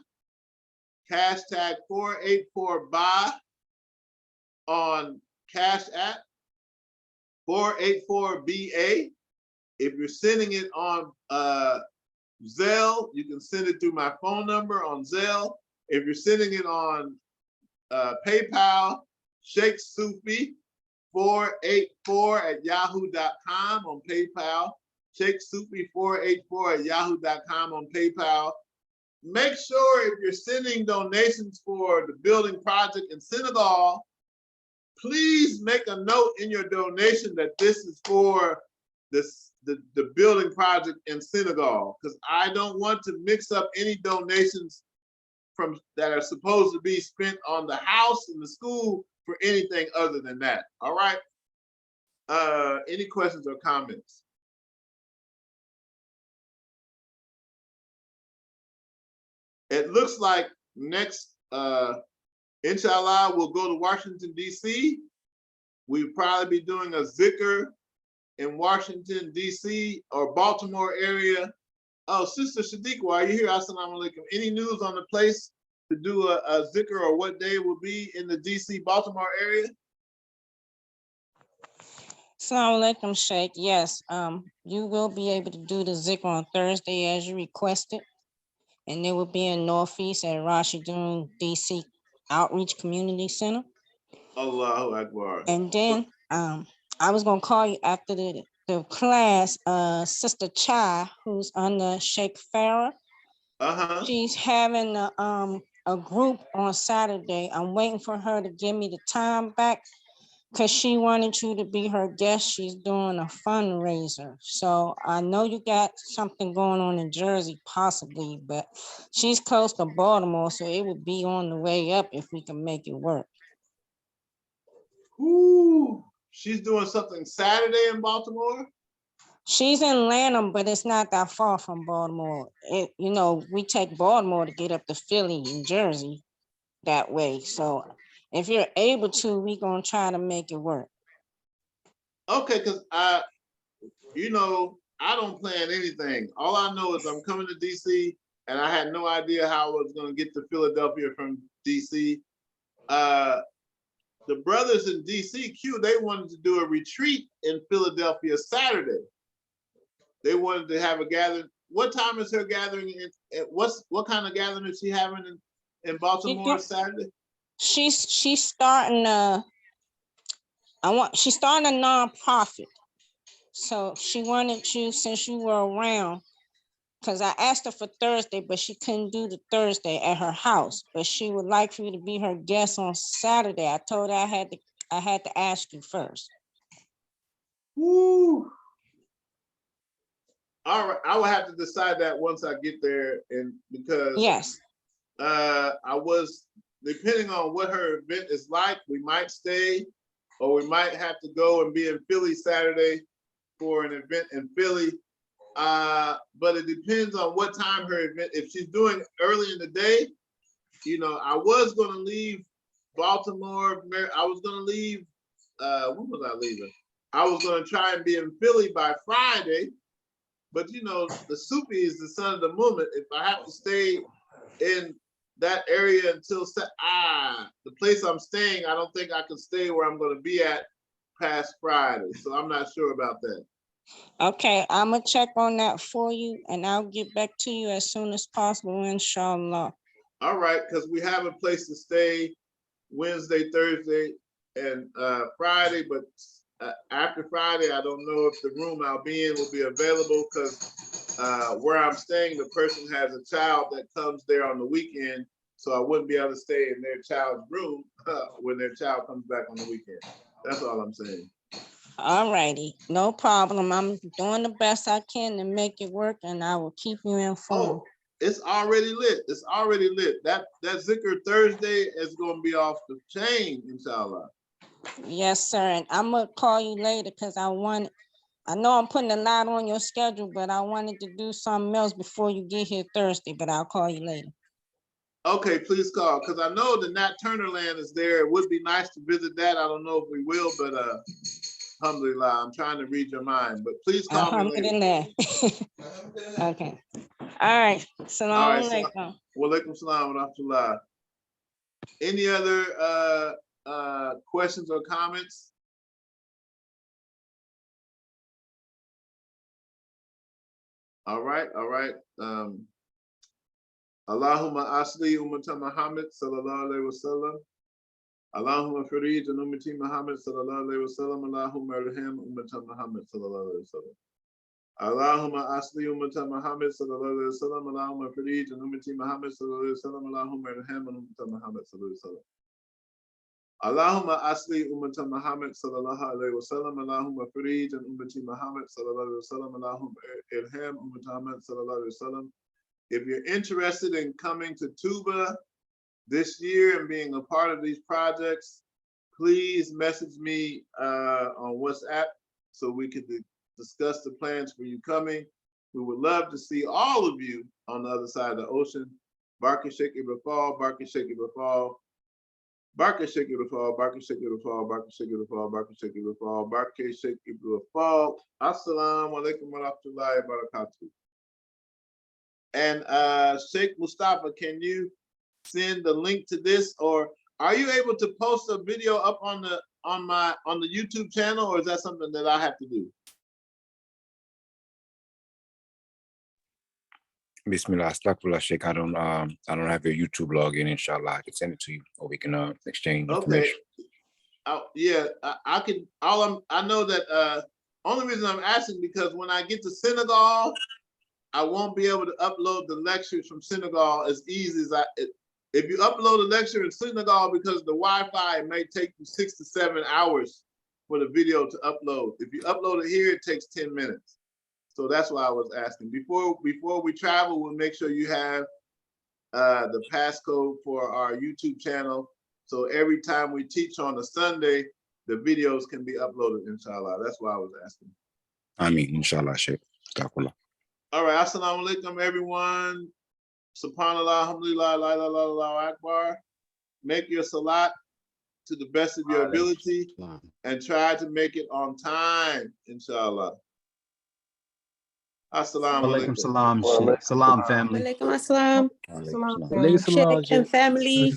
hashtag 484BA on Cash App, 484BA. If you're sending it on Zelle, you can send it through my phone number on Zelle. If you're sending it on PayPal, Cheikh Sufi 484@yahoo.com on PayPal. Cheikh Sufi 484@yahoo.com on PayPal. Make sure if you're sending donations for the building project in Senegal, please make a note in your donation that this is for the building project in Senegal, because I don't want to mix up any donations from that are supposed to be spent on the house and the school for anything other than that. All right. Any questions or comments? It looks like next, inshallah, we'll go to Washington, D.C. We'll probably be doing a zikr in Washington, D.C. or Baltimore area. Oh, Sister Shadiqa, are you here? Assalamu alaikum. Any news on the place to do a zikr or what day will be in the D.C. Baltimore area?
Assalamu alaikum, Sheikh. Yes, you will be able to do the zikr on Thursday as you requested, and it will be in Northeast at Rashidun DC Outreach Community Center.
Allahu Akbar.
And then I was gonna call you after the class, Sister Chai, who's under Sheikh Farah. She's having a group on Saturday. I'm waiting for her to give me the time back because she wanted you to be her guest. She's doing a fundraiser. So I know you got something going on in Jersey, possibly, but she's close to Baltimore, so it would be on the way up if we can make it work.
Ooh, she's doing something Saturday in Baltimore?
She's in Lanham, but it's not that far from Baltimore. You know, we take Baltimore to get up to Philly and Jersey that way. So if you're able to, we're going to try to make it work.
Okay, because you know, I don't plan anything. All I know is I'm coming to DC, and I had no idea how I was going to get to Philadelphia from DC. The brothers in DC, they wanted to do a retreat in Philadelphia Saturday. They wanted to have a gathering. What time is her gathering? What kind of gathering is she having in Baltimore Saturday?
She's starting she's starting a nonprofit. So she wanted you, since you were around, because I asked her for Thursday, but she couldn't do the Thursday at her house. But she would like for you to be her guest on Saturday. I told her I had to ask you first.
Woo. All right, I will have to decide that once I get there, and because
yes,
I was, depending on what her event is like, we might stay, or we might have to go and be in Philly Saturday for an event in Philly. But it depends on what time her event. If she's doing early in the day, you know, I was going to leave Baltimore. I was going to leave. When was I leaving? I was going to try and be in Philly by Friday. But you know, the Sufi is the son of the movement. If I have to stay in that area until the place I'm staying, I don't think I can stay where I'm going to be at past Friday. So I'm not sure about that.
Okay, I'm gonna check on that for you, and I'll get back to you as soon as possible, inshallah.
All right, because we have a place to stay Wednesday, Thursday, and Friday, but after Friday, I don't know if the room I'll be in will be available, because where I'm staying, the person has a child that comes there on the weekend, so I wouldn't be able to stay in their child's room when their child comes back on the weekend. That's all I'm saying.
All righty, no problem. I'm doing the best I can to make it work, and I will keep you informed.
Oh, it's already lit. It's already lit. That Zikr Thursday is going to be off the chain, inshallah.
Yes, sir. And I'm gonna call you later because I know I'm putting a lot on your schedule, but I wanted to do something else before you get here Thursday, but I'll call you later.
Okay, please call, because I know the Nat Turner land is there. It would be nice to visit that. I don't know if we will, but alhamdulillah, I'm trying to read your mind, but please call me later.
Okay. All right. Assalamu alaikum.
Wa alaikum salam wa rahmatullah. Any other questions or comments? All right. Allahumma asli ummata Muhammad sallallahu alaihi wasallam. Allahumma farij an ummati Muhammad sallallahu alaihi wasallam. Allahumma arham ummata Muhammad sallallahu alaihi wasallam. Allahumma asli ummata Muhammad sallallahu alaihi wasallam. Allahumma farij an ummati Muhammad sallallahu alaihi wasallam. Allahumma arham ummata Muhammad sallallahu alaihi wasallam. Allahumma asli ummata Muhammad sallallahu alaihi wasallam. Allahumma farij an ummati Muhammad sallallahu alaihi wasallam. Allahumma arham ummata Muhammad sallallahu alaihi wasallam. If you're interested in coming to Tuba this year and being a part of these projects, please message me on WhatsApp so we could discuss the plans for you coming. We would love to see all of you on the other side of the ocean. Barka Sheikh Ibrahim, Barka Sheikh Ibrahim, Barka Sheikh Ibrahim, Barka Sheikh Ibrahim, Barka Sheikh Ibrahim, Barka Sheikh Ibrahim, Barka Sheikh Ibrahim. Assalamu alaikum wa rahmatullahi wa barakatuh. And Sheikh Mustafa, can you send the link to this, or are you able to post a video up on the YouTube channel, or is that something that I have to do?
Bismillah, astaghfirullah, Sheikh. I don't have your YouTube login. Inshallah, I can send it to you, or we can exchange information.
Yeah, I can. I know that. Only reason I'm asking, because when I get to Senegal, I won't be able to upload the lectures from Senegal as easy as if you upload a lecture in Senegal, because of the Wi-Fi, it may take you 6 to 7 hours for the video to upload. If you upload it here, it takes 10 minutes. So that's why I was asking. Before we travel, we'll make sure you have the passcode for our YouTube channel. So every time we teach on a Sunday, the videos can be uploaded, inshallah. That's why I was asking.
I mean, inshallah, Sheikh. Astaghfirullah.
All right, assalamu alaikum, everyone. Subhanallah, alhamdulillah, la ilaha illallah, akbar. Make your salat to the best of your ability and try to make it on time, inshallah. Assalamu
Alaikum
alaikum.
salam, Sheikh. Salam, family.
Walaikum assalam.
Alaikum salam.
Alaikum salam,
Sheikh and
Sheikh.
family.